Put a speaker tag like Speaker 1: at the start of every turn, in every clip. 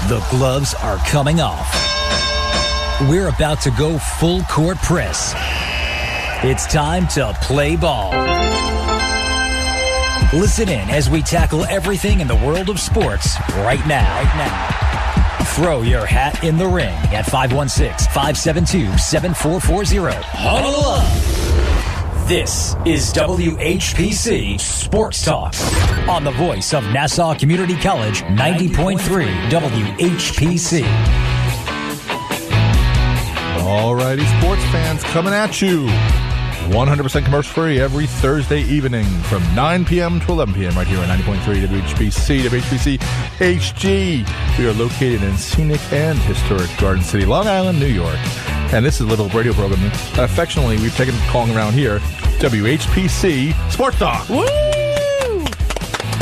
Speaker 1: The gloves are coming off. We're about to go full court press. It's time to play ball. Listen in as we tackle everything in the world of sports right now. Throw your hat in the ring at 516-572-7440. Huddle up. This is WHPC Sports Talk on the voice of Nassau Community College, 90.3 WHPC.
Speaker 2: All righty, sports fans, coming at you. 100% commercial free every Thursday evening from 9 p.m. to 11 p.m. right here on 90.3 WHPC, WHPC HG. We are located in scenic and historic Garden City, Long Island, New York. And this is a little radio program affectionately we've taken calling around here, WHPC Sports Talk. Woo!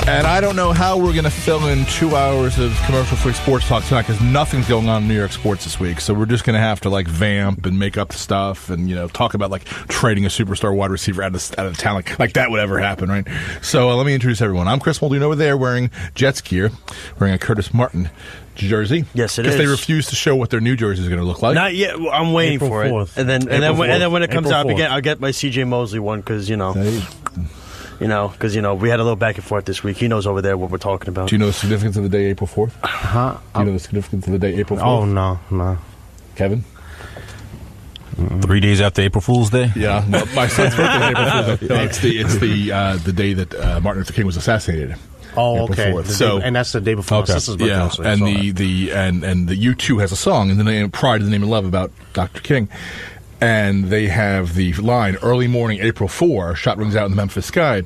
Speaker 2: And I don't know how we're going to fill in 2 hours of commercial-free sports talk tonight because nothing's going on in New York sports this week. So we're just going to have to, vamp and make up stuff and, talk about, trading a superstar wide receiver out of town. Like that would ever happen, right? So let me introduce everyone. I'm Chris Muldoon over there wearing Jets gear, wearing a Curtis Martin jersey.
Speaker 3: Yes, it is.
Speaker 2: Because they refuse to show what their new jersey is going to look like.
Speaker 3: Not yet. I'm waiting
Speaker 4: April
Speaker 3: for
Speaker 4: 4th.
Speaker 3: it. And then when it comes out, I'll get my C.J. Mosley one because, we had a little back and forth this week. He knows over there what we're talking about.
Speaker 2: Do you know the significance of the day April 4th?
Speaker 4: Huh?
Speaker 2: Do you know the significance of the day April 4th?
Speaker 4: Oh, no.
Speaker 2: Kevin?
Speaker 5: 3 days after April Fool's Day?
Speaker 2: Yeah. Well, my son's birthday is April Fool's Day. It's the day that Martin Luther King was assassinated.
Speaker 4: Oh,
Speaker 2: April
Speaker 4: okay.
Speaker 2: 4th.
Speaker 4: And that's the day before my sister's birthday.
Speaker 2: Yeah,
Speaker 4: Also,
Speaker 2: and the U2 has a song in the name Pride in the Name of Love about Dr. King. And they have the line, early morning, April 4, shot rings out in the Memphis sky.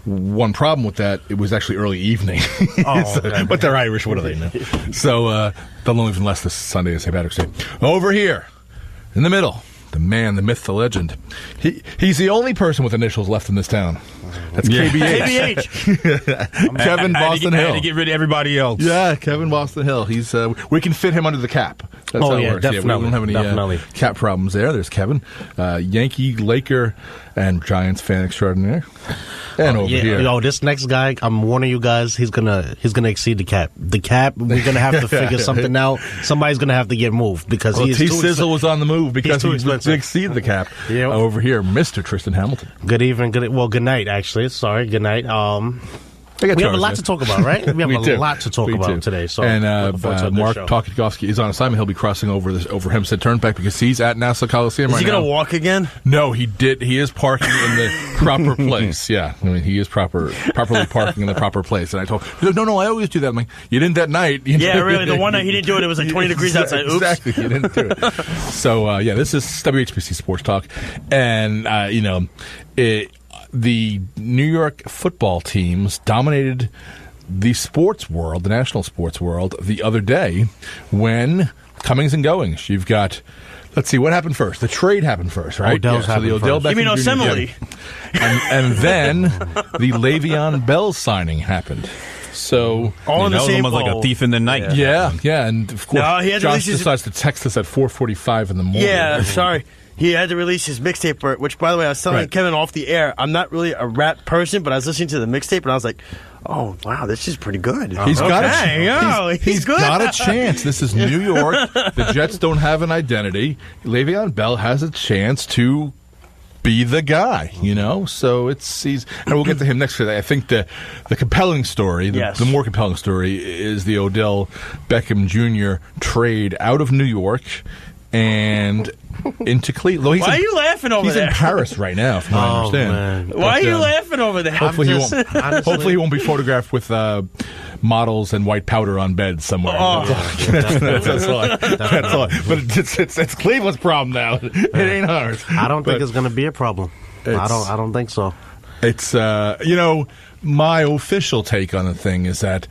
Speaker 2: One problem with that, it was actually early evening.
Speaker 4: Okay.
Speaker 2: But they're Irish, what do they know? So they'll know even less this Sunday is St. Patrick's Day. Over here, in the middle, the man, the myth, the legend. He's the only person with initials left in this town. That's KBH. Kevin Boston Hill.
Speaker 5: I had to get rid of everybody else.
Speaker 2: Yeah, Kevin Boston Hill. He's we can fit him under the cap. That's how it works.
Speaker 4: Definitely.
Speaker 2: Yeah, we don't have any cap problems there. There's Kevin, Yankee, Laker, and Giants fan extraordinaire. And over here.
Speaker 4: This next guy, I'm warning you guys, he's gonna exceed the cap. The cap, we're gonna have to figure something out. Somebody's gonna have to get moved because
Speaker 2: T-Sizzle was on the move because he
Speaker 4: expensive.
Speaker 2: exceeded the cap. Yeah. Over here, Mr. Tristan Hamilton.
Speaker 4: Good evening. Good night, actually. Sorry, good night. We have a lot to talk about, right? We have a lot to talk about today. So,
Speaker 2: and Mark Tokatkovsky is on assignment. He'll be crossing over Hempstead Turnpike because he's at Nassau Coliseum right now.
Speaker 3: Is he going to walk again?
Speaker 2: No, he did. He is parking in the proper place. Yeah, I mean, he is properly parking in the proper place. And I told him, no, I always do that. I'm like, you didn't that night.
Speaker 3: Yeah, really. The one night he didn't do it, it was 20 degrees outside. Oops.
Speaker 2: Exactly, he didn't do it. So, this is WHPC Sports Talk. And, the New York football teams dominated the sports world, the national sports world, the other day when comings and goings. You've got, let's see, what happened first? The trade happened first, right?
Speaker 4: Odell
Speaker 2: Beckham
Speaker 3: You mean
Speaker 2: Jr.
Speaker 3: Osemele?
Speaker 2: And then the Le'Veon Bell signing happened. So
Speaker 3: all in the same
Speaker 5: almost like a thief in the night.
Speaker 2: Yeah, and of course,
Speaker 3: he had
Speaker 2: Josh decides to text us at 4:45 in the morning.
Speaker 3: Yeah, sorry. He had to release his mixtape, which, by the way, I was telling Kevin off the air, I'm not really a rap person, but I was listening to the mixtape, and I was like, oh, wow, this is pretty good.
Speaker 2: He's got
Speaker 3: he's good.
Speaker 2: Got a chance. This is New York. The Jets don't have an identity. Le'Veon Bell has a chance to be the guy, So and we'll get to him next. I think the compelling story, the more compelling story, is the Odell Beckham Jr. trade out of New York and into Cleveland.
Speaker 3: Why are you laughing over there?
Speaker 2: He's in Paris right now, from what I understand.
Speaker 4: Man.
Speaker 3: Why are you laughing over there?
Speaker 2: Hopefully he won't be photographed with models and white powder on bed somewhere.
Speaker 3: Oh.
Speaker 2: That's all. But it's Cleveland's problem now. It ain't ours.
Speaker 4: I don't think it's going to be a problem. I don't think so.
Speaker 2: It's my official take on the thing is that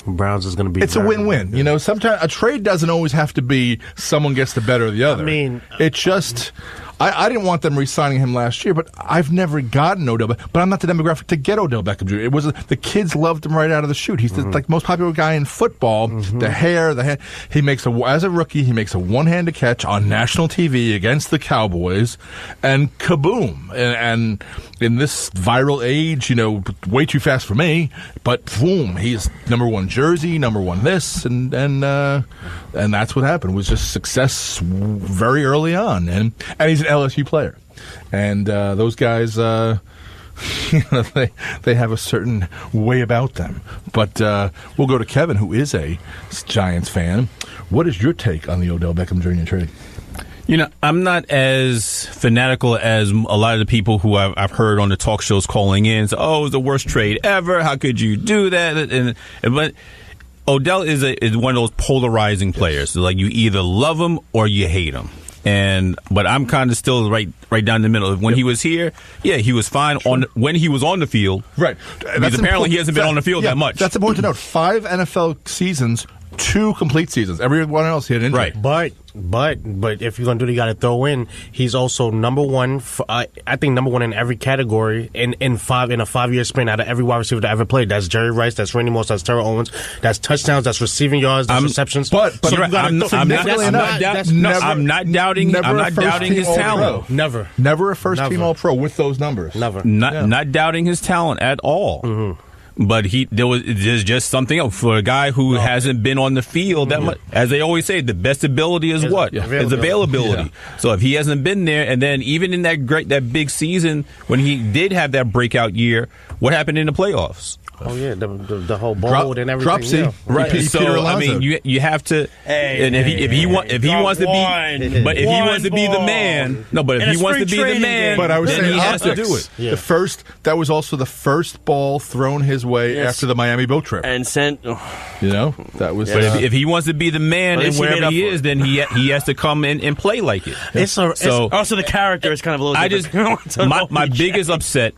Speaker 4: Browns is going to be.
Speaker 2: It's a win-win. Sometimes a trade doesn't always have to be someone gets the better of the other.
Speaker 4: I mean,
Speaker 2: it just. I didn't want them re-signing him last year, but I've never gotten Odell. But I'm not the demographic to get Odell Beckham Jr. It was the kids loved him right out of the chute. He's the most popular guy in football. The hair. He makes as a rookie, he makes a one-handed catch on national TV against the Cowboys, and kaboom! And in this viral age, way too fast for me, but boom, he's number one jersey, number one this, and that's what happened. It was just success very early on, and he's an LSU player, and those guys, they have a certain way about them. But we'll go to Kevin, who is a Giants fan. What is your take on the Odell Beckham Jr. trade?
Speaker 5: I'm not as fanatical as a lot of the people who I've heard on the talk shows calling in. So, it's the worst trade ever. How could you do that? But Odell is one of those polarizing players. So, like, you either love him or you hate him. But I'm kind of still right down the middle. When he was here, he was fine when he was on the field.
Speaker 2: Right.
Speaker 5: Because apparently he hasn't been on the field that much.
Speaker 2: That's important to note. 5 NFL seasons, 2 complete seasons. Everyone else he had an injury.
Speaker 5: Right.
Speaker 4: But if you're gonna do it, you got to throw in. He's also number one. I think number one in every category in a 5-year sprint out of every wide receiver that ever played. That's Jerry Rice. That's Randy Moss. That's Terrell Owens. That's touchdowns. That's receiving yards. That's receptions.
Speaker 2: But
Speaker 5: I'm not doubting his talent.
Speaker 2: Never a first team All-Pro with those numbers.
Speaker 5: Not doubting his talent at all. Mm-hmm. But there's just something else for a guy who hasn't been on the field that much. As they always say, the best ability is what? Is availability. Yeah. So if he hasn't been there, and then even in that big season when he did have that breakout year, what happened in the playoffs?
Speaker 4: Oh yeah, the whole bowl and everything.
Speaker 2: Dropsy,
Speaker 4: yeah.
Speaker 5: Right? So I mean, you have to. And if he wants to be the man, but if he wants to be the man,
Speaker 2: but I was saying
Speaker 5: he has to do it.
Speaker 2: Yeah. That was also the first ball thrown his way after the Miami boat trip,
Speaker 3: and sent.
Speaker 2: That was.
Speaker 5: But if he wants to be the man and wherever he is, then he has to come in and play like it.
Speaker 3: Also the character is kind of a little.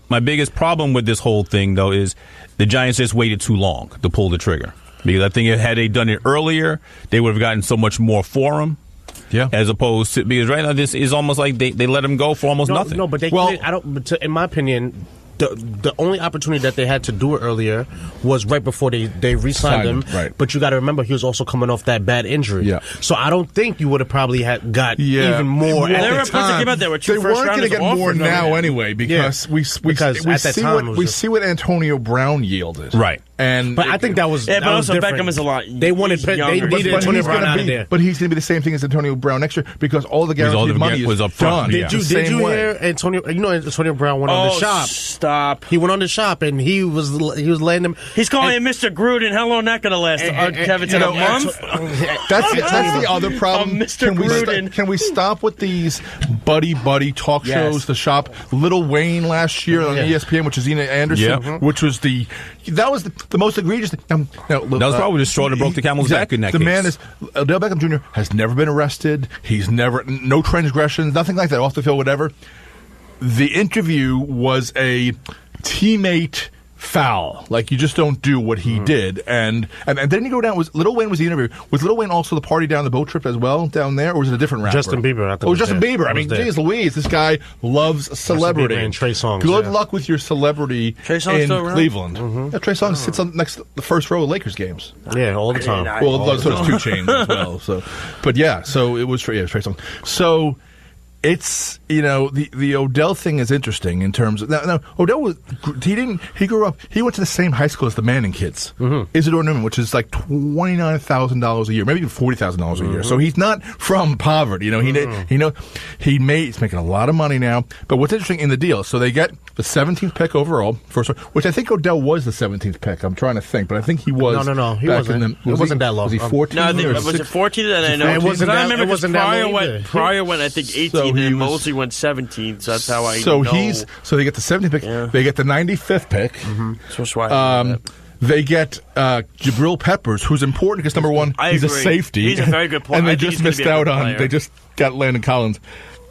Speaker 5: My biggest problem with this whole thing though is the Giants just waited too long to pull the trigger. Because I think had they done it earlier, they would have gotten so much more for him. Yeah. As opposed to, because right now this is almost like they let him go for almost nothing.
Speaker 4: No, but in my opinion, the only opportunity that they had to do it earlier was right before they re-signed him.
Speaker 2: Right.
Speaker 4: But you got to remember, he was also coming off that bad injury.
Speaker 2: Yeah.
Speaker 4: So I don't think you would have probably got even more.
Speaker 3: There were reports that came out there were 2 first rounders. They weren't going to
Speaker 2: get more now anyway because we see what Antonio Brown yielded.
Speaker 5: Right.
Speaker 4: But I think that was.
Speaker 3: Yeah, but also
Speaker 4: different.
Speaker 3: Beckham is a lot.
Speaker 4: They needed Antonio Brown out of there.
Speaker 2: But he's going to be the same thing as Antonio Brown next year because all the guaranteed money is
Speaker 5: up front.
Speaker 2: done.
Speaker 4: Did you hear Antonio? Antonio Brown went on the shop.
Speaker 3: Stop.
Speaker 4: He went on the shop and he was letting him.
Speaker 3: He's calling him Mr. Gruden. How long that going to last? Kevin said a month.
Speaker 2: That's the other problem.
Speaker 3: Mr. Gruden.
Speaker 2: Can we stop with these buddy talk shows? The shop. Lil Wayne last year on ESPN, which is Ina Anderson, which was the most egregious thing.
Speaker 5: That was probably the straw that broke the camel's back in that case.
Speaker 2: The man is Odell Beckham Jr. has never been arrested. He's no transgressions, nothing like that, off the field, whatever. The interview was a teammate foul. Like, you just don't do what he did. And then you go down, Lil Wayne was the interview. Was Lil Wayne also the party down the boat trip as well, down there, or was it a different rapper?
Speaker 4: Justin Bieber.
Speaker 2: I think Justin Bieber. I mean, geez Louise, this guy loves celebrity.
Speaker 4: And Trey Songz.
Speaker 2: Good luck with your celebrity in Cleveland. Yeah, Trey Songz sits on next the first row of Lakers games.
Speaker 4: Yeah, all the time.
Speaker 2: Well, so does 2 Chainz as well. So it was Trey Songz. So it's, the Odell thing is interesting in terms of now Odell he grew up, he went to the same high school as the Manning kids, Isidore Newman, which is like $29,000 a year, maybe even $40,000 a year. So he's not from poverty. He's making a lot of money now. But what's interesting in the deal, so they get the 17th pick overall, which I think Odell was the 17th pick. I'm trying to think, but I think he was.
Speaker 4: No, he wasn't. It wasn't that long.
Speaker 2: Was he 14?
Speaker 3: No, was it 14? I know.
Speaker 4: It wasn't that long.
Speaker 3: Prior went, I think, 18. And Mosley went 17, so that's how I know.
Speaker 2: So they get the 17th pick. Yeah. They get the 95th pick.
Speaker 3: That's why
Speaker 2: they get Jabril Peppers, who's important because, number one, he's a safety.
Speaker 3: He's a very good player.
Speaker 2: And they just missed out on, they just got Landon Collins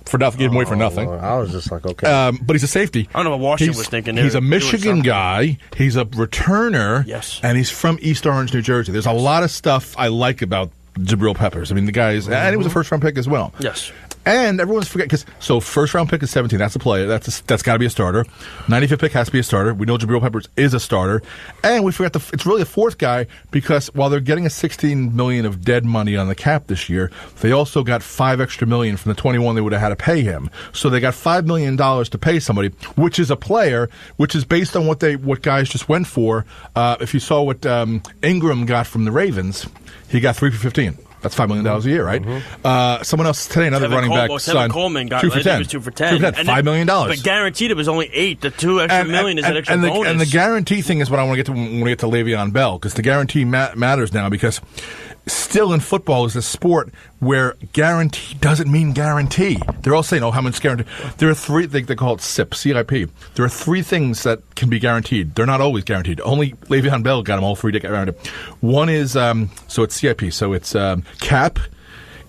Speaker 2: for nothing, gave him away for nothing.
Speaker 4: Well, I was just like, okay.
Speaker 2: But he's a safety.
Speaker 3: I don't know what Washington was thinking.
Speaker 2: He's a Michigan guy. He's a returner.
Speaker 3: Yes.
Speaker 2: And he's from East Orange, New Jersey. There's a lot of stuff I like about Jabril Peppers. I mean, the guy is, and he was a first-round pick as well.
Speaker 3: Yes.
Speaker 2: And everyone's forgetting so first round pick is 17. That's a player. That's got to be a starter. 95th pick has to be a starter. We know Jabril Peppers is a starter, and we forgot it's really a fourth guy because while they're getting a $16 million of dead money on the cap this year, they also got $5 extra million from the 21 they would have had to pay him. So they got $5 million to pay somebody, which is a player, which is based on what guys just went for. If you saw what Ingram got from the Ravens, he got 3 for 15. That's $5 million a year, right? Someone else today, another running back,
Speaker 3: Tevin Coleman got
Speaker 2: 2 for 10.
Speaker 3: It was 2 for 10.
Speaker 2: $5 million.
Speaker 3: But guaranteed it was only 8. The $2 extra million is an extra bonus.
Speaker 2: And the guarantee thing is what I want to get to when we get to Le'Veon Bell, because the guarantee matters now, because still in football is a sport where guarantee doesn't mean guarantee. They're all saying, how much guarantee? There are 3, they call it CIP, C-I-P. There are 3 things that can be guaranteed. They're not always guaranteed. Only Le'Veon Bell got them all 3 guaranteed. One is, so it's CIP, so it's cap,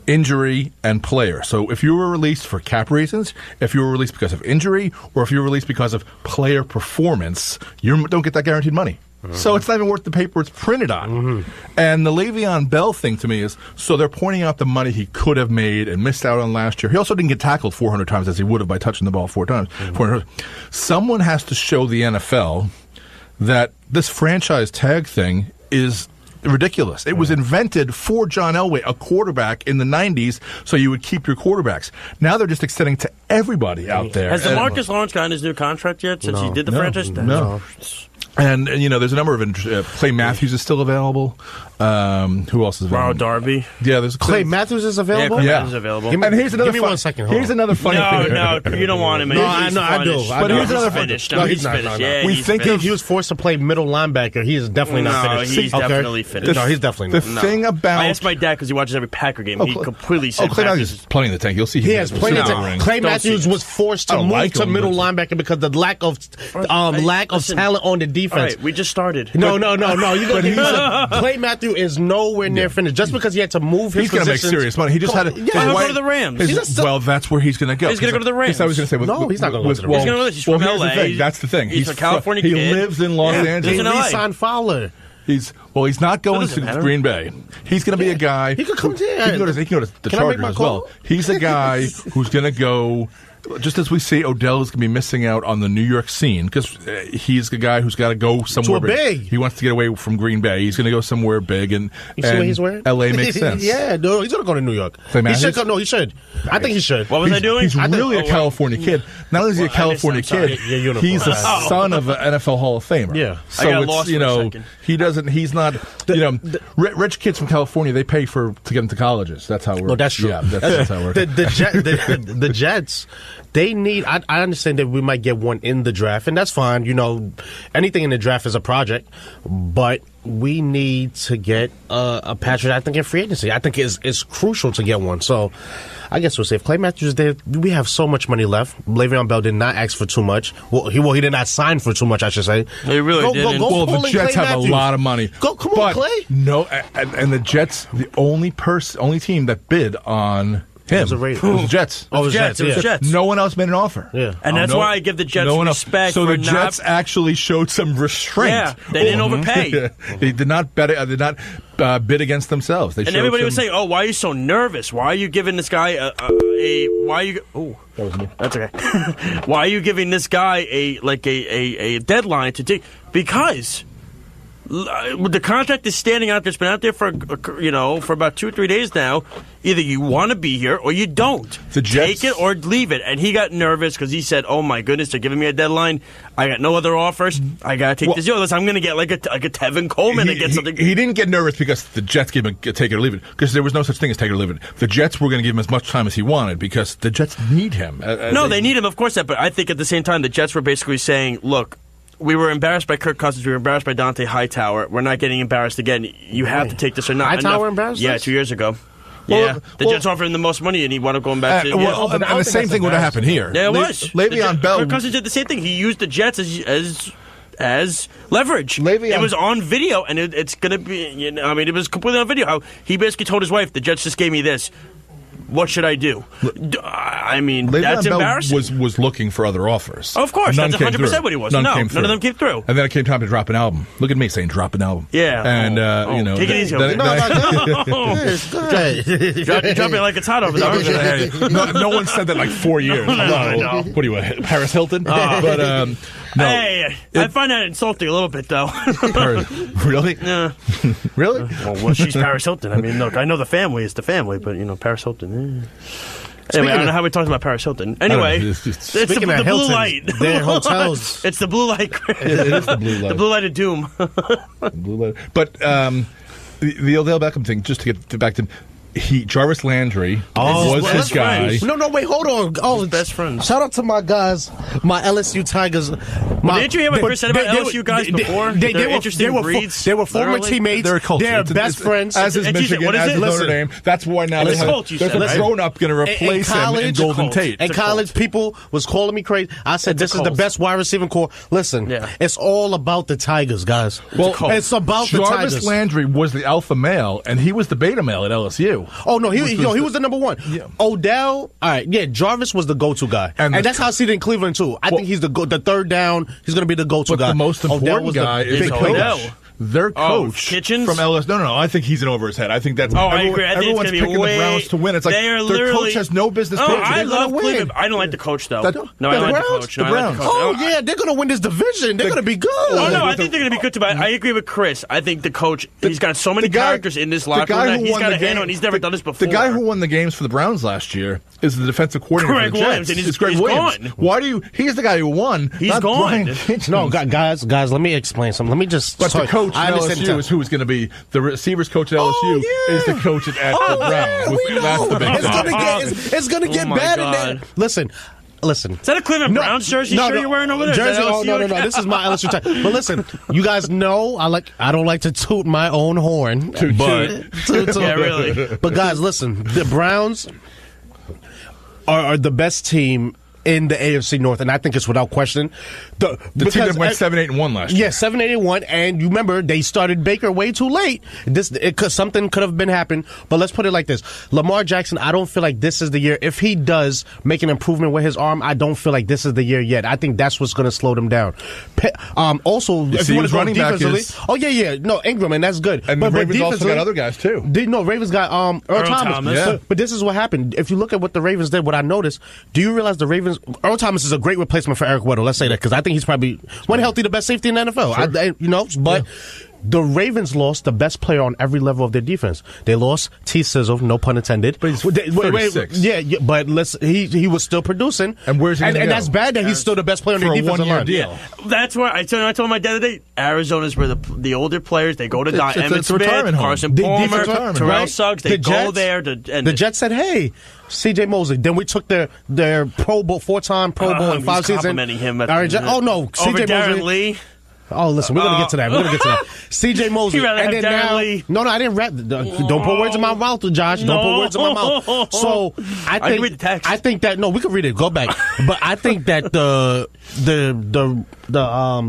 Speaker 2: injury, and player. So if you were released for cap reasons, if you were released because of injury, or if you were released because of player performance, you don't get that guaranteed money. So it's not even worth the paper it's printed on. And the Le'Veon Bell thing to me is, so they're pointing out the money he could have made and missed out on last year. He also didn't get tackled 400 times as he would have by touching the ball 4 times. 400. Someone has to show the NFL that this franchise tag thing is ridiculous. It was invented for John Elway, a quarterback in the 90s, so you would keep your quarters. Now they're just extending to everybody out there.
Speaker 3: Has DeMarcus Lawrence gotten his new contract yet since he did the franchise?
Speaker 2: No. And there's a number of Clay Matthews is still available. Who else is available?
Speaker 3: Ronald Darby.
Speaker 2: Yeah, there's
Speaker 4: Clay Matthews is available.
Speaker 3: Yeah, Clay Matthews is available.
Speaker 2: And here's another.
Speaker 4: Give me 1 second.
Speaker 2: Here's another funny thing.
Speaker 3: No, you don't want him.
Speaker 4: No, I do.
Speaker 2: But here's another
Speaker 3: finished.
Speaker 2: funny.
Speaker 3: No, he's finished. Yeah,
Speaker 2: we think
Speaker 4: If he was forced to play middle linebacker, he is definitely not finished.
Speaker 3: He's definitely finished.
Speaker 4: No, he's definitely not.
Speaker 2: The thing about
Speaker 3: I asked my dad because he watches every Packer game. He completely said
Speaker 2: Clay Matthews is plenty in the tank. You'll see.
Speaker 4: He has plenty of time. Clay Matthews was forced to move to middle linebacker because of the lack of talent on the defense.
Speaker 3: All right, we just started.
Speaker 4: No. Clay Matthews is nowhere near finished. Just because he had to move his
Speaker 2: he's going to make serious money. He just had to
Speaker 3: go to the Rams.
Speaker 2: Well, that's where he's going to go.
Speaker 3: He's going to go to the Rams.
Speaker 2: I was going to say.
Speaker 4: No, he's not going to go to the Rams.
Speaker 3: He's going to He's from L.A.
Speaker 2: That's the thing.
Speaker 3: He's a California kid.
Speaker 2: He lives in Los Angeles.
Speaker 3: He's
Speaker 4: signed Fowler.
Speaker 2: He's not going to Green Bay. He's going to be a guy.
Speaker 4: He could come here.
Speaker 2: He can go to the Chargers as well. He's a guy who's going to go. Just as we see, Odell is going to be missing out on the New York scene because he's the guy who's got to go somewhere
Speaker 4: big.
Speaker 2: He wants to get away from Green Bay. He's going to go somewhere big, and
Speaker 4: you see what he's wearing?
Speaker 2: L.A. makes sense.
Speaker 4: Yeah, no, he's going to go to New York. He should go. No, he should. I think he should.
Speaker 3: What was I doing?
Speaker 2: He's really a California kid. Not only is he a California kid, he's the son of an NFL Hall of Famer.
Speaker 4: Yeah,
Speaker 2: so it's he doesn't. He's not. Rich kids from California, they pay to get them to colleges. That's how it works.
Speaker 4: Well, that's true.
Speaker 2: Yeah, that's how it works.
Speaker 4: The Jets. They need. I understand that we might get one in the draft, and that's fine. Anything in the draft is a project, but we need to get a Patriot. I think in free agency, I think it's crucial to get one. So, I guess we'll say if Clay Matthews is there, we have so much money left. Le'Veon Bell did not ask for too much. Well, he did not sign for too much. I should say.
Speaker 3: He really didn't.
Speaker 2: Well, the Jets have a lot of money.
Speaker 4: Come on, Clay.
Speaker 2: No, and the Jets, the only team that bid on him.
Speaker 4: It was
Speaker 2: the Jets.
Speaker 3: Oh, it was Jets.
Speaker 2: No one else made an offer.
Speaker 4: Yeah.
Speaker 3: And that's why I give the Jets respect.
Speaker 2: So the Jets actually showed some restraint.
Speaker 3: Yeah, they didn't overpay.
Speaker 2: They did not bet. Did not bid against themselves.
Speaker 3: And everybody was saying, "Oh, why are you so nervous? Why are you giving this guy a why are you? Oh,
Speaker 2: that was me.
Speaker 3: That's okay. Why are you giving this guy a deadline to take? Because the contract is standing out there. It's been out there for about 2 or 3 days now. Either you want to be here or you don't.
Speaker 2: The Jets,
Speaker 3: take it or leave it. And he got nervous because he said, "Oh my goodness, they're giving me a deadline. I got no other offers. I got to take this deal. I'm going to get like a Tevin Coleman and get something."
Speaker 2: He didn't get nervous because the Jets gave him a take it or leave it, because there was no such thing as take it or leave it. The Jets were going to give him as much time as he wanted because the Jets need him.
Speaker 3: No, they need him, of course. But I think at the same time, the Jets were basically saying, "Look, we were embarrassed by Kirk Cousins. We were embarrassed by Dante Hightower. We're not getting embarrassed again. You have to take this or not."
Speaker 4: Hightower embarrassed?
Speaker 3: Yeah, 2 years ago. The Jets offered him the most money, and he wound up going back to.
Speaker 2: And the same thing would have happened here.
Speaker 3: Yeah, it was.
Speaker 2: Le'Veon Bell.
Speaker 3: Kirk Cousins did the same thing. He used the Jets as leverage.
Speaker 2: Le'Veon,
Speaker 3: it was on video, and it's going to be. It was completely on video. How he basically told his wife, "The Jets just gave me this. What should I do? I mean,
Speaker 2: Le'Veon
Speaker 3: that's
Speaker 2: Bell
Speaker 3: embarrassing.
Speaker 2: was looking for other offers.
Speaker 3: Of course,
Speaker 2: None
Speaker 3: that's
Speaker 2: came
Speaker 3: 100%
Speaker 2: through.
Speaker 3: what he was.
Speaker 2: None
Speaker 3: None
Speaker 2: came
Speaker 3: of them came through.
Speaker 2: And then it came time to drop an album. Look at me saying drop an album.
Speaker 3: Yeah.
Speaker 2: And, you know.
Speaker 3: Take it easy.
Speaker 2: then-
Speaker 3: Drop it like it's hot over there.
Speaker 2: no one said that like 4 years.
Speaker 3: No.
Speaker 2: What do you, Paris Hilton? But, no.
Speaker 3: Hey, I find that insulting a little bit, though.
Speaker 2: Really?
Speaker 3: Yeah.
Speaker 2: Really?
Speaker 3: Well, she's Paris Hilton. I mean, look, I know the family is the family, but, Paris Hilton. Anyway, I don't know how we talked about Paris Hilton. Anyway, it's the
Speaker 4: Hilton,
Speaker 3: blue light.
Speaker 4: Their hotels.
Speaker 3: It's the blue light.
Speaker 2: It is the blue light.
Speaker 3: The blue light of doom.
Speaker 2: Blue light. But the Odell Beckham thing, just to get back to Jarvis Landry was his guy.
Speaker 3: friends.
Speaker 4: No, wait, hold on. Oh,
Speaker 3: best friends.
Speaker 4: Shout out to my guys, my LSU Tigers.
Speaker 3: Didn't you hear what Chris said about LSU guys before? They're interesting breeds.
Speaker 4: They were former
Speaker 3: literally.
Speaker 4: teammates.
Speaker 2: They're a culture.
Speaker 4: They're
Speaker 2: It's
Speaker 4: best friends.
Speaker 2: As is
Speaker 3: It's
Speaker 2: Michigan,
Speaker 3: what is
Speaker 2: as
Speaker 3: it?
Speaker 2: is Notre
Speaker 4: Listen.
Speaker 2: Dame. That's why now
Speaker 3: It's
Speaker 2: they
Speaker 3: a cult, you
Speaker 2: there's
Speaker 3: said,
Speaker 2: a
Speaker 3: right?
Speaker 2: grown-up going to replace him in
Speaker 3: It's a
Speaker 2: Golden
Speaker 3: cult.
Speaker 2: Tate.
Speaker 4: In
Speaker 3: It's a
Speaker 4: college,
Speaker 3: cult.
Speaker 4: people was calling me crazy. I said, this is the
Speaker 3: cult.
Speaker 4: best wide receiving core. Listen,
Speaker 3: Yeah.
Speaker 4: it's all about the Tigers, guys.
Speaker 2: Well,
Speaker 4: it's about the
Speaker 2: Jarvis
Speaker 4: Tigers.
Speaker 2: Landry was the alpha male, and he was the beta male at LSU.
Speaker 4: Oh, no, he was the number one.
Speaker 2: Yeah.
Speaker 4: Odell, all right, yeah, Jarvis was the go-to guy.
Speaker 2: And
Speaker 4: that's how I see it in Cleveland, too. I think he's the third down, he's going to be the go-to
Speaker 2: But
Speaker 4: guy.
Speaker 2: the most
Speaker 4: Odell
Speaker 2: important
Speaker 4: was
Speaker 2: guy
Speaker 4: the
Speaker 2: is
Speaker 4: big
Speaker 2: the
Speaker 4: coach.
Speaker 3: Odell.
Speaker 2: Their coach
Speaker 3: Kitchens?
Speaker 2: from LSU. No, I think he's in over his head. I think that's
Speaker 3: I agree. I think it's
Speaker 2: everyone's
Speaker 3: gonna be
Speaker 2: picking
Speaker 3: way,
Speaker 2: the Browns to win. It's like
Speaker 3: they are
Speaker 2: their
Speaker 3: literally,
Speaker 2: coach has no business coaching.
Speaker 3: I
Speaker 2: They're
Speaker 3: love
Speaker 2: gonna win.
Speaker 3: Cleveland. I don't like the coach, though.
Speaker 2: The
Speaker 3: No, I don't like the
Speaker 2: Browns?
Speaker 3: coach. No,
Speaker 2: The
Speaker 3: I like the
Speaker 2: Browns.
Speaker 3: coach.
Speaker 4: Oh, yeah, they're going to win this division. They're going to be good.
Speaker 3: Oh, no, I think they're going to be good too. But I agree with Chris. I think the coach, he's got so many characters in this locker room that he's got to handle, and he's never done this before.
Speaker 2: The guy who won the games for the Browns last year is the defensive coordinator
Speaker 3: Greg
Speaker 2: for the Jets.
Speaker 3: Williams, and he's
Speaker 2: Greg Williams.
Speaker 3: gone.
Speaker 2: Why do you? He's the guy who won.
Speaker 3: He's
Speaker 2: not
Speaker 3: gone.
Speaker 2: Brian Kitchens.
Speaker 4: No, guys, let me explain something. Let me just.
Speaker 2: But
Speaker 4: sorry,
Speaker 2: the coach
Speaker 4: I
Speaker 2: at
Speaker 4: understand
Speaker 2: LSU is who's going to be the receivers coach at LSU is the coach at the Browns.
Speaker 4: we know.
Speaker 2: That's the big thing.
Speaker 4: It's gonna get
Speaker 3: my
Speaker 4: bad
Speaker 3: God.
Speaker 4: in there. Listen.
Speaker 3: Is that a Cleveland Browns jersey you're wearing over there?
Speaker 4: Jersey?
Speaker 3: Is that
Speaker 4: Oh, no. This is my LSU tie. But listen, you guys know I don't like to toot my own horn. But
Speaker 3: Yeah, really.
Speaker 4: But guys, listen, the Browns are the best team in the AFC North, and I think it's without question.
Speaker 2: The team that went 7-8-1 last year.
Speaker 4: Yeah, 7-8-1, and you remember they started Baker way too late. Something could have been happened, but let's put it like this: Lamar Jackson, I don't feel like this is the year. If he does make an improvement with his arm, I don't feel like this is the year yet. I think that's what's going to slow them down. Also, if you want to go defensively, no Ingram, and that's good.
Speaker 2: And
Speaker 4: but
Speaker 2: the Ravens also
Speaker 4: defensively-
Speaker 2: got other guys too.
Speaker 4: Ravens got Earl Thomas.
Speaker 2: Yeah.
Speaker 4: But this is what happened. If you look at what the Ravens did, what I noticed, do you realize the Ravens, Earl Thomas is a great replacement for Eric Weddle. Let's say that, because I think he's probably, when healthy, the best safety in the NFL. But the Ravens lost the best player on every level of their defense. They lost T. Sizzle, no pun intended.
Speaker 2: But he's 36.
Speaker 4: Yeah, but he was still producing.
Speaker 2: And where's he gonna
Speaker 4: And
Speaker 2: go?
Speaker 4: that's bad that he's still the best player on
Speaker 2: For
Speaker 4: their
Speaker 2: a
Speaker 4: defensive
Speaker 2: one-year
Speaker 4: line.
Speaker 2: deal.
Speaker 3: That's where I told my dad the other day, Arizona's where the older players, they go to die.
Speaker 2: It's a
Speaker 3: Emmett Smith,
Speaker 2: retirement home.
Speaker 3: Carson
Speaker 4: The
Speaker 3: Palmer,
Speaker 4: defensive retirement,
Speaker 3: Terrell
Speaker 4: right?
Speaker 3: Suggs, they
Speaker 4: The
Speaker 3: go
Speaker 4: Jets-
Speaker 3: there.
Speaker 4: The Jets said, hey, C.J. Mosley. Then we took their Pro Bowl, 4-time Pro Bowl in 5 seasons.
Speaker 3: Complimenting him.
Speaker 4: No,
Speaker 3: over
Speaker 4: C.J.
Speaker 3: Darren
Speaker 4: Mosley.
Speaker 3: Lee.
Speaker 4: Oh, listen, we're gonna get to that. C.J. Mosley,
Speaker 3: You'd rather
Speaker 4: and
Speaker 3: have
Speaker 4: then
Speaker 3: Darren
Speaker 4: now,
Speaker 3: Lee.
Speaker 4: no, I didn't rap. Don't put words in my mouth, Josh. Don't put words in my mouth. So I
Speaker 3: can read the text.
Speaker 4: I think that we can read it. Go back, but I think that the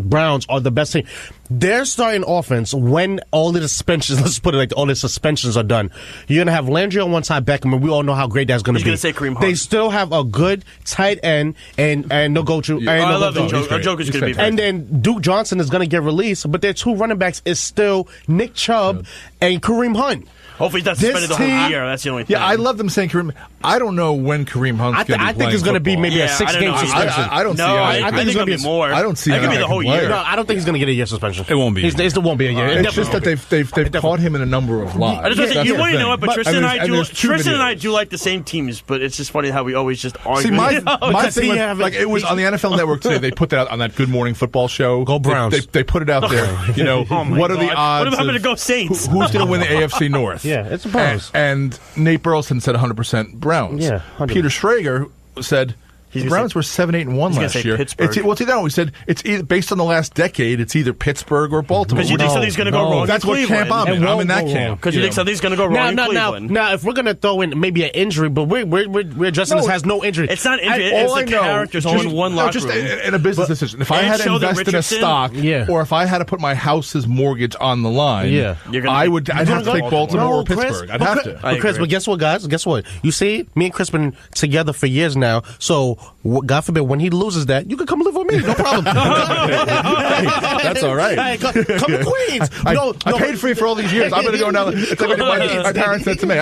Speaker 4: Browns are the best team. Their starting offense, when all the suspensions, let's put it like all the suspensions are done, you're gonna have Landry on one side, Beckham, and we all know how great that's gonna be.
Speaker 3: He's gonna say Kareem Hunt.
Speaker 4: They still have a good tight end and no go to.
Speaker 2: Yeah.
Speaker 3: I love the
Speaker 2: He's
Speaker 3: joke.
Speaker 2: great.
Speaker 3: Our joke is
Speaker 2: He's
Speaker 3: going to be
Speaker 2: fantastic.
Speaker 3: very
Speaker 4: And then Duke Johnson is going to get released, but their two running backs is still Nick Chubb and Kareem Hunt.
Speaker 3: Hopefully, he's not
Speaker 4: This
Speaker 3: suspended the whole
Speaker 4: team-
Speaker 3: year. That's the only thing.
Speaker 2: Yeah, I love them saying Kareem. I don't know when Kareem Hunt's going to be
Speaker 4: I think it's going to be maybe a
Speaker 3: Yeah, I don't
Speaker 4: 6-game
Speaker 3: know.
Speaker 4: suspension.
Speaker 2: I don't see
Speaker 3: No,
Speaker 2: how
Speaker 3: I
Speaker 2: they
Speaker 3: think
Speaker 2: can-
Speaker 3: it's going to be more.
Speaker 2: I don't see
Speaker 3: That
Speaker 2: how
Speaker 3: could be
Speaker 2: they
Speaker 3: the
Speaker 2: can
Speaker 3: whole
Speaker 2: play.
Speaker 3: year.
Speaker 4: No, I don't think he's going to get a year suspension.
Speaker 5: It won't be.
Speaker 4: It won't be a year.
Speaker 2: It's just that they've caught him in a number of lies.
Speaker 3: I just want to say,
Speaker 2: That's
Speaker 3: you
Speaker 2: the
Speaker 3: want to know
Speaker 2: thing.
Speaker 3: what? But Tristan and I do.
Speaker 2: there's two
Speaker 3: Tristan and I
Speaker 2: videos.
Speaker 3: do like the same teams, but it's just funny how we always just argue.
Speaker 2: See, my
Speaker 4: Does
Speaker 2: thing
Speaker 4: he
Speaker 2: was,
Speaker 4: have
Speaker 2: like, it was on the NFL Network today. They put that out on that Good Morning Football show.
Speaker 4: Go Browns.
Speaker 2: They put it out there. You know,
Speaker 3: Oh my
Speaker 2: what are the
Speaker 3: God.
Speaker 2: odds?
Speaker 3: What happened to
Speaker 2: of
Speaker 3: Go Saints?
Speaker 2: Who's going to win the AFC North?
Speaker 4: Yeah, it's the Browns.
Speaker 2: And Nate Burleson said 100% Browns.
Speaker 4: Yeah, 100%.
Speaker 2: Peter Schrager said The Browns were 7-8-1 last year.
Speaker 3: Pittsburgh.
Speaker 2: We said it's either, based on the last decade. It's either Pittsburgh or Baltimore.
Speaker 3: Because you think something's going to go wrong.
Speaker 2: That's
Speaker 3: in
Speaker 2: what
Speaker 3: Cleveland.
Speaker 2: camp I'm in. I'm in that camp.
Speaker 3: Because you think something's going to go wrong in Cleveland.
Speaker 4: Now, if we're going to throw in maybe an injury, but we're addressing this has no injury.
Speaker 3: It's not injury. It's the characters all in one locker room.
Speaker 2: Just in a business decision. If I had to invest in a stock, or if I had to put my house's mortgage on the line, I'd have to take Baltimore or Pittsburgh. I'd have to.
Speaker 4: But guess what, guys? Guess what? You see, me and Chris been together for years now. So, God forbid, when he loses that, you can come live with me. No problem.
Speaker 2: That's all right.
Speaker 4: Hey, come to Queens.
Speaker 2: I paid free for all these years. I'm going to go now. It's like what my parents said to me.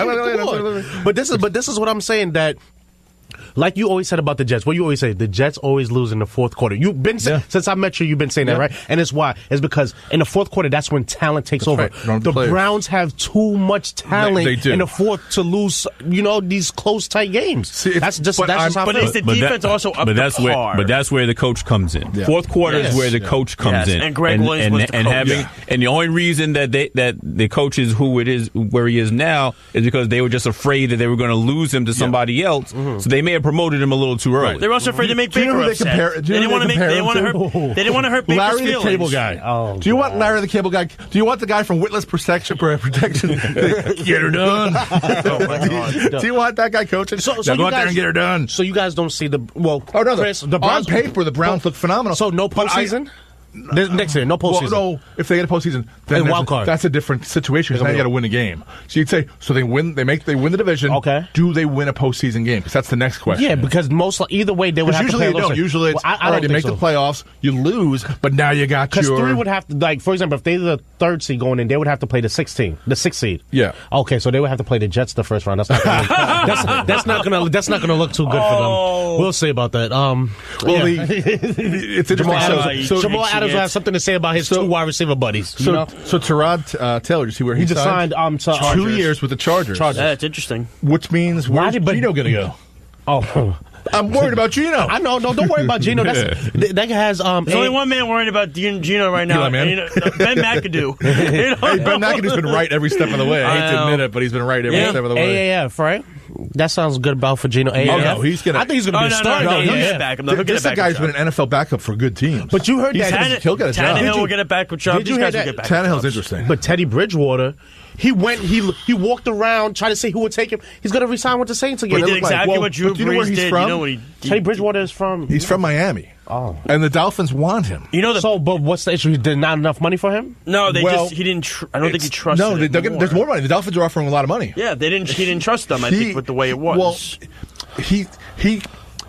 Speaker 4: But this is what I'm saying, that like you always said about the Jets, what you always say, the Jets always lose in the fourth quarter. You've been since I met you, you've been saying that, right? And it's why. It's because in the fourth quarter, that's when talent takes over.
Speaker 2: Right.
Speaker 4: The Browns have too much talent
Speaker 2: they do.
Speaker 4: in the fourth to lose, these close, tight games.
Speaker 2: See,
Speaker 4: that's just how I feel.
Speaker 3: But is the defense also up to par?
Speaker 5: But that's where the coach comes in. Yeah. Fourth quarter is where the coach comes in.
Speaker 3: And Greg Williams was the coach.
Speaker 5: And the only reason that the coach is where he is now is because they were just afraid that they were going to lose him to somebody else. Mm-hmm. So they may have promoted him a little too early.
Speaker 2: Right.
Speaker 3: They're also afraid to make Baker upset. They didn't want to hurt Baker's
Speaker 2: Larry
Speaker 3: feelings.
Speaker 2: the Cable Guy. Do you want Larry the Cable Guy? Do you want the guy from Witless Protection? Get her done.
Speaker 3: Oh my God.
Speaker 2: Do you want that guy coaching?
Speaker 4: So
Speaker 2: go out there and get her done.
Speaker 4: So you guys don't see the Chris,
Speaker 2: the Browns, on paper, the Browns look phenomenal.
Speaker 4: So no postseason. Next year, no postseason.
Speaker 2: Well, no, if they get a postseason, then
Speaker 4: wild card.
Speaker 2: That's a different situation. Because now you got to win a game. So you'd say, they win the division.
Speaker 4: Okay.
Speaker 2: Do they win a postseason game? Because that's the next question.
Speaker 4: Yeah, because either way they would have to play.
Speaker 2: Usually it's all right. You make the playoffs, you lose, but now you got your.
Speaker 4: Because 3 would have to, for example, if they're the 3rd seed going in, they would have to play the 6th seed.
Speaker 2: Yeah.
Speaker 4: Okay, so they would have to play the Jets the first round. That's not gonna look too good for them. We'll see about that.
Speaker 2: It's interesting.
Speaker 4: Jamal Adams will have something to say about his 2 wide receiver buddies.
Speaker 2: So Tyrod Taylor, you see where he
Speaker 4: just signed
Speaker 2: 2 years with the Chargers.
Speaker 3: That's interesting.
Speaker 2: Which means where's Gino going to go?
Speaker 4: Oh.
Speaker 2: I'm worried about Gino.
Speaker 4: I know. No, don't worry about Gino. That has.
Speaker 3: There's only one man worried about Gino right now. Ben McAdoo.
Speaker 2: Hey, Ben McAdoo's been right every step of the way. I hate to admit it, but he's been right every step of the way.
Speaker 4: AAF, right? That sounds good about for Gino. AAF.
Speaker 2: Oh, no, he's gonna.
Speaker 4: I think he's gonna be a starter.
Speaker 2: This guy's been an NFL backup for good teams.
Speaker 4: But you heard
Speaker 2: that he'll get a job.
Speaker 3: Tannehill will get it back with jobs.
Speaker 4: Did you hear that?
Speaker 2: Tannehill's interesting.
Speaker 4: But Teddy Bridgewater. He walked around trying to see who would take him. He's going to resign with the Saints again.
Speaker 3: He did exactly what Drew Brees did.
Speaker 2: From?
Speaker 3: You know what he
Speaker 4: Teddy Bridgewater is from?
Speaker 2: He's from Miami.
Speaker 4: Oh.
Speaker 2: And the Dolphins want him.
Speaker 4: But what's the issue? There's not enough money for him?
Speaker 3: No, he didn't. I don't think he trusted.
Speaker 2: No, there's more money. The Dolphins are offering a lot of money.
Speaker 3: Yeah, he didn't trust them. I think with the way it was.
Speaker 2: Well, he's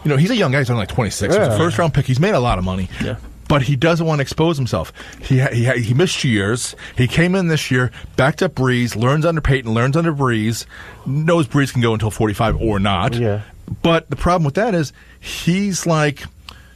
Speaker 2: a young guy. He's only like 26. He's a first round pick. He's made a lot of money.
Speaker 3: Yeah.
Speaker 2: But he doesn't want to expose himself. He missed years. He came in this year, backed up Breeze, learns under Peyton, learns under Breeze, knows Breeze can go until 45 or not.
Speaker 4: Yeah.
Speaker 2: But the problem with that is he's like,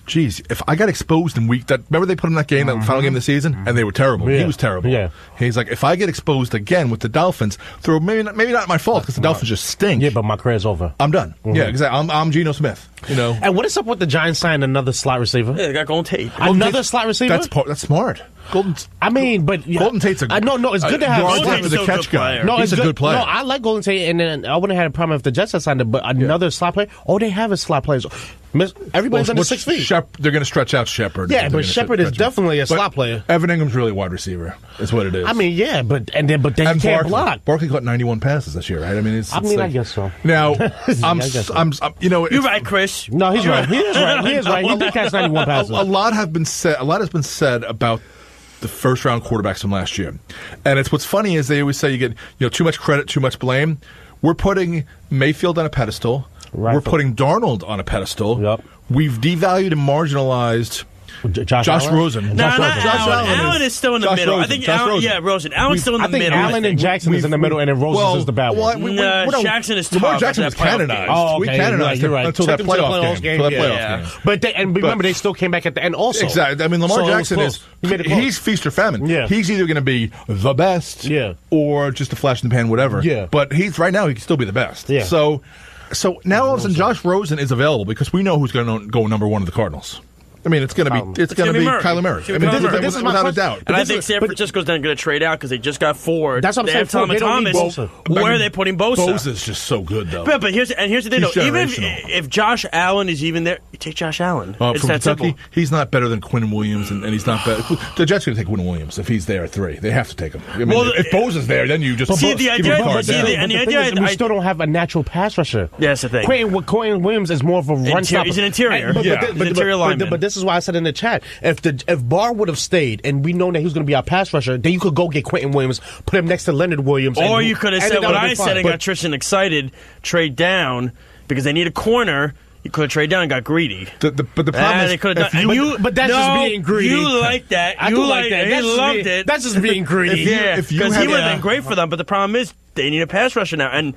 Speaker 2: geez, if I got exposed in remember they put him in that game, that final game of the season, and they were terrible.
Speaker 4: Yeah.
Speaker 2: He was terrible.
Speaker 4: Yeah.
Speaker 2: He's like, if I get exposed again with the Dolphins, maybe not my fault because the Dolphins just stink.
Speaker 4: Yeah, but my career's over.
Speaker 2: I'm done. Mm-hmm. Yeah, exactly. I'm Geno Smith.
Speaker 4: And what is up with the Giants signing another slot receiver?
Speaker 3: Yeah, they got Golden Tate.
Speaker 4: Another slot receiver?
Speaker 2: That's smart. Golden Tate's
Speaker 4: It's good to have.
Speaker 2: Golden Tate's a catch guy. No, he's a good player.
Speaker 4: No, I like Golden Tate, and then I wouldn't have had a problem if the Jets had signed him. But another slot player, all they have is slot players. Everybody's under 6 feet.
Speaker 2: They're going to stretch out Shepard.
Speaker 4: Yeah, but Shepard is definitely a slot player.
Speaker 2: Evan Ingram's really a wide receiver. Is what it is.
Speaker 4: I mean, yeah, but then he can't block.
Speaker 2: Barkley caught 91 passes this year, right? I mean,
Speaker 4: I guess so.
Speaker 2: Now,
Speaker 3: you're right, Chris.
Speaker 4: No, he's right. He is right. He did catch 91 passes.
Speaker 2: A lot has been said about the first round quarterbacks from last year, and what's funny is they always say you get too much credit, too much blame. We're putting Mayfield on a pedestal. Right. We're putting Darnold on a pedestal.
Speaker 4: Yep.
Speaker 2: We've devalued and marginalized Josh Rosen.
Speaker 3: No, Allen is still in the middle. I think Rosen. Allen's still in the middle.
Speaker 4: I think Allen and Jackson is in the middle, and then Rosen is the bad one.
Speaker 3: Jackson is
Speaker 2: Lamar Jackson was canonized.
Speaker 4: Oh, okay.
Speaker 2: We canonized him until that playoff game.
Speaker 4: But remember, they still came back at the end also.
Speaker 2: Exactly. I mean, Lamar Jackson he's feast or famine.
Speaker 4: Yeah.
Speaker 2: He's either going to be the best or just a flash in the pan, whatever.
Speaker 4: Yeah.
Speaker 2: But right now, he can still be the best.
Speaker 4: Yeah.
Speaker 2: So now all of a sudden, Josh Rosen is available because we know who's going to go number 1 of the Cardinals. I mean, it's going to be Kyler Murray. I mean, this is without a doubt.
Speaker 3: And I think San Francisco's then going to trade out because they just got Ford.
Speaker 4: That's what I'm saying.
Speaker 3: Thomas. Where are they putting Bosa?
Speaker 2: Bosa's just so good, though.
Speaker 3: But here's the thing, though. Even if Josh Allen is even there, you take Josh Allen. It's that
Speaker 2: Kentucky,
Speaker 3: simple.
Speaker 2: he's not better than Quinn Williams, and he's not better. The Jets are going to take Quinn Williams if he's there at 3. They have to take him. I mean, if Bosa's there, then you just
Speaker 3: see the idea.
Speaker 4: We still don't have a natural pass rusher.
Speaker 3: Yeah, that's the thing.
Speaker 4: Quinn Williams is more of a run stopper.
Speaker 3: He's an interior.
Speaker 4: He's an interior lineman. But this is why I said in the chat, if Barr would have stayed and we know that he was going to be our pass rusher, then you could go get Quentin Williams, put him next to Leonard Williams.
Speaker 3: Or you could have said what I said and got Tristan excited, trade down because they need a corner. You could have traded down and got greedy.
Speaker 2: But the problem is,
Speaker 3: they could have done.
Speaker 4: But that's just being greedy.
Speaker 3: You like that.
Speaker 4: I do like that.
Speaker 3: You loved it.
Speaker 4: That's just being greedy.
Speaker 3: Because he would have been great for them. But the problem is they need a pass rusher now. And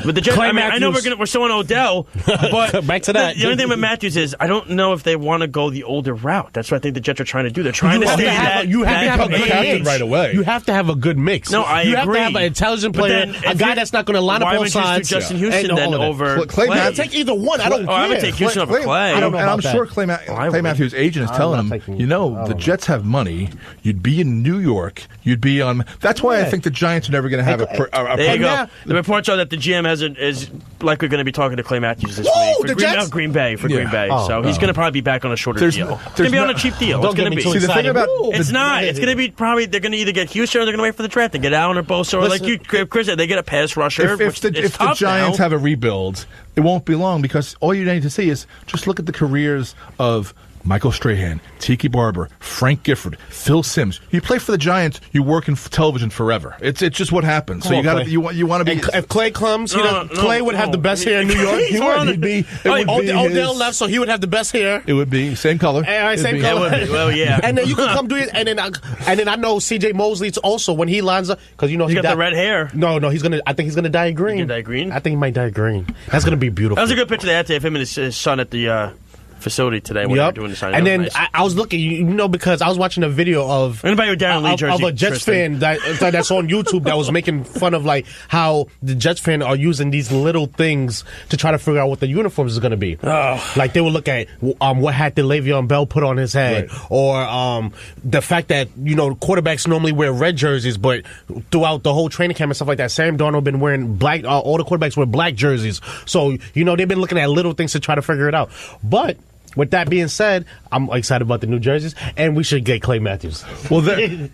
Speaker 3: with the Jets, I know we're still on Odell, but
Speaker 4: back to that.
Speaker 3: The only thing with Matthews is I don't know if they want to go the older route. That's what I think the Jets are trying to do. They're trying to stay that.
Speaker 4: You have to have a good mix
Speaker 2: right away.
Speaker 4: You have to have a good mix.
Speaker 3: No, I agree.
Speaker 4: You have to have an intelligent player, a guy that's not going to line up both sides.
Speaker 3: Justin Houston then over
Speaker 2: Clay.
Speaker 4: I take either one. I don't care.
Speaker 3: I would take Houston over Clay.
Speaker 4: I don't know
Speaker 2: and I'm
Speaker 4: about
Speaker 2: sure
Speaker 4: that.
Speaker 2: Clay Matthews' agent is telling him, the Jets have money. You'd be in New York. You'd be on. That's why I think the Giants are never going to have a.
Speaker 3: There you go. The reports are that the GM is likely going to be talking to Clay Matthews this week for Green Bay. So he's going to probably be back on a shorter deal. It's going to be on a cheap deal. It's going to be.
Speaker 2: See, the thing about
Speaker 3: it's not. It's going to be probably they're going to either get Houston or they're going to wait for the draft and get Allen or Bosa or like you, Chris said, they get a pass rusher.
Speaker 2: If the Giants have a rebuild, it won't be long because all you need to see is just look at the careers of Michael Strahan, Tiki Barber, Frank Gifford, Phil Simms. You play for the Giants, you work in television forever. It's just what happens. So you want to be.
Speaker 4: If Clay comes, Clay would have the best hair in New York. He would. He'd be. Odell left, so he would have the best hair.
Speaker 2: It would be same color.
Speaker 4: Same color.
Speaker 3: Well, yeah.
Speaker 4: And then you can come do it. And then I know C.J. Mosley also when he lines up because
Speaker 3: he's got the red hair.
Speaker 4: No, he's gonna. I think he's gonna dye green.
Speaker 3: Dye green.
Speaker 4: I think he might dye green. That's gonna be beautiful.
Speaker 3: That was a good picture they had of him and his son at the facility today when they were doing the signing.
Speaker 4: And then I was looking, because I was watching a video of
Speaker 3: anybody with Darren Lee jersey,
Speaker 4: of a Jets fan that's on YouTube that was making fun of like how the Jets fan are using these little things to try to figure out what the uniforms is going to be. Like they would look at what hat did Le'Veon Bell put on his head, or the fact that quarterbacks normally wear red jerseys, but throughout the whole training camp and stuff like that, Sam Darnold been wearing black. All the quarterbacks wear black jerseys, so they've been looking at little things to try to figure it out, but. With that being said, I'm excited about the new jerseys, and we should get Clay Matthews.
Speaker 2: Well, they're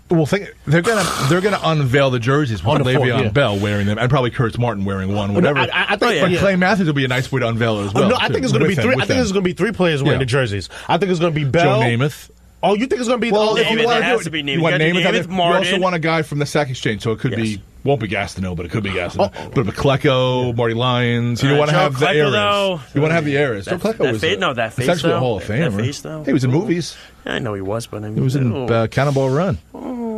Speaker 2: gonna unveil the jerseys with Le'Veon Bell wearing them, and probably Curtis Martin wearing one, whatever.
Speaker 4: I think
Speaker 2: Clay Matthews will be a nice way to unveil it as well.
Speaker 4: No, I think it's going to be three. I think it's going to be 3 players wearing the jerseys. I think it's going to be Bell,
Speaker 2: Joe Namath.
Speaker 4: Oh, you think it's going to be?
Speaker 3: If you want to do it,
Speaker 2: you want Namath. You also want a guy from the Sack Exchange, so it could be. Won't be Gastineau, but it could be Gastineau. But McClecko, Marty Lyons. You want to have the eras. You want to have the eras. Joe Klecko was essentially a Hall of Famer. He was in movies.
Speaker 3: I know he was, but
Speaker 2: he was in Cannonball Run.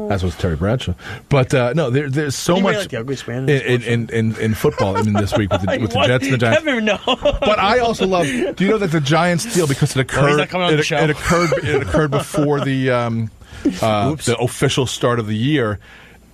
Speaker 2: As was Terry Bradshaw. But no, there's so much in football. I mean, this week with the Jets and the Giants.
Speaker 3: I never know.
Speaker 2: But I also love. Do you know that the Giants deal because it occurred? It occurred before the official start of the year.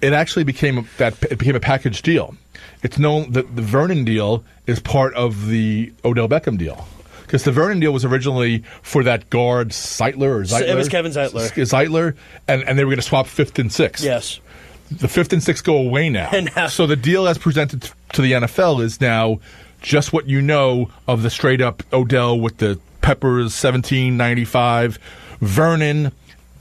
Speaker 2: It actually became a package deal. It's known that the Vernon deal is part of the Odell Beckham deal. Because the Vernon deal was originally for that guard Zeitler.
Speaker 3: It was Kevin Zeitler.
Speaker 2: And they were going to swap 5th and 6th.
Speaker 3: Yes.
Speaker 2: The 5th and 6th go away now. So the deal as presented to the NFL is now just what you know of the straight-up Odell with the Peppers, 1795, Vernon,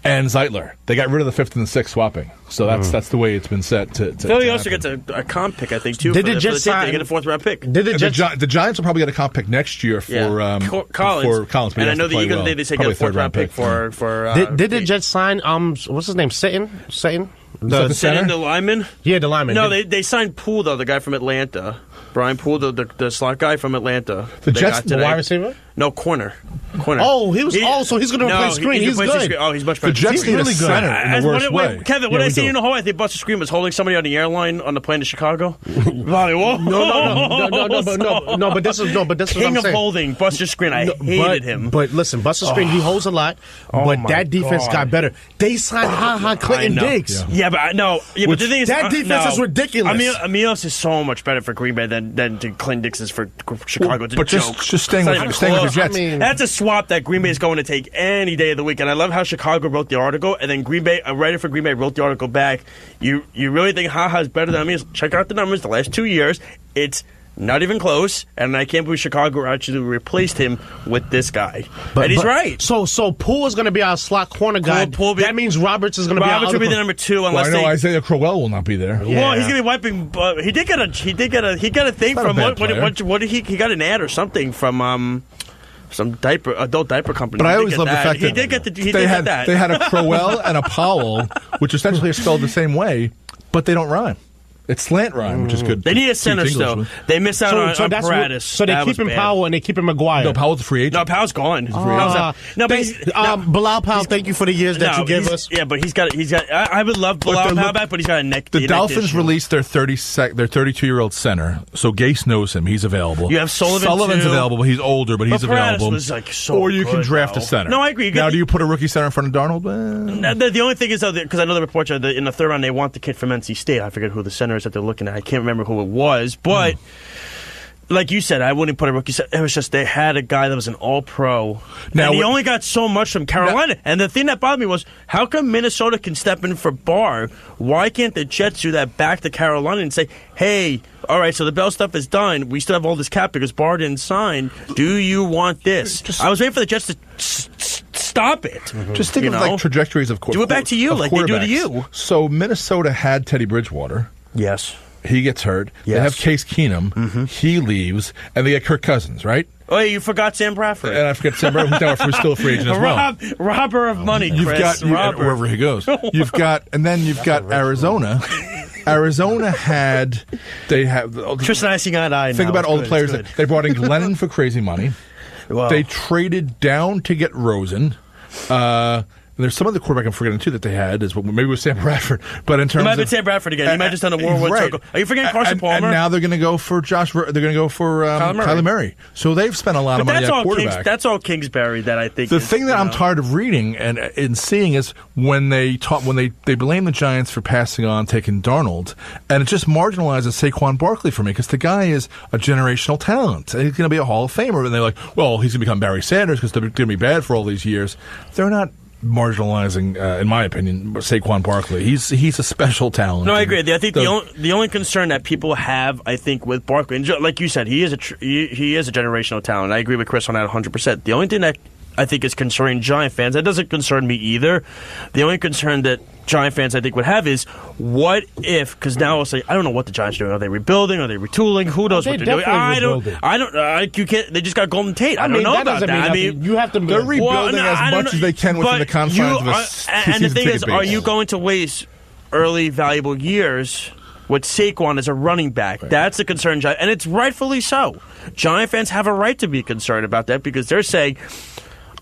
Speaker 2: and Zeitler. They got rid of the 5th and the 6th swapping. So that's the way it's been set to
Speaker 3: Philly also gets a comp pick, I think, too. Did they get a 4th-round pick?
Speaker 2: The Giants will probably get a comp pick next year for Collins.
Speaker 3: And I know the Eagles, they say get a 4th-round pick for
Speaker 4: did the Jets sign, what's his name, Satan?
Speaker 3: The center? The lineman?
Speaker 4: Yeah, the lineman.
Speaker 3: No, they signed Poole, though, the guy from Atlanta. Brian Poole, the slot guy from Atlanta.
Speaker 2: The Jets,
Speaker 4: the wide receiver?
Speaker 3: No, corner.
Speaker 4: Oh, so he's going to replace Screen. He's good.
Speaker 3: Oh, he's much better.
Speaker 2: The Jets need really a center in the worst way.
Speaker 3: Kevin, what I see in the hallway, I think Buster Screen was holding somebody on the airline on the plane to Chicago.
Speaker 4: No, but this is what I'm saying.
Speaker 3: King of holding, Buster Screen. I hated him.
Speaker 4: But listen, Buster Screen, he holds a lot, but that defense got better. They signed Clinton Diggs.
Speaker 3: Yeah, but no. Yeah, but the thing is,
Speaker 4: that defense is ridiculous.
Speaker 3: Amios is so much better for Green Bay than to Clint Dixon's for Chicago. It's a
Speaker 2: But
Speaker 3: joke.
Speaker 2: just staying
Speaker 3: It's
Speaker 2: with
Speaker 3: not
Speaker 2: the
Speaker 3: even close.
Speaker 2: Jets.
Speaker 4: I mean-
Speaker 3: That's a swap that Green Bay is going to take any day of the week. And I love how Chicago wrote the article, and then Green Bay, a writer for Green Bay, wrote the article back. You really think Ha-Ha's better than me? Check out the numbers the last 2 years. It's not even close, and I can't believe Chicago actually replaced him with this guy. And he's right.
Speaker 4: So Poole is going to be our slot corner guy. That means Roberts is going to be our
Speaker 3: Roberts will be the number 2 unless
Speaker 2: I know Isaiah Crowell will not be there.
Speaker 3: Well, he's gonna be wiping. He got a thing
Speaker 2: Not a
Speaker 3: from
Speaker 2: bad
Speaker 3: what did he got an ad or something from some adult diaper company.
Speaker 2: But I always love the fact
Speaker 3: he
Speaker 2: that
Speaker 3: did get that.
Speaker 2: they had a Crowell and a Powell, which essentially are spelled the same way, but they don't rhyme. It's slant rhyme, which is good.
Speaker 3: They need a center still. They miss out on Paratus.
Speaker 4: So they keep him Powell and they keep him McGuire.
Speaker 2: No, Powell's a free agent.
Speaker 3: No, Powell's gone.
Speaker 4: Bilal Powell, thank you for the years that you gave us.
Speaker 3: Yeah, but he's got. I would love Bilal Powell back, but he's got a neck.
Speaker 2: The Dolphins released their 32-year-old center, so Gase knows him. He's available.
Speaker 3: You have Sullivan's
Speaker 2: too. Available, but he's older, but he's available.
Speaker 3: Was so
Speaker 2: or you can
Speaker 3: good,
Speaker 2: draft
Speaker 3: though.
Speaker 2: a center.
Speaker 3: No, I agree.
Speaker 2: Now, do you put a rookie center in front of Darnold?
Speaker 3: The only thing is, though, because I know the reports are that in the third round they want the kid from NC State. I forget who the center is that they're looking at. I can't remember who it was, but like you said, I wouldn't put a rookie. It was just they had a guy that was an all-pro. Now, and he only got so much from Carolina. And the thing that bothered me was, how come Minnesota can step in for Barr? Why can't the Jets do that back to Carolina and say, hey, all right, so the Bell stuff is done. We still have all this cap because Barr didn't sign. Do you want this? I was waiting for the Jets to stop it.
Speaker 2: Just think of like trajectories of
Speaker 3: do it back to you like they do to you.
Speaker 2: So Minnesota had Teddy Bridgewater.
Speaker 3: Yes.
Speaker 2: He gets hurt.
Speaker 3: Yes.
Speaker 2: They have Case Keenum. He leaves. And they get Kirk Cousins, right?
Speaker 3: Oh, yeah, you forgot Sam Bradford.
Speaker 2: And I forget Sam Bradford, who's still a free agent as well.
Speaker 3: Robber of money, Chris.
Speaker 2: Wherever he goes. You've got Arizona. Arizona had,
Speaker 3: Tristan icing on eye.
Speaker 2: Think about all the players that they brought in Glennon for crazy money.
Speaker 3: Wow.
Speaker 2: They traded down to get Rosen. There's some other quarterback I'm forgetting too that they had maybe it was Sam Bradford, but in terms
Speaker 3: it might
Speaker 2: of
Speaker 3: have been Sam Bradford again. He might have just done a War circle. Are you forgetting Carson Palmer?
Speaker 2: And now they're going to go for They're going to go for Kyler Murray. So they've spent a lot of money at quarterback.
Speaker 3: That's all Kingsbury that I think.
Speaker 2: The thing that I'm tired of reading and seeing is when they blame the Giants for passing on taking Darnold, and it just marginalizes Saquon Barkley for me because the guy is a generational talent and he's going to be a Hall of Famer. And they're like, well, he's going to become Barry Sanders because they're going to be bad for all these years. They're not marginalizing, in my opinion, Saquon Barkley. He's a special talent.
Speaker 3: No, I agree. I think the only concern that people have, I think, with Barkley, and like you said, he is a generational talent. I agree with Chris on that 100%. The only thing that I think is concerning Giant fans, that doesn't concern me either. The only concern that Giant fans, I think, would have is what if? Because now I'll say, I don't know what the Giants are doing. Are they rebuilding? Are they retooling? Who knows what they're doing? I don't. You can't. They just got Golden Tate. I don't know about that. I mean,
Speaker 4: you have to.
Speaker 2: They're rebuilding as much as they can within the confines of a
Speaker 3: and the thing is, are you going to waste early valuable years with Saquon as a running back? Right. That's a concern, and it's rightfully so. Giant fans have a right to be concerned about that because they're saying,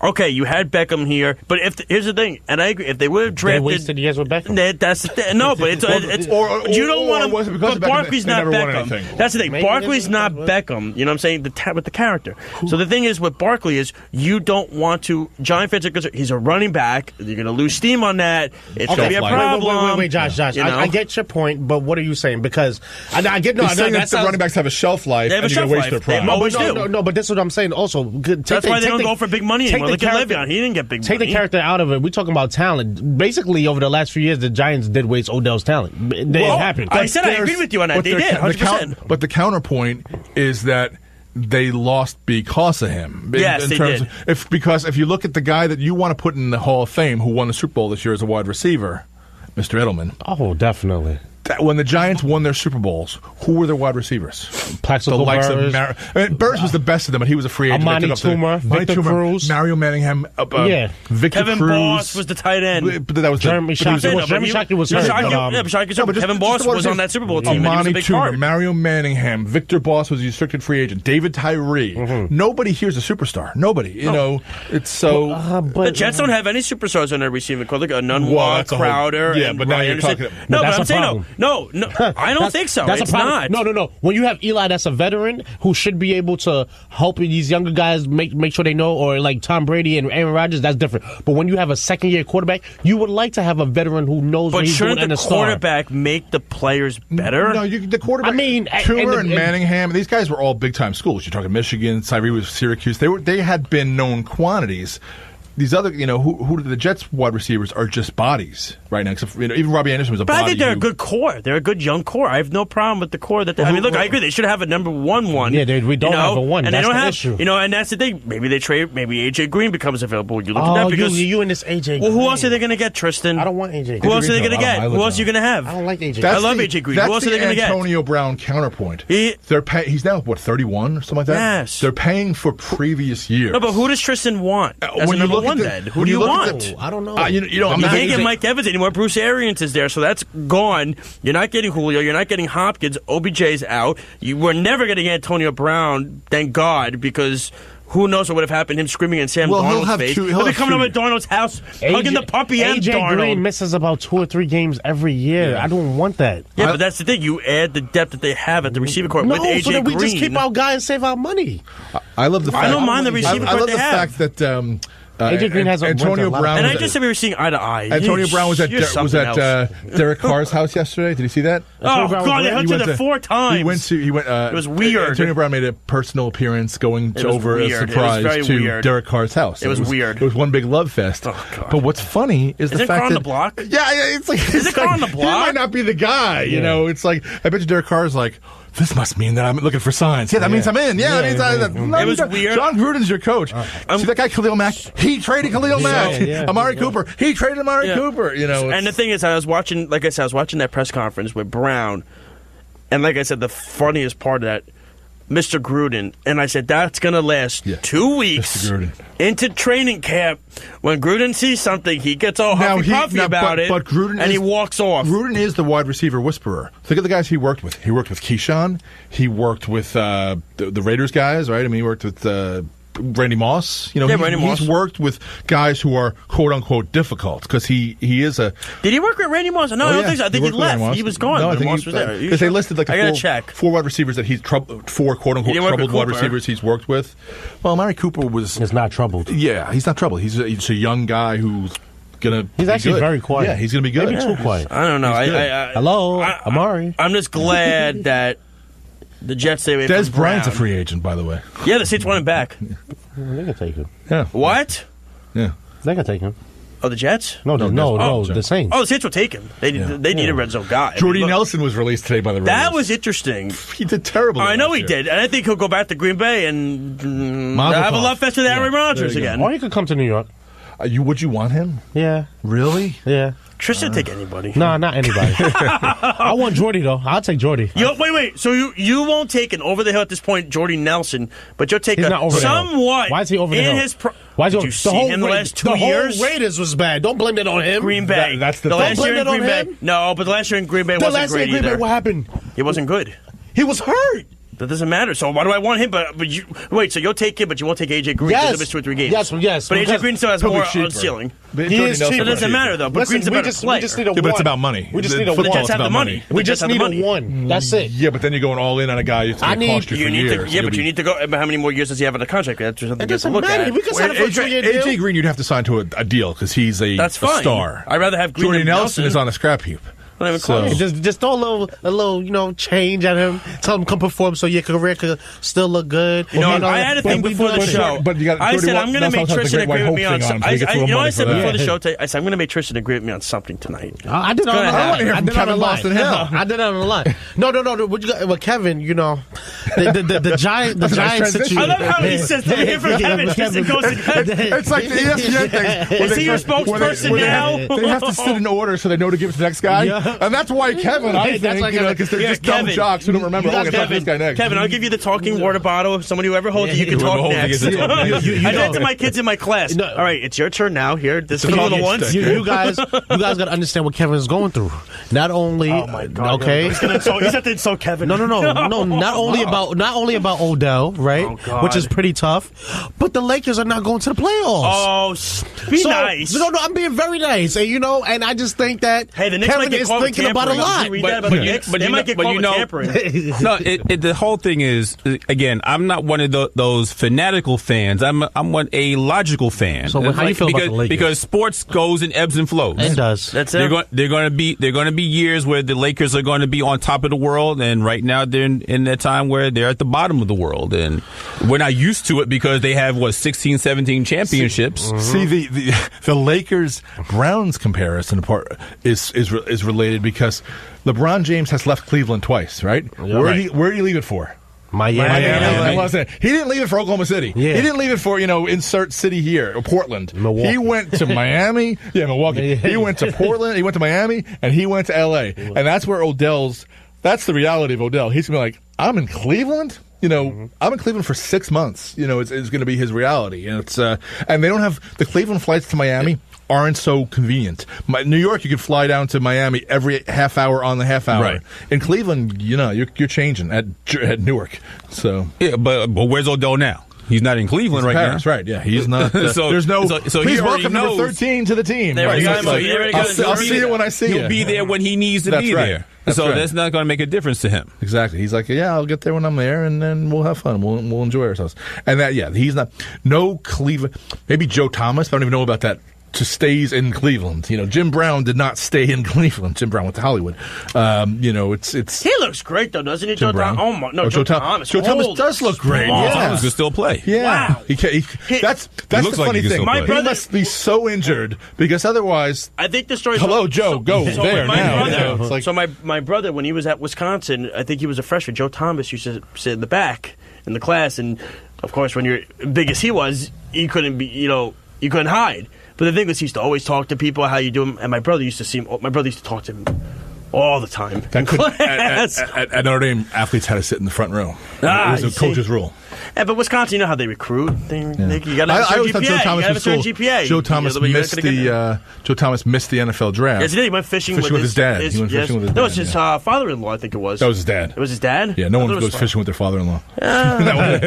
Speaker 3: okay, you had Beckham here, but here's the thing, and I agree. If they would have drafted,
Speaker 4: they wasted years with Beckham.
Speaker 3: That's the thing. No, but it's you don't want to. But Barkley's not Beckham. That's the thing. Barkley's not Beckham. You know what I'm saying? With the character. So the thing is with Barkley is you don't want to. Giant fans are concerned. He's a running back. You're going to lose steam on that. It's going to be a problem.
Speaker 4: Wait, Josh. I get your point, but what are you saying? Because I get
Speaker 2: He's saying that the running backs have a shelf life.
Speaker 3: They have a
Speaker 2: and
Speaker 3: shelf
Speaker 2: you waste
Speaker 3: life.
Speaker 2: their prime.
Speaker 3: No,
Speaker 4: but this is what I'm saying. Also,
Speaker 3: that's why they don't go for big money anymore. Look at Le'Veon. He didn't get big money.
Speaker 4: Take the character out of it. We're talking about talent. Basically, over the last few years, the Giants did waste Odell's talent. It happened.
Speaker 3: I said I agree with you on that. They did, 100%.
Speaker 2: But the counterpoint is that they lost because of him.
Speaker 3: Yes, they did.
Speaker 2: Because if you look at the guy that you want to put in the Hall of Fame who won the Super Bowl this year as a wide receiver, Mr. Edelman.
Speaker 4: Oh, definitely.
Speaker 2: When the Giants won their Super Bowls, who were their wide receivers?
Speaker 4: Plaxico Burress.
Speaker 2: Burress was the best of them, but he was a free agent.
Speaker 4: Amani Toomer, Victor Cruz,
Speaker 2: Mario Manningham,
Speaker 3: Victor
Speaker 2: Kevin
Speaker 3: Cruz. Boss was the tight end.
Speaker 2: But that was
Speaker 4: Jeremy Shockey. Jeremy Shockey was hurt.
Speaker 3: But Kevin Boss was on that Super Bowl team.
Speaker 2: Amani Toomer, Mario Manningham, Victor Boss was a restricted free agent. David Tyree. Nobody here's a superstar. Nobody. You know, it's so.
Speaker 3: The Jets don't have any superstars on their receiving corps. Look at Nunwa, Crowder.
Speaker 2: Yeah, but now you're talking.
Speaker 3: No, but I'm saying no. I don't think so.
Speaker 4: That's
Speaker 3: It's
Speaker 4: a problem.
Speaker 3: not.
Speaker 4: No. When you have Eli, that's a veteran who should be able to help these younger guys make sure they know, or like Tom Brady and Aaron Rodgers, that's different. But when you have a second-year quarterback, you would like to have a veteran who knows what he's doing and a star.
Speaker 3: But shouldn't the quarterback make the players better?
Speaker 2: No, the quarterback.
Speaker 4: I mean,
Speaker 2: Tua and Manningham, these guys were all big-time schools. You're talking Michigan, Tyree was Syracuse. They had been known quantities. These other, who the Jets wide receivers are just bodies right now. Except, even Robbie Anderson was a body.
Speaker 3: But I think they're a good core. They're a good young core. I have no problem with the core that they. I agree. They should have a number one.
Speaker 4: Yeah, we don't have a one.
Speaker 3: And
Speaker 4: that's
Speaker 3: they don't
Speaker 4: the
Speaker 3: have,
Speaker 4: issue.
Speaker 3: And that's the thing. Maybe they trade. Maybe AJ Green becomes available. You look at that because
Speaker 4: you and this AJ Green.
Speaker 3: Well, who else are they going to get, Tristan?
Speaker 4: I don't want AJ Green.
Speaker 3: Who else are they going to get? Who else are you going to have?
Speaker 4: I don't like AJ.
Speaker 3: I love AJ Green. Who else are they going to get?
Speaker 2: Antonio Brown counterpoint. He's now 31 or something like that.
Speaker 3: Yes.
Speaker 2: They're paying for previous years.
Speaker 3: No, but who does Tristan want? As a number one, then who do you want?
Speaker 4: I don't know.
Speaker 2: You
Speaker 3: can't get Mike Evans anymore. Bruce Arians is there, so that's gone. You're not getting Julio. You're not getting Hopkins. OBJ's out. You were never going to get Antonio Brown, thank God, because who knows what would have happened to him screaming in Sam Darnold's face. He'll be coming over to Darnold's house, hugging the puppy and
Speaker 4: AJ
Speaker 3: Darnold.
Speaker 4: Green misses about 2 or 3 games every year. I don't want that.
Speaker 3: Yeah, but that's the thing. You add the depth that they have at the receiver court with AJ
Speaker 4: so that we
Speaker 3: Green.
Speaker 4: just keep our guy and save our money.
Speaker 2: I love the fact.
Speaker 3: I don't mind the receiver court they have.
Speaker 2: I love the fact that
Speaker 4: AJ Green has
Speaker 2: Antonio Brown.
Speaker 3: And I just said we were seeing eye to eye.
Speaker 2: Antonio Brown was at Derek Carr's house yesterday. Did you see that?
Speaker 3: Oh God, they hunted him 4 times.
Speaker 2: He went.
Speaker 3: It was weird.
Speaker 2: Antonio Brown made a personal appearance going over a surprise to Derek Carr's house.
Speaker 3: It was weird.
Speaker 2: It was one big love fest.
Speaker 3: Oh, God.
Speaker 2: But what's funny is the fact
Speaker 3: Car on
Speaker 2: that
Speaker 3: the block?
Speaker 2: Yeah, it's like
Speaker 3: is it Car on the block?
Speaker 2: He might not be the guy. You know, it's like I bet you Derek Carr's like. This must mean that I'm looking for signs. Yeah, that means I'm in. Yeah, that means
Speaker 3: it was weird.
Speaker 2: John Gruden's your coach. See that guy Khalil Mack? He traded Khalil Mack. Amari Cooper. He traded Amari Cooper.
Speaker 3: And the thing is, I was watching that press conference with Brown, and like I said, the funniest part of that, Mr. Gruden, and I said that's going to last 2 weeks into training camp. When Gruden sees something, he gets all huffy about it,
Speaker 2: but Gruden
Speaker 3: he walks off.
Speaker 2: Gruden is the wide receiver whisperer. Think of the guys he worked with. He worked with Keyshawn. He worked with the Raiders guys, right? I mean, he worked with Randy Moss. He's worked with guys who are quote unquote difficult because he is a.
Speaker 3: Did he work with Randy Moss? No, I don't think so. I think he left. He was gone.
Speaker 2: No, I think
Speaker 3: Moss was there.
Speaker 2: Because they listed like
Speaker 3: I gotta check
Speaker 2: 4 wide receivers that he's four quote unquote troubled wide receivers he's worked with. Well, Amari Cooper
Speaker 4: is not troubled.
Speaker 2: Yeah, he's not troubled. He's a young guy who's gonna.
Speaker 4: He's actually very quiet.
Speaker 2: Yeah, he's gonna be good.
Speaker 4: Maybe too quiet.
Speaker 3: I don't know.
Speaker 4: Hello, Amari.
Speaker 3: I'm just glad that. The Jets stay away from
Speaker 2: Des Bryant's a free agent, by the way.
Speaker 3: Yeah, the Saints want him back.
Speaker 4: They can take him.
Speaker 2: Yeah.
Speaker 3: What?
Speaker 2: Yeah.
Speaker 4: They can take him.
Speaker 3: Oh, the Jets?
Speaker 4: No, the Saints.
Speaker 3: Oh, the Saints will take him. They need a red zone guy.
Speaker 2: Jordy Nelson was released today by the Raiders.
Speaker 3: That was interesting.
Speaker 2: He did terrible.
Speaker 3: I know he did, and I think he'll go back to Green Bay and have a love fest with Aaron Rodgers again.
Speaker 4: Or he could come to New York.
Speaker 2: Would you want him?
Speaker 4: Yeah.
Speaker 2: Really?
Speaker 4: Yeah.
Speaker 3: Tristan take anybody.
Speaker 4: No, not anybody. I want Jordy, though. I'll take Jordy.
Speaker 3: Wait. So you won't take an over the hill at this point, Jordy Nelson, but you'll take somewhat.
Speaker 4: Why is he over the hill? Why is
Speaker 3: Did you see him the last 2 years?
Speaker 4: The whole Raiders was bad. Don't blame that on him.
Speaker 3: Green Bay.
Speaker 2: That's the
Speaker 3: last
Speaker 2: thing.
Speaker 3: year in Green Bay. No, but the last year in Green Bay wasn't great either.
Speaker 4: Green Bay, what happened?
Speaker 3: He wasn't good.
Speaker 4: He was hurt.
Speaker 3: That doesn't matter. So why do I want him? But you wait. So you'll take him, but you won't take AJ Green because of his 2 or 3 games.
Speaker 4: Yes.
Speaker 3: But AJ Green still has more on ceiling.
Speaker 4: He is cheaper.
Speaker 3: It doesn't matter though. But Green's a better player.
Speaker 4: We just need a
Speaker 2: but it's about money.
Speaker 4: We just need a
Speaker 3: one.
Speaker 4: The
Speaker 3: Jets have the money.
Speaker 4: We just need a 1. That's it.
Speaker 2: Yeah, but then you're going all in on a guy who's going to cost you for years.
Speaker 3: Yeah, but you need to go. How many more years does he have on the contract? That's something to look at.
Speaker 4: We can sign him for a 3-year deal.
Speaker 2: AJ Green, you'd have to sign to a deal because he's a star.
Speaker 3: I'd rather have Green.
Speaker 2: Jordy Nelson is on a scrap heap.
Speaker 4: Just throw a little change at him. Tell him come perform so your career could still look good.
Speaker 3: I had a thing before the show. I said I'm going to make Tristan agree with me on something. I said before the show. I said I'm going to make Tristan agree with me on something tonight.
Speaker 4: I did it on the line. No. Well, Kevin, the Giant situation.
Speaker 3: I love how he says to hear from Kevin. Tristan goes to Kevin.
Speaker 2: It's like the ESPN thing.
Speaker 3: Is he your spokesperson now?
Speaker 2: They have to sit in order so they know to give it to the next guy. And that's why Kevin, I think, because they're just dumb jocks who don't remember. I'm going to talk to this guy next.
Speaker 3: Kevin, I'll give you the talking water bottle of somebody who ever holds it. You can talk next. I do that to my kids in my class. All right, it's your turn now. Here, this is the little ones.
Speaker 4: You guys got to understand what Kevin is going through. Not only,
Speaker 3: oh my God,
Speaker 4: okay,
Speaker 3: he's going to insult Kevin.
Speaker 4: No. Not only about about Odell, right?
Speaker 3: Oh, God.
Speaker 4: Which is pretty tough, but the Lakers are not going to the playoffs.
Speaker 3: Oh, be nice.
Speaker 4: No, I'm being very nice, and I just think that
Speaker 3: the Knicks
Speaker 4: Kevin
Speaker 3: might get
Speaker 4: is
Speaker 3: caught with
Speaker 4: thinking about a
Speaker 3: tampering.
Speaker 4: lot.
Speaker 3: Did you read that about the Knicks? They might get caught with tampering.
Speaker 5: No, the whole thing is, again, I'm not one of those fanatical fans. I'm a logical fan.
Speaker 4: So how do you feel about the Lakers?
Speaker 5: Because sports goes in ebbs and flows.
Speaker 4: It does.
Speaker 3: That's it.
Speaker 5: They're going to be years where the Lakers are going to be on top of the world, and right now they're in that time where they're at the bottom of the world, and we're not used to it because they have 16, 17 championships.
Speaker 2: See, the Lakers Browns comparison part is related because LeBron James has left Cleveland twice, right?
Speaker 4: Yeah,
Speaker 2: where did he leave it for?
Speaker 4: Miami.
Speaker 2: He didn't leave it for Oklahoma City.
Speaker 4: Yeah.
Speaker 2: He didn't leave it for, insert city here, or Portland.
Speaker 4: Milwaukee.
Speaker 2: He went to Miami. Yeah, Milwaukee.
Speaker 4: Yeah.
Speaker 2: He went to Portland. He went to Miami, and he went to L.A. And that's where that's the reality of Odell. He's going to be like, I'm in Cleveland? I'm in Cleveland for 6 months. It's going to be his reality. And and they don't have the Cleveland flights to Miami aren't so convenient. New York, you could fly down to Miami every half hour on the half hour.
Speaker 5: Right.
Speaker 2: In Cleveland, you're changing at Newark. So
Speaker 5: yeah, but where's Odell now? He's not in Cleveland right
Speaker 2: Paris,
Speaker 5: now.
Speaker 2: Right? Yeah, he's not.
Speaker 5: So
Speaker 2: there's no.
Speaker 5: So
Speaker 2: please
Speaker 5: he already
Speaker 2: welcome number
Speaker 5: knows.
Speaker 2: 13 to the team.
Speaker 3: There we
Speaker 2: Right.
Speaker 3: go.
Speaker 2: It's like, I'll see you when I see you.
Speaker 5: He'll be there when he needs to
Speaker 2: That's
Speaker 5: be
Speaker 2: right.
Speaker 5: there.
Speaker 2: That's
Speaker 5: So
Speaker 2: right.
Speaker 5: that's not going to make a difference to him.
Speaker 2: Exactly. He's like, yeah, I'll get there when I'm there, and then we'll have fun. We'll enjoy ourselves. And he's not. No Cleveland. Maybe Joe Thomas. I don't even know about that. Stays in Cleveland. Jim Brown did not stay in Cleveland. Jim Brown went to Hollywood. It's.
Speaker 3: He looks great though, doesn't he?
Speaker 2: Jim Brown.
Speaker 3: Oh my, no, Joe Thomas.
Speaker 2: Joe Thomas does look great.
Speaker 5: Joe
Speaker 2: Yeah.
Speaker 5: Thomas can still play.
Speaker 2: Yeah.
Speaker 3: Wow.
Speaker 2: That's the
Speaker 5: looks like
Speaker 2: funny
Speaker 5: he can
Speaker 2: thing.
Speaker 5: still play.
Speaker 3: My brother-
Speaker 2: He must be so injured because otherwise.
Speaker 3: I think the story.
Speaker 2: Hello, Joe. Go there
Speaker 3: my
Speaker 2: now.
Speaker 3: Brother,
Speaker 2: It's like,
Speaker 3: so my brother, when he was at Wisconsin, I think he was a freshman. Joe Thomas used to sit in the back in the class, and of course, when you're big as he was, you couldn't be, you couldn't hide. But the thing was, he used to always talk to people, how you doing, and my brother used to see him. My brother used to talk to him all the time.
Speaker 2: At Notre Dame, athletes had to sit in the front row.
Speaker 3: Ah,
Speaker 2: it was a coach's rule.
Speaker 3: Yeah, but Wisconsin, you know how they recruit. You got to
Speaker 2: I
Speaker 3: have a
Speaker 2: always
Speaker 3: certain
Speaker 2: thought Joe
Speaker 3: GPA.
Speaker 2: Thomas
Speaker 3: You got
Speaker 2: was
Speaker 3: to have a
Speaker 2: cool.
Speaker 3: certain GPA.
Speaker 2: Joe Thomas missed the NFL draft.
Speaker 3: Yes, he did. He went fishing with
Speaker 2: his dad. He went fishing with his
Speaker 3: No,
Speaker 2: dad,
Speaker 3: it's his
Speaker 2: yeah.
Speaker 3: father-in-law, I think it was.
Speaker 2: That was his dad.
Speaker 3: It was his dad?
Speaker 2: Yeah, no
Speaker 3: I
Speaker 2: one
Speaker 3: thought it
Speaker 2: goes
Speaker 3: was
Speaker 2: fishing with their father-in-law. Not when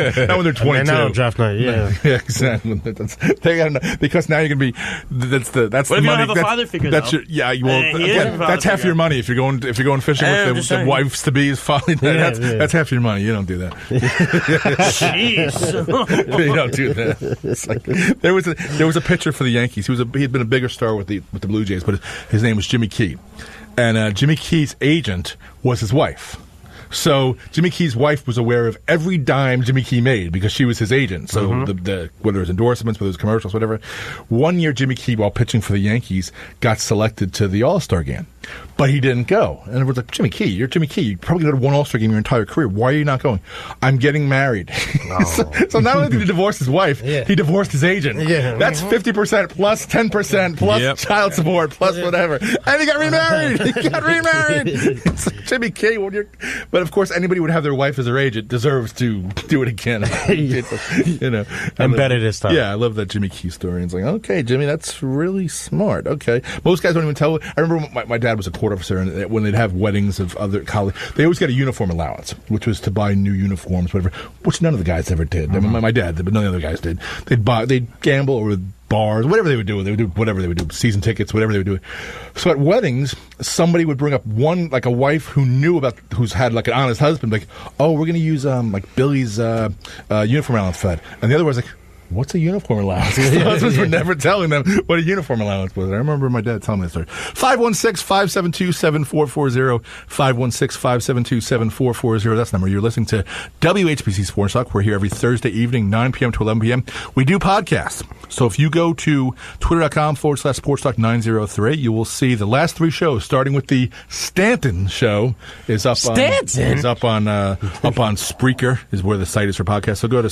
Speaker 2: they're 22.
Speaker 4: And now draft night, yeah.
Speaker 2: Yeah, exactly. They gotta know, because now you're gonna be. That's
Speaker 3: What
Speaker 2: the
Speaker 3: if you
Speaker 2: money.
Speaker 3: don't have a father figure,
Speaker 2: That's
Speaker 3: though?
Speaker 2: yeah. Well,
Speaker 3: He is
Speaker 2: again,
Speaker 3: a father
Speaker 2: that's half
Speaker 3: figure.
Speaker 2: your money if you're going fishing
Speaker 3: I'm
Speaker 2: with
Speaker 3: just
Speaker 2: the
Speaker 3: saying.
Speaker 2: wives to be's father. That's half your money. You don't do that.
Speaker 3: Jeez.
Speaker 2: You don't do that. It's like, there was a pitcher for the Yankees. He had been a bigger star with the Blue Jays, but his name was Jimmy Key, and Jimmy Key's agent was his wife. So Jimmy Key's wife was aware of every dime Jimmy Key made because she was his agent. So the whether it was endorsements, whether it was commercials, whatever. One year, Jimmy Key, while pitching for the Yankees, got selected to the All-Star game, but he didn't go. And it was like, Jimmy Key, you're Jimmy Key. You probably go to one All-Star game your entire career. Why are you not going? I'm getting married. So not only did he divorce his wife, he divorced his agent. Yeah. That's 50% plus 10% plus child support plus whatever. And he got remarried. It's like, Jimmy Key, but of course, anybody who would have their wife as their agent deserves to do it again.
Speaker 4: And better this time.
Speaker 2: Yeah, I love that Jimmy Key story. It's like, okay, Jimmy, that's really smart. Okay. Most guys don't even tell. I remember my dad was a court officer, and when they'd have weddings of other colleagues, they always got a uniform allowance, which was to buy new uniforms, whatever, which none of the guys ever did. I mean, my dad did, but none of the other guys did. They'd gamble or bars, whatever they would do. They would do whatever they would do, season tickets, whatever they would do. So at weddings, somebody would bring up one, like a wife who's had like an honest husband, like, oh, we're going to use like Billy's uniform allowance for that. And the other was like, what's a uniform allowance? The husbands were never telling them what a uniform allowance was. I remember my dad telling me that story. 516-572-7440. 516-572-7440. That's the number. You're listening to WHPC Sports Talk. We're here every Thursday evening, 9 p.m. to 11 p.m. We do podcasts. So if you go to twitter.com/Sports Talk 903, you will see the last three shows, starting with the Stanton show is up on Spreaker, is where the site is for podcasts. So go to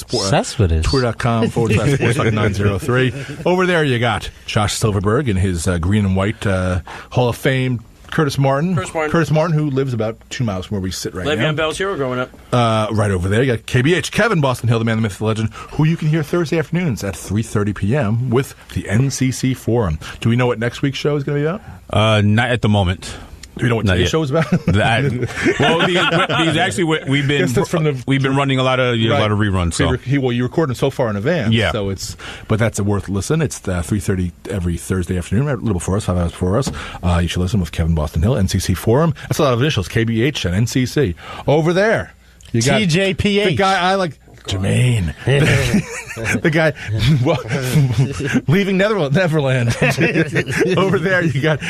Speaker 2: twitter.com/Sports Talk 903. Over there you got Josh Silverberg in his green and white Hall of Fame. Curtis Martin, who lives about 2 miles from where we sit right now.
Speaker 3: Le'Veon Bell's hero growing up.
Speaker 2: Right over there. You got KBH, Kevin Boston Hill, the man, the myth, the legend, who you can hear Thursday afternoons at 3:30 p.m. with the NCC Forum. Do we know what next week's show is going to be about?
Speaker 5: Not at the moment.
Speaker 2: Do you know what today's show is about?
Speaker 5: Because actually we've been running a lot of reruns. So
Speaker 2: you're recording so far in advance.
Speaker 5: Yeah.
Speaker 2: So but that's a worth listen. It's 3:30 every Thursday afternoon, right, a little before us, 5 hours before us. You should listen with Kevin Boston Hill, NCC Forum. That's a lot of initials, KBH and NCC. Over there, you got
Speaker 4: TJPH.
Speaker 2: the guy I like. Jermaine, the guy leaving Neverland. Over there, you got.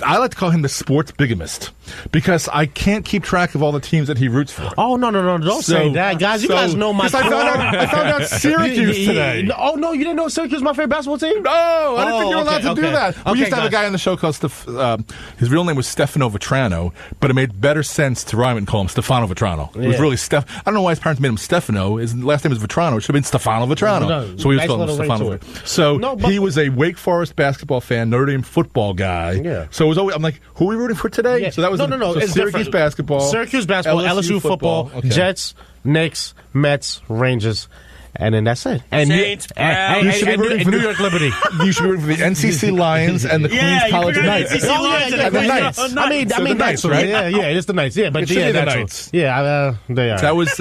Speaker 2: I like to call him the sports bigamist because I can't keep track of all the teams that he roots for.
Speaker 4: Oh no! Don't say that, guys. You guys know my.
Speaker 2: I found out Syracuse today.
Speaker 4: Oh no, you didn't know Syracuse is my favorite basketball team?
Speaker 2: No, I didn't think you were allowed to do that. We used to have a guy on the show called his real name was Stefano Vetrano, but it made better sense to rhyme it and call him Stefano Vetrano. It was really I don't know why his parents made him Stefano. His last name is Vetrano. It should have been Stefano Vetrano.
Speaker 4: No,
Speaker 2: so we just called him Stefano. So he was a Wake Forest basketball fan, Notre Dame football guy. Yeah. So it was always, I'm like, who are we rooting for today?
Speaker 4: Yeah.
Speaker 2: So that was
Speaker 4: no.
Speaker 2: So
Speaker 4: it's
Speaker 2: Syracuse basketball,
Speaker 4: LSU football,
Speaker 2: okay.
Speaker 4: Jets, Knicks, Mets, Rangers. And then that's it. And
Speaker 3: Saints, Browns.
Speaker 4: New York Liberty.
Speaker 2: You should be rooting for the NCC Lions and the Queens College Knights.
Speaker 3: NCC Lions and
Speaker 2: the Knights.
Speaker 4: I mean,
Speaker 2: the Knights, right?
Speaker 4: Yeah, it's the Knights. Yeah, but
Speaker 2: it should be the Knights.
Speaker 4: Yeah, they are.
Speaker 2: That was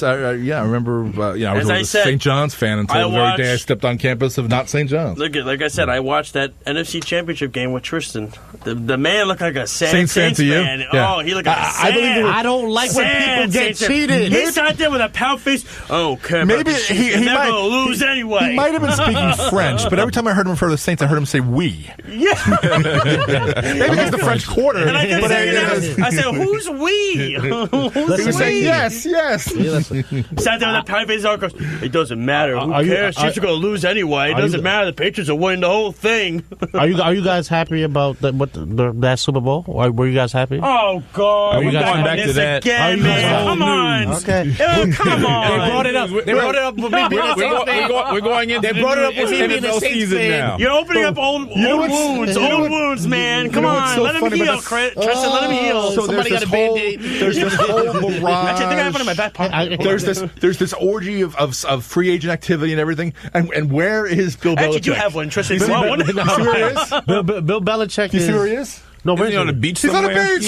Speaker 2: I remember. I was a St. John's fan until the very day I stepped on campus of not St. John's.
Speaker 3: Like I said, I watched that NFC Championship game with Tristan. The man looked like a Saints
Speaker 2: fan.
Speaker 3: Yeah. Oh, he looked like a Saint.
Speaker 4: I don't like when people get cheated.
Speaker 3: He sat there with a pout face. Okay,
Speaker 2: maybe he
Speaker 3: might
Speaker 2: might
Speaker 3: lose anyway.
Speaker 2: He might have been speaking French, but every time I heard him refer to the Saints, I heard him say "we."
Speaker 3: Yeah,
Speaker 2: maybe because the French Quarter.
Speaker 3: And I said, "Who's we?"
Speaker 2: He was saying, "Yes."
Speaker 3: Sat there with a pout face. It doesn't matter. Who cares? Chiefs are going to lose anyway. It doesn't matter. The Patriots will win the whole thing.
Speaker 4: Are you guys happy about that Super Bowl? Were you guys happy?
Speaker 3: Oh God,
Speaker 4: we're
Speaker 5: going back to that
Speaker 3: again, man. Come on.
Speaker 4: Okay.
Speaker 3: Come on.
Speaker 4: They brought it up.
Speaker 5: We're going into
Speaker 4: they brought it up with me being
Speaker 5: NFL
Speaker 4: a
Speaker 5: season now.
Speaker 3: You're opening up old wounds, man. Come on, let him heal, Tristan. Let him heal.
Speaker 2: So
Speaker 4: somebody got a Band-Aid.
Speaker 2: There's this whole mirage.
Speaker 3: Actually, I think I have it in my back pocket.
Speaker 2: There's this orgy of free agent activity and everything. And where is Bill Belichick?
Speaker 3: Actually, do have one, Tristan. You want one?
Speaker 2: See where he is?
Speaker 4: Bill Belichick.
Speaker 2: You see where he is?
Speaker 4: No,
Speaker 5: Isn't he on the beach
Speaker 2: He's
Speaker 5: somewhere?
Speaker 2: on a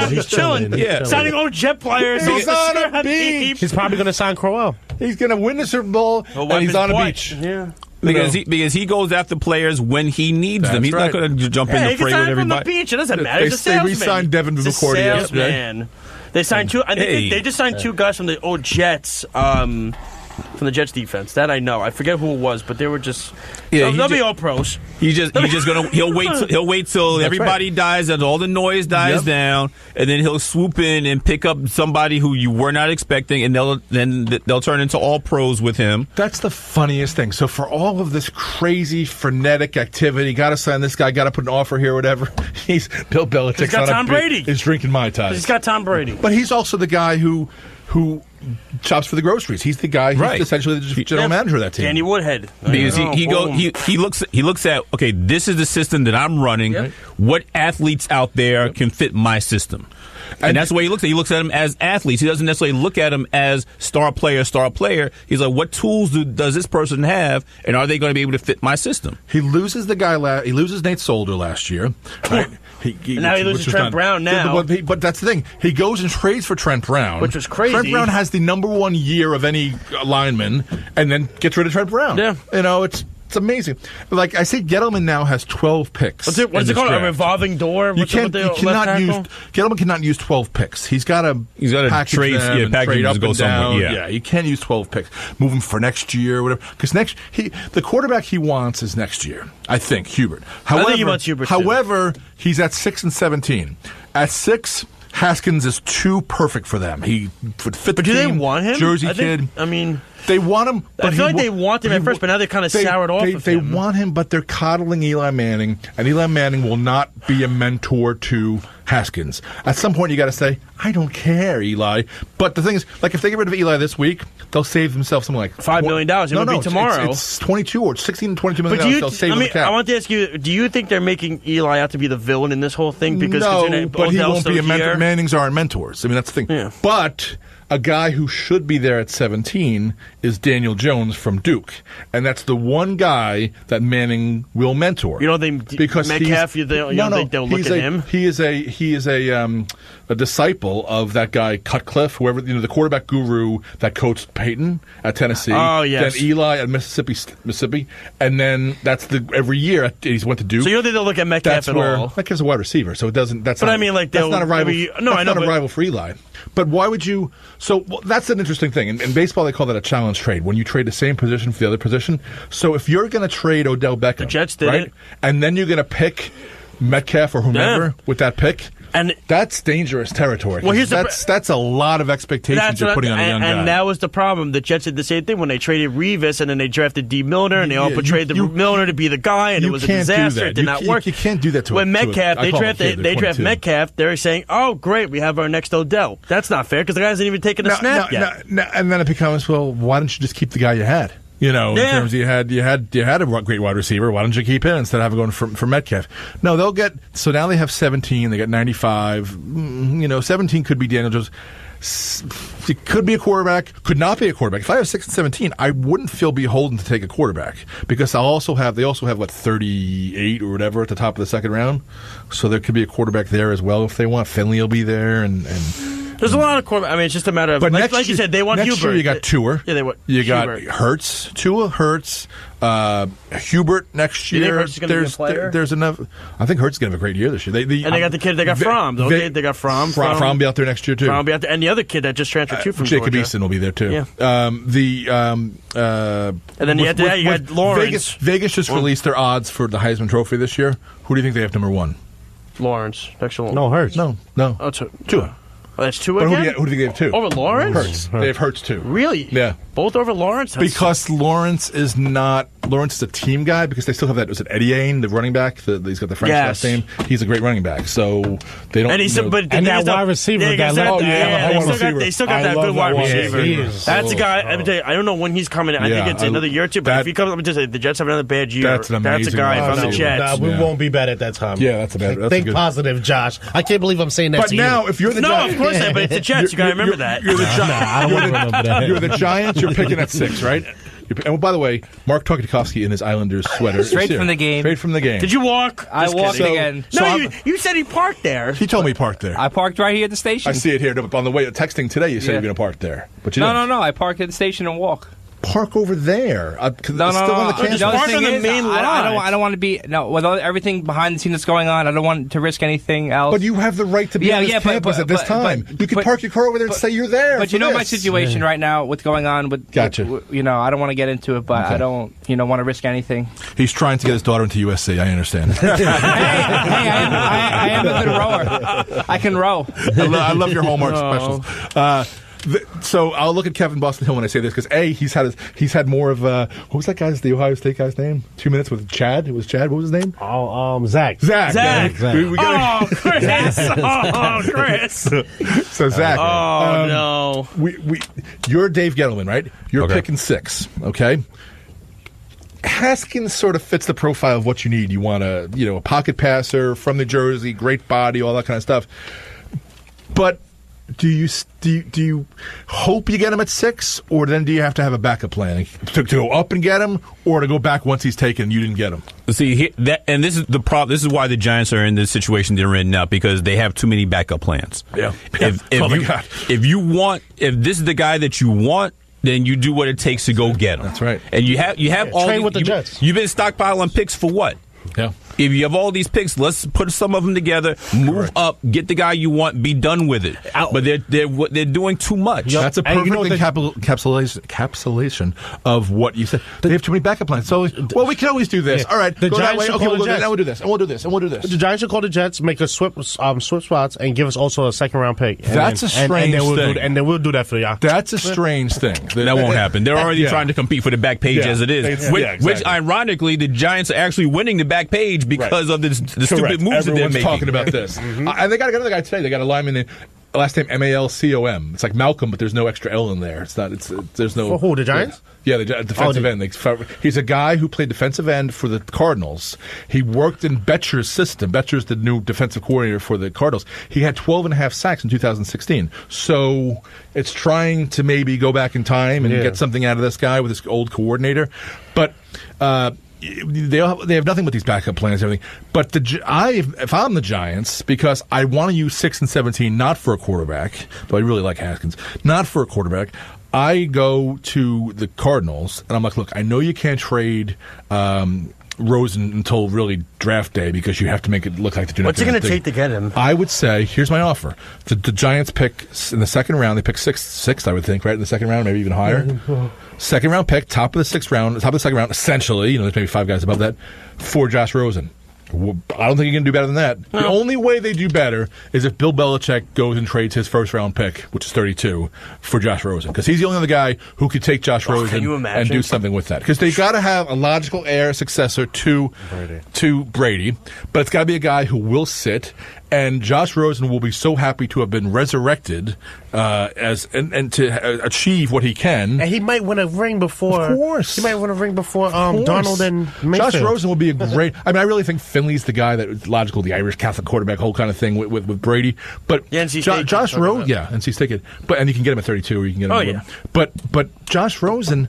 Speaker 2: beach.
Speaker 3: He's chilling.
Speaker 5: Yeah.
Speaker 3: Signing old jet players.
Speaker 2: He's on a beach.
Speaker 4: He's probably going to sign Crowell.
Speaker 2: He's going to win the Super Bowl, and he's on a beach.
Speaker 3: Yeah.
Speaker 5: Because he goes after players when he needs them. He's not going to jump in the fray with everybody.
Speaker 3: From the beach. It doesn't matter. He's a salesman.
Speaker 2: They re-signed Devin McCourty
Speaker 3: yesterday. They signed two. I think they just signed two guys from the old Jets. From the Jets defense, that I know. I forget who it was, but they were just. They'll be all pros.
Speaker 5: He'll wait till everybody dies and all the noise dies down, and then he'll swoop in and pick up somebody who you were not expecting, and they'll turn into all pros with him.
Speaker 2: That's the funniest thing. So for all of this crazy frenetic activity, got to sign this guy, got to put an offer here, whatever. He's Bill Belichick.
Speaker 3: He's got Tom Brady.
Speaker 2: He's drinking Mai Tais.
Speaker 3: He's got Tom Brady,
Speaker 2: but he's also the guy who shops for the groceries. He's the guy who's essentially the general manager of that team.
Speaker 3: Danny Woodhead.
Speaker 5: Because he looks at, okay, this is the system that I'm running. Yep. What athletes out there can fit my system? And that's the way he looks at it. He looks at them as athletes. He doesn't necessarily look at them as star player. He's like, what tools does this person have, and are they going to be able to fit my system?
Speaker 2: He loses he loses Nate Solder last year. Right?
Speaker 3: And now he loses Trent Brown now.
Speaker 2: But that's the thing. He goes and trades for Trent Brown.
Speaker 3: Which was crazy.
Speaker 2: Trent Brown has the number one year of any lineman, and then gets rid of Trent Brown.
Speaker 3: Yeah.
Speaker 2: It's amazing. Like I say, Gettleman now has 12 picks.
Speaker 3: What is it called? A revolving door?
Speaker 2: Gettleman cannot use 12 picks. He's got to
Speaker 5: trade up
Speaker 2: to go
Speaker 5: somewhere.
Speaker 2: Yeah, you can't use 12 picks. Move him for next year, whatever. Because the quarterback he wants is next year. I think Hubert.
Speaker 3: I think he wants Hubert.
Speaker 2: However, he's at 6-17. At 6. Haskins is too perfect for them. He would fit the team.
Speaker 3: Do they want him?
Speaker 2: Jersey kid.
Speaker 3: I mean,
Speaker 2: they want him.
Speaker 3: But I feel like they want him at first, but now they're kind of soured off of him.
Speaker 2: They want him, but they're coddling Eli Manning, and Eli Manning will not be a mentor to Haskins. At some point, you got to say, I don't care, Eli. But the thing is, like, if they get rid of Eli this week, they'll save themselves something like
Speaker 3: $5 million. It would be tomorrow.
Speaker 2: It's 22 or 16 to $22 million. They'll save the cap.
Speaker 3: I want to ask you: do you think they're making Eli out to be the villain in this whole thing? Because
Speaker 2: but he won't be a mentor. Mannings aren't mentors. I mean, that's the thing.
Speaker 3: Yeah.
Speaker 2: But a guy who should be there at 17 is Daniel Jones from Duke, and that's the one guy that Manning will mentor.
Speaker 3: You don't think
Speaker 2: because
Speaker 3: Metcalf? You don't think they'll look at him?
Speaker 2: He is a disciple of that guy Cutcliffe, whoever the quarterback guru that coached Peyton at Tennessee.
Speaker 3: Oh yes.
Speaker 2: Then Eli at Mississippi, and then that's every year he's went to Duke.
Speaker 3: So you don't think they'll look at Metcalf at all?
Speaker 2: Metcalf's a wide receiver, so it doesn't. That's not a rival. Not a rival for Eli. But why would you? So that's an interesting thing. In baseball, they call that a challenge trade. When you trade the same position for the other position. So if you're going to trade Odell Beckham,
Speaker 3: the Jets did
Speaker 2: right?
Speaker 3: it,
Speaker 2: and then you're going to pick Metcalf or whomever with that pick. And that's dangerous territory. Well, that's a lot of expectations you're putting on a young guy.
Speaker 3: And that was the problem. The Jets did the same thing when they traded Revis and then they drafted D. Milner and they all portrayed Milner to be the guy and it was a disaster. It did not work.
Speaker 2: You can't do that to
Speaker 3: when Metcalf. They draft Metcalf. They're saying, "Oh, great, we have our next Odell." That's not fair because the guy hasn't even taken a snap yet.
Speaker 2: And then it becomes, well, why don't you just keep the guy you had? In terms of you had a great wide receiver. Why don't you keep him instead of having going for Metcalf? No, they'll get. So now they have 17. They got 95. 17 could be Daniel Jones. It could be a quarterback. Could not be a quarterback. If I have 6 and 17, I wouldn't feel beholden to take a quarterback because they also have 38 or whatever at the top of the second round. So there could be a quarterback there as well if they want. Finley will be there and
Speaker 3: there's a lot of quarterbacks. I mean, it's just a matter of like you said, they want
Speaker 2: next
Speaker 3: Hubert.
Speaker 2: Year you got Tua.
Speaker 3: Yeah, they want.
Speaker 2: You
Speaker 3: Hubert.
Speaker 2: got Hurts, Tua, Hurts, Hubert next year.
Speaker 3: You think Hurts is going to be a player?
Speaker 2: There's enough. I think Hurts is going to have a great year this year.
Speaker 3: And they got the kid. They got Fromm. They got Fromm.
Speaker 2: Fromm will be out there next year too.
Speaker 3: Fromm will be out there, and the other kid that just transferred too from
Speaker 2: Jacob
Speaker 3: Georgia.
Speaker 2: Eason will be there too.
Speaker 3: Yeah.
Speaker 2: And then
Speaker 3: you got Lawrence.
Speaker 2: Vegas just released their odds for the Heisman Trophy this year. Who do you think they have number one?
Speaker 3: Lawrence.
Speaker 4: No, Hurts.
Speaker 2: No.
Speaker 3: Oh,
Speaker 2: Tua.
Speaker 3: Oh, that's Tua again?
Speaker 2: Who do you think they have two?
Speaker 3: Over Lawrence?
Speaker 2: Hurts. They have Hurts too.
Speaker 3: Really?
Speaker 2: Yeah.
Speaker 3: Both over Lawrence?
Speaker 2: Because Lawrence is a team guy because they still have that. Was it Eddie Ain, the running back? He's got the French last name. He's a great running back. So they don't.
Speaker 4: And that wide receiver.
Speaker 3: They still got that good wide receiver. That's a guy. Let me tell you, I don't know when he's coming. I think it's another year or two. But if he comes, let me just say, the Jets have another bad year.
Speaker 2: That's a
Speaker 3: guy. If I'm the Jets,
Speaker 4: we won't be bad at that time.
Speaker 2: Yeah, that's a bad.
Speaker 4: Think positive, Josh. I can't believe I'm saying that to you.
Speaker 2: But now, if you're the Giants,
Speaker 3: of course not. But it's the Jets. You got to remember that.
Speaker 2: You're the Giants.
Speaker 4: I don't want to remember that.
Speaker 2: You're the Giants. You're picking at 6, right? And by the way, Mark Tarkowski in his Islanders sweater.
Speaker 6: Straight from the game.
Speaker 3: Did you walk?
Speaker 6: I walked again.
Speaker 3: No, you said he parked there.
Speaker 2: He told me he parked there.
Speaker 6: I parked right here at the station.
Speaker 2: I see it here. On the way texting today, you said you were going to park there. But you didn't.
Speaker 6: No. I parked at the station and walk.
Speaker 2: Park over there.
Speaker 6: No.
Speaker 3: Just park on the main line.
Speaker 6: I don't want to be with everything behind the scenes that's going on. I don't want to risk anything else.
Speaker 2: But you have the right to be on this campus at this time. You can park your car over there and say you're there.
Speaker 6: But you know my situation right now. What's going on with?
Speaker 2: Gotcha.
Speaker 6: I don't want to get into it, but I don't want to risk anything.
Speaker 2: He's trying to get his daughter into USC. I understand.
Speaker 6: I am a good rower. I can row.
Speaker 2: I love your Hallmark specials. So I'll look at Kevin Boston Hill when I say this because he's had more of what was that guy's the Ohio State guy's name? 2 minutes with Chad. It was Chad. What was his name?
Speaker 4: Zach.
Speaker 3: Chris. Chris.
Speaker 2: So Zach.
Speaker 3: No.
Speaker 2: You're Dave Gettleman, right? You're picking 6. Okay. Haskins sort of fits the profile of what you need. You want a pocket passer from New Jersey, great body, all that kind of stuff. But do you hope you get him at 6, or then do you have to have a backup plan to go up and get him, or to go back once he's taken and you didn't get him?
Speaker 5: See, this is the problem. This is why the Giants are in the situation they're in now because they have too many backup plans.
Speaker 2: Yeah.
Speaker 5: If this is the guy that you want, then you do what it takes to go get him.
Speaker 2: That's right.
Speaker 5: And you have all
Speaker 4: train with the Jets.
Speaker 5: You've been stockpiling picks for what?
Speaker 2: Yeah.
Speaker 5: If you have all these picks, let's put some of them together, move up, get the guy you want, be done with it. But they're doing too much.
Speaker 2: That's a perfect encapsulation of what you said. They have too many backup plans. So, we can always do this.
Speaker 4: Yeah.
Speaker 2: All right,
Speaker 4: the
Speaker 2: go
Speaker 4: Giants
Speaker 2: that way. Okay, we'll do this.
Speaker 4: Jets.
Speaker 2: And we'll do this. And we'll do this. And we'll do this.
Speaker 4: The Giants should call the Jets, make a swap spots, and give us also a second-round pick.
Speaker 2: That's a strange thing.
Speaker 4: And then we'll do that for y'all.
Speaker 2: That's a strange thing.
Speaker 5: That won't happen. They're already trying to compete for the back page as it is.
Speaker 2: Exactly.
Speaker 5: Which, ironically, the Giants are actually winning the back page because of the stupid moves that they're making.
Speaker 2: Talking about this. And they got another guy today. They got a lineman last name Malcom. It's like Malcolm, but there's no extra L in there. It's not. There's no.
Speaker 4: For who? The Giants?
Speaker 2: Yeah, the defensive end. He's a guy who played defensive end for the Cardinals. He worked in Betcher's system. Betcher's the new defensive coordinator for the Cardinals. He had 12.5 sacks in 2016. So it's trying to maybe go back in time and get something out of this guy with this old coordinator. But they have nothing with these backup plans and everything. But if I'm the Giants, because I want to use 6 and 17 not for a quarterback, though I really like Haskins, not for a quarterback, I go to the Cardinals, and I'm like, look, I know you can't trade Rosen until really draft day because you have to make it look like the do not
Speaker 3: What's it going to take to get him?
Speaker 2: I would say, here's my offer. The Giants pick in the second round. They pick sixth, I would think, right in the second round, maybe even higher. Second round pick, top of the second round, essentially. There's maybe 5 guys above that for Josh Rosen. I don't think you can do better than that. The only way they do better is if Bill Belichick goes and trades his first-round pick, which is 32, for Josh Rosen. Because he's the only other guy who could take Josh Rosen and do something with that. Because they've got to have a logical heir successor to Brady. But it's got to be a guy who will sit. And Josh Rosen will be so happy to have been resurrected and to achieve what he can.
Speaker 4: And he might win a ring before.
Speaker 2: Of course.
Speaker 4: He might win a ring before Donald and Mayfield.
Speaker 2: Josh Rosen will be a great. I mean, I really think Finley's the guy that is logical, the Irish Catholic quarterback, whole kind of thing with Brady. But Josh Rosen, NC State, and you can get him at 32, or you can get him. But Josh Rosen.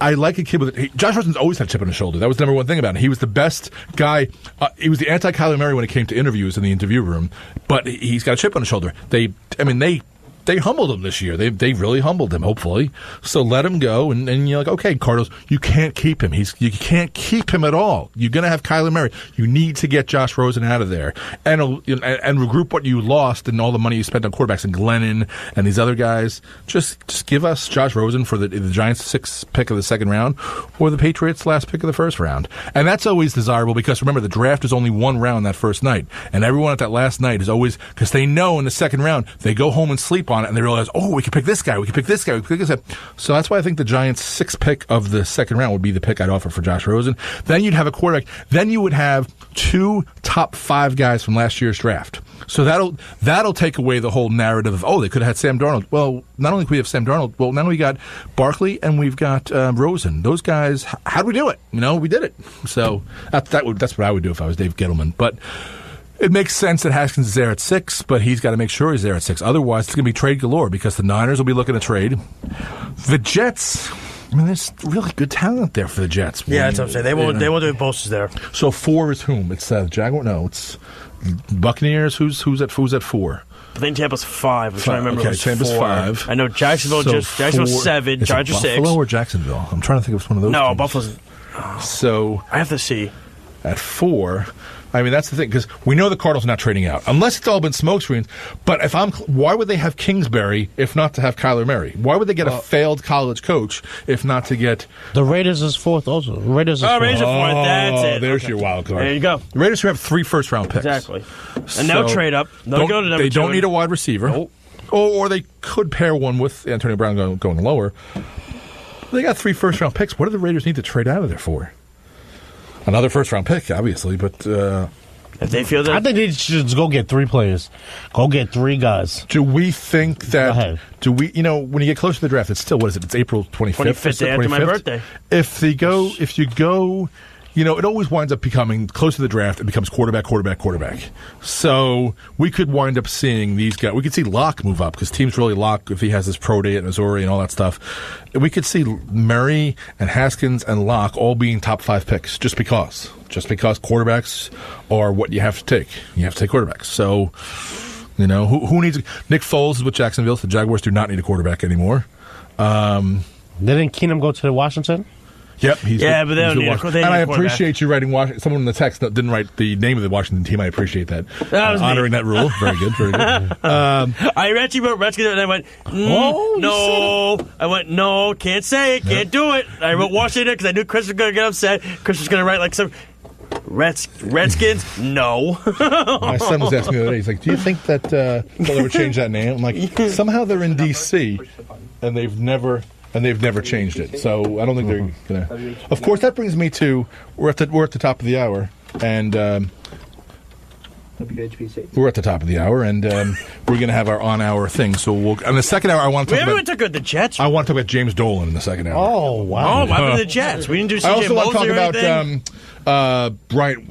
Speaker 2: I like a kid with Josh Rosen's always had a chip on his shoulder. That was the number one thing about him. He was the best guy. He was the anti-Kyler Murray when it came to interviews in the interview room, but he's got a chip on his shoulder. They humbled him this year. They really humbled him, hopefully. So let him go, and you're like, okay, Cardinals, you can't keep him. You can't keep him at all. You're going to have Kyler Murray. You need to get Josh Rosen out of there and regroup what you lost and all the money you spent on quarterbacks and Glennon and these other guys. Just give us Josh Rosen for the Giants' 6th pick of the second round or the Patriots' last pick of the first round. And that's always desirable because, remember, the draft is only one round that first night. And everyone at that last night is always, because they know in the second round, they go home and sleep on it, and they realize, oh, we could pick this guy, we could pick this guy, we could pick this guy. So that's why I think the Giants' 6th pick of the second round would be the pick I'd offer for Josh Rosen. Then you'd have a quarterback. Then you would have 2 top 5 guys from last year's draft. So that'll take away the whole narrative of, oh, they could have had Sam Darnold. Well, not only could we have Sam Darnold, well, now we got Barkley and we've got Rosen. Those guys, how do we do it? We did it. So that's what I would do if I was Dave Gettleman. But it makes sense that Haskins is there at 6, but he's got to make sure he's there at 6. Otherwise, it's going to be trade galore because the Niners will be looking to trade. The Jets, there's really good talent there for the Jets.
Speaker 3: Yeah, that's what I'm saying. They won't do posters there.
Speaker 2: So 4 is whom? It's Jaguar? No, it's Buccaneers. Who's at 4?
Speaker 3: I think Tampa's 5. I'm trying to remember.
Speaker 2: Okay,
Speaker 3: it was
Speaker 2: Tampa's
Speaker 3: 4.
Speaker 2: 5.
Speaker 3: I know Jacksonville's 7. Chargers 6.
Speaker 2: Buffalo or Jacksonville? I'm trying to think of one of those.
Speaker 3: No,
Speaker 2: teams.
Speaker 3: Buffalo's.
Speaker 2: So
Speaker 3: I have to see.
Speaker 2: At 4. That's the thing, because we know the Cardinals are not trading out, unless it's all been smokescreens. But why would they have Kingsbury if not to have Kyler Murray? Why would they get a failed college coach if not to get
Speaker 4: the Raiders is 4th also? Raiders are 4th.
Speaker 3: Raiders are 4th. That's it.
Speaker 2: There's your wild card.
Speaker 3: There you go.
Speaker 2: The Raiders who have 3 first-round picks.
Speaker 3: Exactly. And now trade up. They'll go to number 2.
Speaker 2: They don't need a wide receiver.
Speaker 3: Nope.
Speaker 2: Or they could pair one with Antonio Brown going lower. They got 3 first-round picks. What do the Raiders need to trade out of there for? Another first-round pick, obviously, but
Speaker 3: if they feel that,
Speaker 4: I think they should just go get 3 players. Go get 3 guys.
Speaker 2: Do we think that? Do we? When you get closer to the draft, it's still, what is it? It's April 25th.
Speaker 3: 25th, day after my birthday.
Speaker 2: If you go. It always winds up becoming close to the draft. It becomes quarterback. So we could wind up seeing these guys. We could see Locke move up because teams really Locke if he has his pro day at Missouri and all that stuff. We could see Murray and Haskins and Locke all being top 5 picks just because quarterbacks are what you have to take. You have to take quarterbacks. So who needs Nick Foles is with Jacksonville. So the Jaguars do not need a quarterback anymore.
Speaker 4: Didn't Keenum go to Washington?
Speaker 2: Yep.
Speaker 3: But they don't need a quarterback.
Speaker 2: And I appreciate you writing Washington. Someone in the text that didn't write the name of the Washington team. I appreciate that.
Speaker 3: That was
Speaker 2: honoring that rule. Very good. Very good.
Speaker 3: I actually wrote Redskins and I went, no. I went, no, can't say it, can't do it. I wrote Washington because I knew Chris was going to get upset. Chris was going to write like some Redskins? No.
Speaker 2: My son was asking me the other day, he's like, do you think that they'll ever change that name? I'm like, somehow they're in D.C. and they've never changed it. So I don't think they're going to. Of course, that brings me to we're at the top of the hour, and
Speaker 6: WHPC.
Speaker 2: We're at the top of the hour, and we're going to have our on-hour thing. So in the second hour, I want to talk
Speaker 3: Everyone
Speaker 2: about...
Speaker 3: took out the Jets.
Speaker 2: I want to talk about James Dolan in the second hour.
Speaker 4: Oh, wow.
Speaker 3: Oh, what happened to the Jets? We didn't do CJ
Speaker 2: I also want to talk
Speaker 3: Mosley or
Speaker 2: about
Speaker 3: anything?
Speaker 2: Brian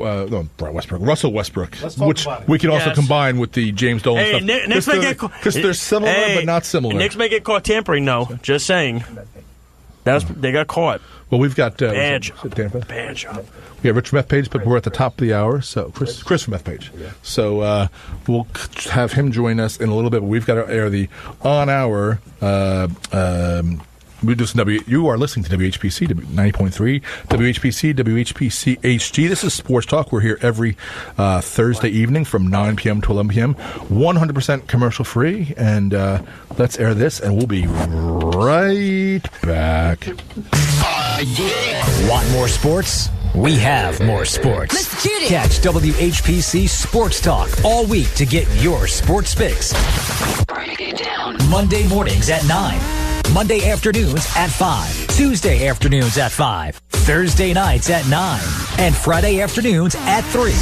Speaker 2: Westbrook, Russell Westbrook,
Speaker 4: Let's talk
Speaker 2: which
Speaker 4: about it.
Speaker 2: we can also
Speaker 3: Yes.
Speaker 2: combine with the James Dolan
Speaker 3: Hey,
Speaker 2: stuff.
Speaker 3: Knicks may get caught.
Speaker 2: Because they're similar, but not similar.
Speaker 3: Knicks may get caught tampering, though. Just saying. They got caught.
Speaker 2: Well, we've got...
Speaker 3: Bad
Speaker 2: was it
Speaker 3: job.
Speaker 2: Tampa?
Speaker 3: Bad job.
Speaker 2: We have Rich from Page, but we're at the top of the hour. So Chris from Page. So we'll have him join us in a little bit. But we've got to air the on-hour. We do some you are listening to WHPC 90.3, WHPC, WHPC HD. This is Sports Talk. We're here every Thursday evening from 9 p.m. to 11 p.m. 100% commercial free. And let's air this, and we'll be right back.
Speaker 1: Want more sports? We have more sports.
Speaker 7: Let's get it.
Speaker 1: Catch WHPC Sports Talk all week to get your sports fix.
Speaker 7: Break it down.
Speaker 1: Monday mornings at 9. Monday afternoons at 5. Tuesday afternoons at 5. Thursday nights at 9. And Friday afternoons at 3.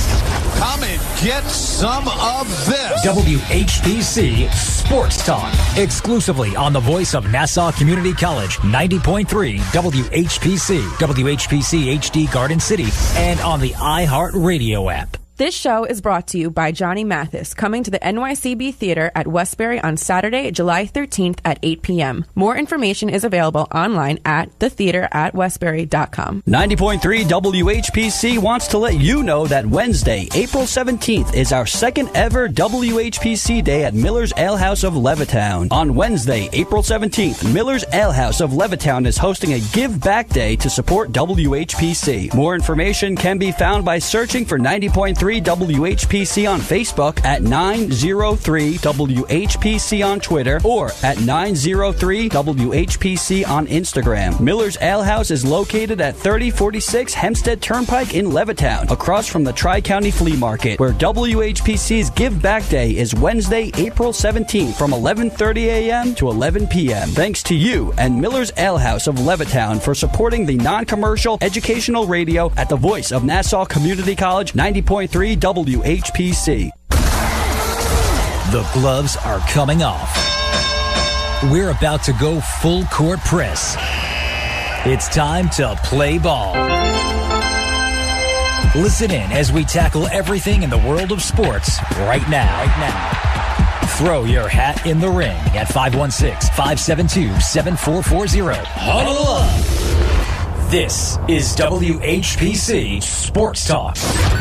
Speaker 8: Come and get some of this.
Speaker 1: WHPC Sports Talk. Exclusively on the voice of Nassau Community College, 90.3 WHPC, WHPC HD Garden City, and on the iHeartRadio app.
Speaker 9: This show is brought to you by Johnny Mathis, coming to the NYCB Theater at Westbury on Saturday, July 13th at 8 p.m. More information is available online at thetheateratwestbury.com.
Speaker 10: 90.3 WHPC wants to let you know that Wednesday, April 17th, is our second ever WHPC Day at Miller's Ale House of Levittown. On Wednesday, April 17th, Miller's Ale House of Levittown is hosting a Give Back Day to support WHPC. More information can be found by searching for 90.3 WHPC on Facebook, at 903 WHPC on Twitter, or at 903 WHPC on Instagram. Miller's Ale House is located at 3046 Hempstead Turnpike in Levittown, across from the Tri-County Flea Market, where WHPC's Give Back Day is Wednesday, April 17th from 11:30 a.m. to 11 p.m. Thanks to you and Miller's Ale House of Levittown for supporting the non-commercial educational radio at the voice of Nassau Community College, 90.3 WHPC.
Speaker 1: The gloves are coming off. We're about to go full court press. It's time to play ball. Listen in as we tackle everything in the world of sports right now. Throw your hat in the ring at 516-572-7440. Huddle up. This is WHPC Sports Talk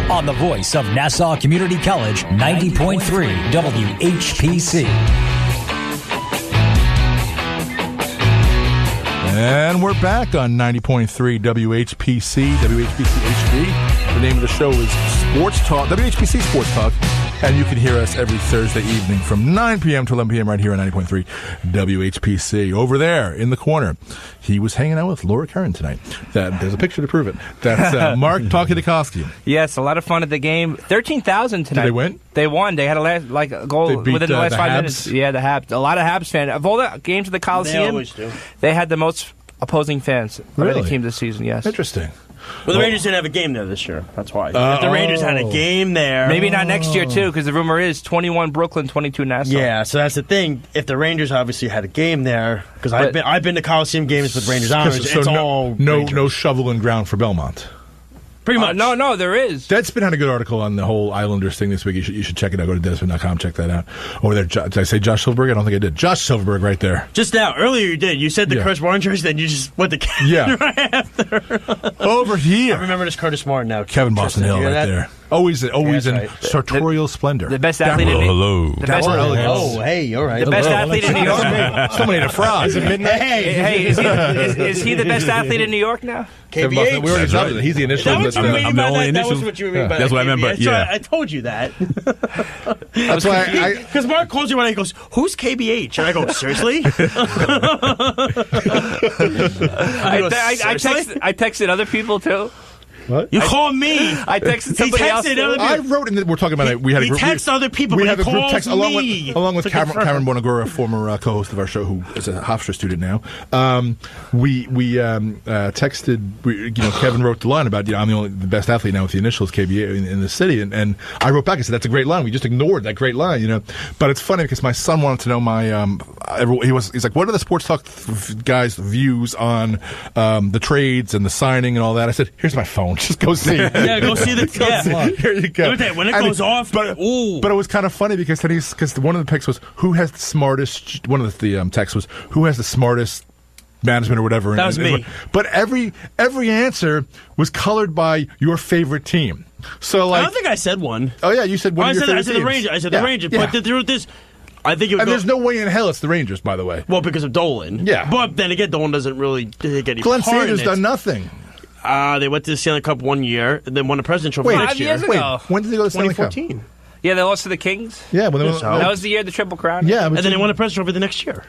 Speaker 1: on the voice of Nassau Community College, 90.3 WHPC.
Speaker 2: And we're back on 90.3 WHPC, WHPC HD. The name of the show is Sports Talk, WHPC Sports Talk. And you can hear us every Thursday evening from 9 p.m. to 11 p.m. right here on 90.3 WHPC. Over there in the corner, he was hanging out with Laura Curran tonight. There's a picture to prove it. That's Mark Talkidikoski.
Speaker 6: Yes, a lot of fun at the game. 13,000 tonight.
Speaker 2: Did they win?
Speaker 6: They won. They had a goal
Speaker 2: They beat,
Speaker 6: within the last
Speaker 2: the
Speaker 6: 5
Speaker 2: Habs?
Speaker 6: minutes. Yeah, the Habs. A lot of Habs fans. Of all the games at the Coliseum,
Speaker 3: They always do.
Speaker 6: they had the most opposing fans of
Speaker 2: Really?
Speaker 6: any team this season, yes.
Speaker 2: Interesting.
Speaker 3: Well, the Rangers didn't have a game there this year. That's why. If the Rangers had a game there...
Speaker 6: Maybe not next year, too, because the rumor is 21 Brooklyn, 22 Nassau.
Speaker 3: Yeah, so that's the thing. If the Rangers obviously had a game there, because I've been to Coliseum games with Rangers Owners,
Speaker 2: So
Speaker 3: it's all Rangers.
Speaker 2: no shovel and ground for Belmont.
Speaker 3: Pretty much.
Speaker 6: No, there is.
Speaker 2: Deadspin had a good article on the whole Islanders thing this week. You should check it out. Go to deadspin.com, check that out. Over there, did I say Josh Silverberg? I don't think I did. Josh Silverberg right there.
Speaker 3: Just now, earlier you did. You said the
Speaker 2: Yeah.
Speaker 3: Curtis Martin jersey, then you just went to Kevin right after.
Speaker 2: Over here.
Speaker 3: I remember this Curtis Martin now.
Speaker 2: Kevin Boston
Speaker 3: Tristan,
Speaker 2: Hill
Speaker 3: you
Speaker 2: right
Speaker 3: hear that?
Speaker 2: there. Always
Speaker 3: that's
Speaker 2: in
Speaker 3: right.
Speaker 2: sartorial splendor.
Speaker 6: The best athlete in
Speaker 5: Hello.
Speaker 6: The best,
Speaker 3: Oh, hey, all right.
Speaker 6: the best athlete in New York.
Speaker 2: Someone ate a frog.
Speaker 6: Hey, is he the best athlete in New York now?
Speaker 2: Kevin Boston, we already
Speaker 5: That's
Speaker 2: talked about
Speaker 5: right.
Speaker 2: it. He's the initial.
Speaker 3: That was what you mean
Speaker 5: I'm
Speaker 3: by
Speaker 5: the only
Speaker 3: that. That
Speaker 5: initial.
Speaker 3: was what you mean by
Speaker 5: That's
Speaker 3: that.
Speaker 5: what I meant, but
Speaker 3: KBH.
Speaker 5: yeah.
Speaker 3: I told you that.
Speaker 2: That's why
Speaker 3: Because Mark calls you when he goes, "Who's KBH?" And I go, "Seriously?"
Speaker 6: I texted other people too.
Speaker 2: What?
Speaker 3: You call me.
Speaker 6: I texted somebody else.
Speaker 2: I wrote, and we're talking about it. We had a group.
Speaker 3: Text other people.
Speaker 2: We
Speaker 3: have
Speaker 2: a group text along with Cameron
Speaker 3: confirm.
Speaker 2: Bonagura, former co-host of our show, who is a Hofstra student now. We texted. Kevin wrote the line about I'm the best athlete now with the initials KBA in the city, and I wrote back and said that's a great line. We just ignored that great line, But it's funny because my son wanted to know my. He's like, what are the sports talk guys' views on the trades and the signing and all that? I said, here's my phone. Just go see.
Speaker 3: Yeah, go see the.
Speaker 2: Here you go.
Speaker 3: When it goes off,
Speaker 2: but it was kind of funny because then because one of the picks was who has the smartest. One of the texts was who has the smartest management or whatever.
Speaker 3: That was me.
Speaker 2: But every answer was colored by your favorite team. So
Speaker 3: I don't think I said one.
Speaker 2: Oh yeah, you said one. Of your favorite
Speaker 3: I said
Speaker 2: teams.
Speaker 3: the Rangers. I said the Rangers.
Speaker 2: Yeah.
Speaker 3: But the truth is, I think it would.
Speaker 2: And there's no way in hell it's the Rangers, by the way.
Speaker 3: Well, because of Dolan.
Speaker 2: Yeah.
Speaker 3: But then again, Dolan doesn't really take any
Speaker 2: Glenn
Speaker 3: part
Speaker 2: Sanders
Speaker 3: in it.
Speaker 2: done nothing.
Speaker 3: They went to the Stanley Cup 1 year, and then won a President's Trophy next
Speaker 6: 5
Speaker 3: year.
Speaker 6: years ago.
Speaker 2: When did they go to the Stanley Cup?
Speaker 3: 2014.
Speaker 6: Yeah, they lost to the Kings.
Speaker 2: Yeah, when they went,
Speaker 6: That was the year of the Triple Crown.
Speaker 2: yeah,
Speaker 3: And then they won a President's Trophy the next year.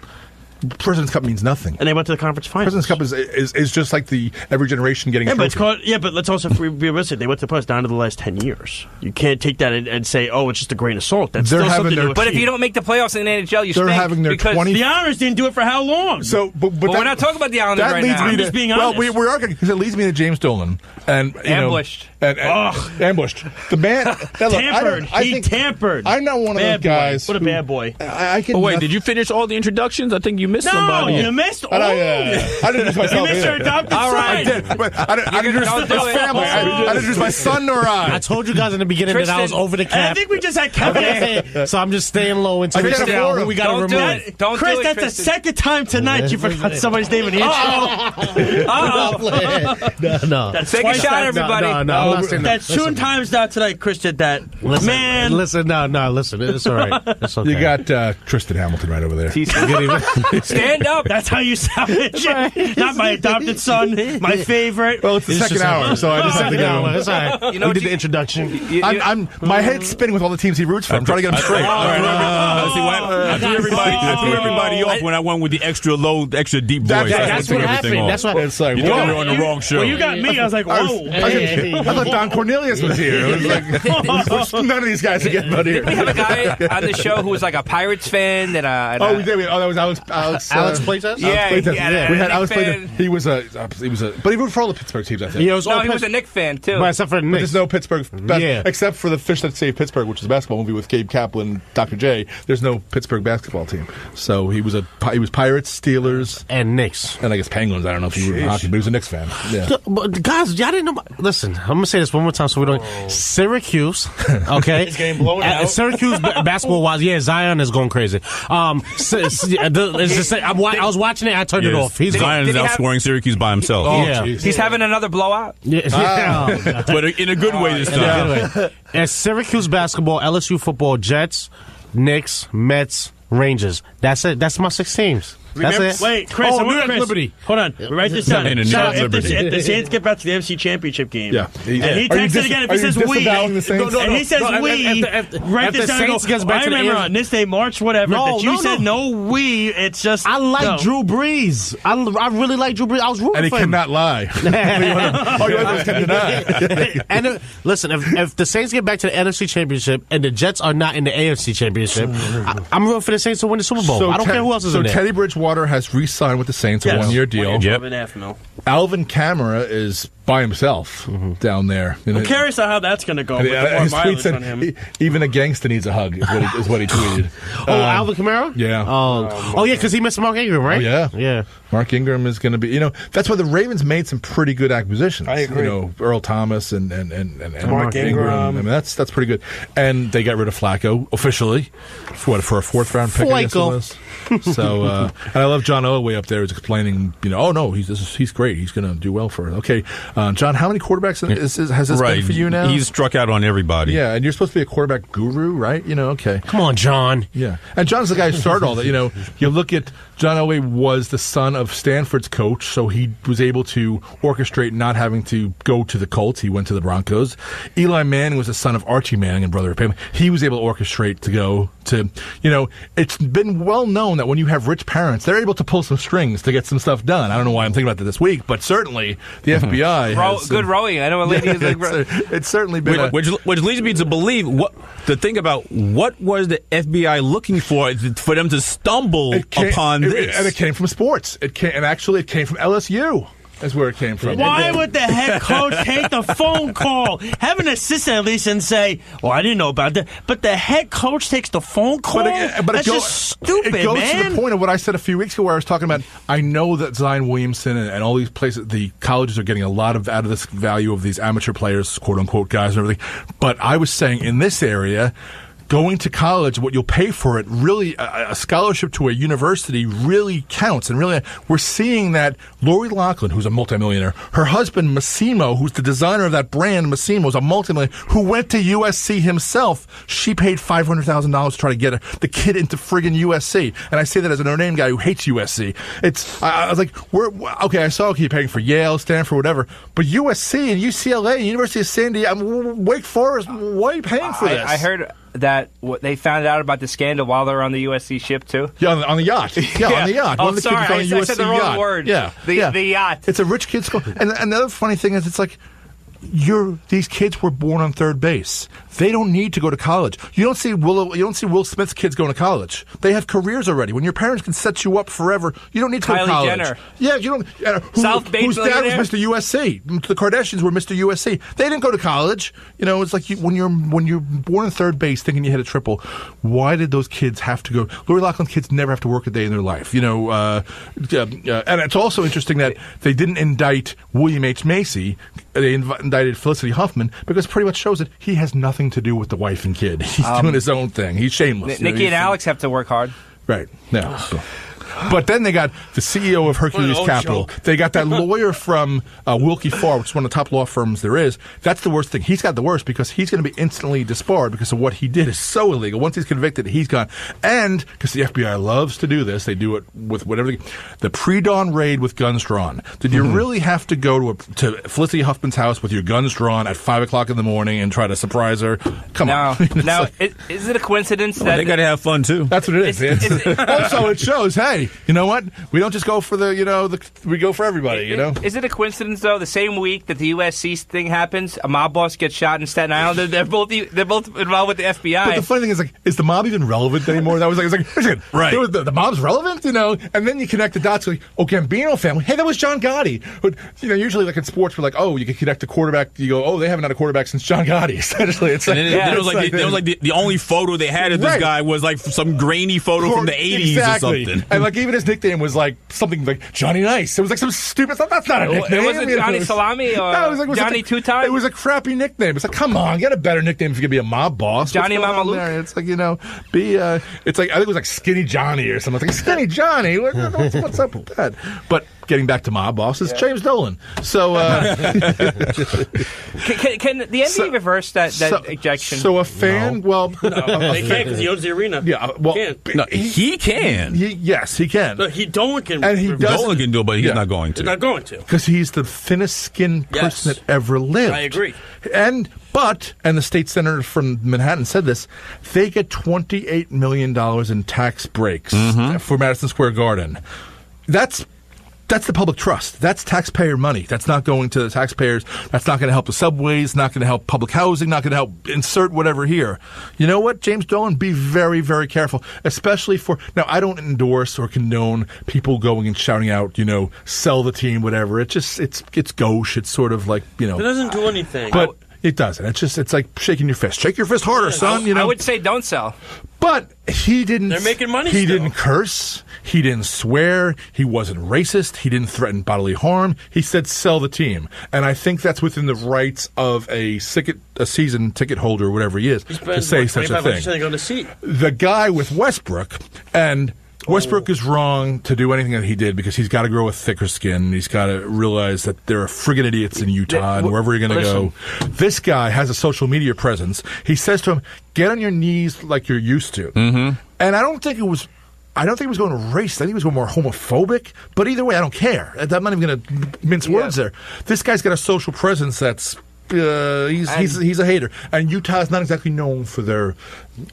Speaker 2: President's Cup means nothing.
Speaker 3: And they went to the conference finals.
Speaker 2: President's Cup is just like the every generation getting a
Speaker 3: But
Speaker 2: trophy.
Speaker 3: but let's also be realistic. They went to the playoffs down to the last 10 years. You can't take that and say, oh, it's just a grain of salt. That's
Speaker 2: They're
Speaker 3: still
Speaker 2: having
Speaker 3: something
Speaker 2: their-
Speaker 3: to
Speaker 6: But if
Speaker 3: achieve.
Speaker 6: you don't make the playoffs in the NHL, you
Speaker 2: They're
Speaker 6: stink.
Speaker 2: having their
Speaker 6: because
Speaker 2: 20
Speaker 3: The Islanders didn't do it for how long?
Speaker 2: So, but
Speaker 6: we're not talking about the Islanders
Speaker 2: that
Speaker 6: right
Speaker 2: leads
Speaker 6: now.
Speaker 2: me
Speaker 3: I'm
Speaker 2: to
Speaker 3: just being
Speaker 2: well,
Speaker 3: honest.
Speaker 2: we're arguing because it leads me to James Dolan and
Speaker 6: Ambushed.
Speaker 2: Ambushed. The man
Speaker 3: Tampered.
Speaker 2: I
Speaker 3: He
Speaker 2: think
Speaker 3: tampered.
Speaker 2: I'm not one of
Speaker 3: Bad
Speaker 2: those guys.
Speaker 3: boy. What a bad boy.
Speaker 2: I can.
Speaker 5: Oh, wait, did you finish all the introductions? I think you missed
Speaker 3: No,
Speaker 5: somebody.
Speaker 3: you missed all.
Speaker 2: I didn't introduce myself.
Speaker 3: You missed your
Speaker 2: either.
Speaker 3: adopted
Speaker 6: All
Speaker 3: son.
Speaker 6: right.
Speaker 2: I did, but I didn't introduce
Speaker 6: Don't do
Speaker 2: my
Speaker 6: it.
Speaker 2: family. I didn't introduce my son nor
Speaker 4: I
Speaker 2: I.
Speaker 4: told you guys in the beginning that I was
Speaker 6: Tristan,
Speaker 4: over the
Speaker 3: And I
Speaker 4: cap.
Speaker 3: think we just had Kevin.
Speaker 4: Okay, so I'm just staying low until
Speaker 2: I
Speaker 4: we
Speaker 2: can't
Speaker 4: figure
Speaker 2: afford
Speaker 4: out who
Speaker 2: him.
Speaker 4: we got to
Speaker 6: Don't do
Speaker 4: remove.
Speaker 6: it. Don't
Speaker 3: Chris,
Speaker 6: do it,
Speaker 3: that's the
Speaker 6: Tristan.
Speaker 3: second time tonight you forgot somebody's name in the intro.
Speaker 4: No.
Speaker 3: That's
Speaker 6: Take a
Speaker 3: twice
Speaker 6: shot,
Speaker 3: that-
Speaker 6: everybody.
Speaker 4: No, I'm not saying that.
Speaker 3: That's two times now tonight Chris did that.
Speaker 4: Listen,
Speaker 3: Man.
Speaker 4: listen, listen. It's all right. It's okay.
Speaker 2: You got Tristan Hamilton right over there.
Speaker 6: Stand up.
Speaker 3: That's how you sound it. Not my adopted son, my favorite.
Speaker 2: Well, it's the second hour, so I just have to get him.
Speaker 4: It's all right.
Speaker 6: You know
Speaker 4: We
Speaker 6: what
Speaker 4: did
Speaker 6: you-
Speaker 4: the introduction.
Speaker 2: My head's spinning with all the teams he roots for. I'm trying to get him straight.
Speaker 5: I threw everybody off when I went with the extra low, extra deep voice.
Speaker 4: That's what happened. That's what.
Speaker 2: It's like,
Speaker 5: You thought we
Speaker 2: whoa.
Speaker 5: were on the wrong show.
Speaker 3: Well, you got me. I was like, whoa.
Speaker 2: I thought Don Cornelius was here. It was like, none of these guys are getting out here.
Speaker 6: We have a guy on the show who was like a Pirates fan. And
Speaker 2: Oh, we did. Oh, that was Alex.
Speaker 4: Alex Playtest?
Speaker 6: Yeah,
Speaker 2: Playtest.
Speaker 6: yeah,
Speaker 2: We had Alex
Speaker 6: fan.
Speaker 2: Playtest. He was a, but he rooted for all the Pittsburgh teams, I think.
Speaker 4: Yeah, it was
Speaker 6: No,
Speaker 4: all
Speaker 6: he was a
Speaker 4: Pittsburgh.
Speaker 6: Knicks fan too.
Speaker 4: But except for the
Speaker 2: But
Speaker 4: Knicks.
Speaker 2: there's no Pittsburgh,
Speaker 4: Yeah.
Speaker 2: except for the Fish That Saved Pittsburgh, which is a basketball movie with Gabe Kaplan, Dr. J. There's no Pittsburgh basketball team, so he was Pirates, Steelers,
Speaker 4: and Knicks.
Speaker 2: and I guess Penguins. I don't know if he rooted for hockey, but he was a Knicks fan. Yeah.
Speaker 4: But guys, y'all didn't know. Listen, I'm gonna say this one more time so we don't. Syracuse, okay,
Speaker 3: It's getting blown out.
Speaker 4: Syracuse basketball wise, yeah, Zion is going crazy. I was watching it. I turned it off. He's
Speaker 5: Zion is
Speaker 6: Did he have-
Speaker 5: outscoring Syracuse by himself.
Speaker 4: yeah.
Speaker 2: geez.
Speaker 6: He's having another blowout.
Speaker 4: Yeah.
Speaker 5: But in a good way this time.
Speaker 4: Anyway, and Syracuse basketball, LSU football, Jets, Knicks, Mets, Rangers. That's it. That's my 6 teams. That's it.
Speaker 3: Wait, Chris,
Speaker 4: Oh,
Speaker 3: I want
Speaker 4: New York
Speaker 3: Chris.
Speaker 4: Liberty.
Speaker 3: Hold on. Write this down.
Speaker 5: And a New
Speaker 3: So
Speaker 5: York
Speaker 3: if
Speaker 5: Liberty.
Speaker 3: if the Saints get back to the NFC Championship game,
Speaker 2: Yeah.
Speaker 3: and he
Speaker 2: Are you
Speaker 3: texts it again, if he says we,
Speaker 2: disavowing the Saints?
Speaker 3: and he says
Speaker 4: No,
Speaker 3: we,
Speaker 4: if
Speaker 3: write
Speaker 4: the
Speaker 3: this down and
Speaker 4: Saints
Speaker 3: go,
Speaker 4: gets back
Speaker 3: I
Speaker 4: to the
Speaker 3: remember
Speaker 4: AFC
Speaker 3: on this day, March, whatever,
Speaker 4: No,
Speaker 3: that you
Speaker 4: no,
Speaker 3: said
Speaker 4: no.
Speaker 3: no we, it's just...
Speaker 4: I like
Speaker 3: no.
Speaker 4: Drew Brees. I really like Drew Brees. I was rooting
Speaker 2: And he
Speaker 4: for him.
Speaker 2: cannot lie. All you others can deny.
Speaker 4: And listen, if the Saints get back to the NFC Championship and the Jets are not in the AFC Championship, I'm rooting for the Saints to win the Super Bowl. I don't care who else is in there.
Speaker 2: Teddy Bridgewater has re-signed with the Saints a
Speaker 3: Yes.
Speaker 2: 1-year deal.
Speaker 5: Yep.
Speaker 3: $12.5 mil.
Speaker 2: Alvin Kamara is by himself down there.
Speaker 3: I'm curious how that's going to go with the more
Speaker 2: His tweet
Speaker 3: mileage
Speaker 2: said,
Speaker 3: on him.
Speaker 2: even a gangster needs a hug, is what he tweeted.
Speaker 4: Alvin Kamara?
Speaker 2: Yeah.
Speaker 4: Oh, yeah, because he missed Mark Ingram, right?
Speaker 2: Oh, yeah.
Speaker 4: Yeah.
Speaker 2: Mark Ingram is going to be, that's why the Ravens made some pretty good acquisitions.
Speaker 3: I agree.
Speaker 2: Earl Thomas and
Speaker 3: Mark Ingram.
Speaker 2: I mean, that's pretty good. And they got rid of Flacco officially for a 4th round pick. I guess it
Speaker 4: Flacco.
Speaker 2: was. So, and I love John Elway up there who's explaining, oh no, he's great. He's going to do well for it. Okay, John, how many quarterbacks has this been for you now?
Speaker 5: He's struck out on everybody.
Speaker 2: Yeah, and you're supposed to be a quarterback guru, right? Okay.
Speaker 4: Come on, John.
Speaker 2: Yeah, and John's the guy who started all that. You look at John Elway was the son of Stanford's coach, so he was able to orchestrate not having to go to the Colts. He went to the Broncos. Eli Manning was the son of Archie Manning and brother of Peyton. He was able to orchestrate to go to, it's been well known that when you have rich parents, parents. They're able to pull some strings to get some stuff done. I don't know why I'm thinking about that this week, but certainly the FBI has
Speaker 6: good rowing. I know a lady is like...
Speaker 2: It's certainly been...
Speaker 5: Which leads me to believe, to think about what was the FBI looking for them to stumble upon this.
Speaker 2: And it came from sports. It came from LSU. That's where it came from.
Speaker 3: Why would the head coach take the phone call? Have an assistant at least and say, well, I didn't know about that. But the head coach takes the phone call? That's just stupid, man.
Speaker 2: It goes to the point of what I said a few weeks ago where I was talking about, I know that Zion Williamson and all these places, the colleges are getting a lot out of this value of these amateur players, quote-unquote guys and everything. But I was saying in this area, going to college, what you'll pay for it, really, a scholarship to a university really counts. And really, we're seeing that Lori Loughlin, who's a multimillionaire, her husband, Massimo, who's the designer of that brand, Massimo, is a multimillionaire, who went to USC himself. She paid $500,000 to try to get the kid into friggin' USC. And I say that as a no-name guy who hates USC. I was like, okay, I saw you paying for Yale, Stanford, whatever, but USC and UCLA and University of San Diego, Wake Forest, why are you paying for this?
Speaker 6: I heard that they found out about the scandal while they were on the USC ship, too?
Speaker 2: Yeah, on the yacht. Yeah, on the yacht.
Speaker 6: Oh, sorry, I said the wrong word.
Speaker 2: Yeah.
Speaker 6: The yacht.
Speaker 2: It's a rich kid's school. And the other funny thing is, it's like, these kids were born on third base. They don't need to go to college. You don't see Will Smith's kids going to college. They have careers already. When your parents can set you up forever, you don't need to go to college.
Speaker 6: Kylie Jenner.
Speaker 2: Yeah, you don't. Whose dad was Mr. USC. The Kardashians were Mr. USC. They didn't go to college. It's like when you're born on third base, thinking you hit a triple. Why did those kids have to go? Lori Loughlin's kids never have to work a day in their life. And it's also interesting that they didn't indict William H. Macy. They indicted Felicity Huffman because it pretty much shows that he has nothing to do with the wife and kid. He's doing his own thing. He's shameless.
Speaker 6: Nikki and Alex have to work hard.
Speaker 2: Right. No. But then they got the CEO of Hercules Capital. They got that lawyer from Wilkie Farr, which is one of the top law firms there is. That's the worst thing. He's got the worst because he's going to be instantly disbarred because of what he did is so illegal. Once he's convicted, he's gone. And because the FBI loves to do this, they do it with whatever. The pre-dawn raid with guns drawn. Did you really have to go to Felicity Huffman's house with your guns drawn at 5 o'clock in the morning and try to surprise her? Come on.
Speaker 6: Now, is it a coincidence that
Speaker 5: they got to have fun too?
Speaker 2: That's what it is. Also, it shows. Hey, you know what? We don't just go for we go for everybody,
Speaker 6: Is it a coincidence, though, the same week that the USC thing happens, a mob boss gets shot in Staten Island, they're both involved with the FBI.
Speaker 2: But the funny thing is, is the mob even relevant anymore? That was right. The mob's relevant, and then you connect the dots, Gambino family, hey, that was John Gotti. But, usually, like in sports, we're like, oh, you can connect the quarterback, you go, oh, they haven't had a quarterback since John Gotti, essentially. It's like,
Speaker 5: it was like the only photo they had of this guy was like some grainy photo from the 80s or something.
Speaker 2: And like even his nickname was like something like Johnny Nice. It was like some stupid stuff. That's not a nickname.
Speaker 6: It wasn't Johnny Salami or Johnny Two-Time?
Speaker 2: It was a crappy nickname. It's like, come on, get a better nickname if you're going to be a mob boss.
Speaker 6: Johnny Mama Luke?
Speaker 2: It's like, it's like, I think it was like Skinny Johnny or something. It's like, Skinny Johnny? What's up with that? But getting back to mob bosses, James Dolan. So,
Speaker 6: can the NBA reverse that ejection?
Speaker 2: So a fan,
Speaker 3: they can't because he owns the arena.
Speaker 2: Yeah, well,
Speaker 5: he can.
Speaker 2: Yes, he can.
Speaker 3: No, Dolan can.
Speaker 2: And
Speaker 5: Dolan can do it, but he's not going to.
Speaker 3: He's not going to
Speaker 2: because he's the thinnest skinned person that ever lived.
Speaker 3: I agree.
Speaker 2: And the state senator from Manhattan said this, they get $28 million in tax breaks for Madison Square Garden. That's the public trust. That's taxpayer money. That's not going to the taxpayers. That's not going to help the subways, not going to help public housing, not going to help insert whatever here. You know what, James Dolan? Be very, very careful, especially now, I don't endorse or condone people going and shouting out, sell the team, whatever. It's gauche. It's sort of like,
Speaker 3: It doesn't do anything.
Speaker 2: But it doesn't. It's like shaking your fist. Shake your fist harder, son.
Speaker 6: I would say don't sell.
Speaker 2: But he didn't.
Speaker 3: They're making money.
Speaker 2: He didn't curse. He didn't swear. He wasn't racist. He didn't threaten bodily harm. He said, "Sell the team," and I think that's within the rights of a season ticket holder, or whatever he is, to say such a thing.
Speaker 3: On the seat.
Speaker 2: The guy with Westbrook and. Westbrook is wrong to do anything that he did because he's got to grow a thicker skin. He's got to realize that there are friggin' idiots in Utah and wherever you're going to go. This guy has a social media presence. He says to him, get on your knees like you're used to. Mm-hmm. And I don't think he was going to race. I think he was going more homophobic. But either way, I don't care. I'm not even going to mince words there. This guy's got a social presence that's he's a hater, and Utah's not exactly known for their,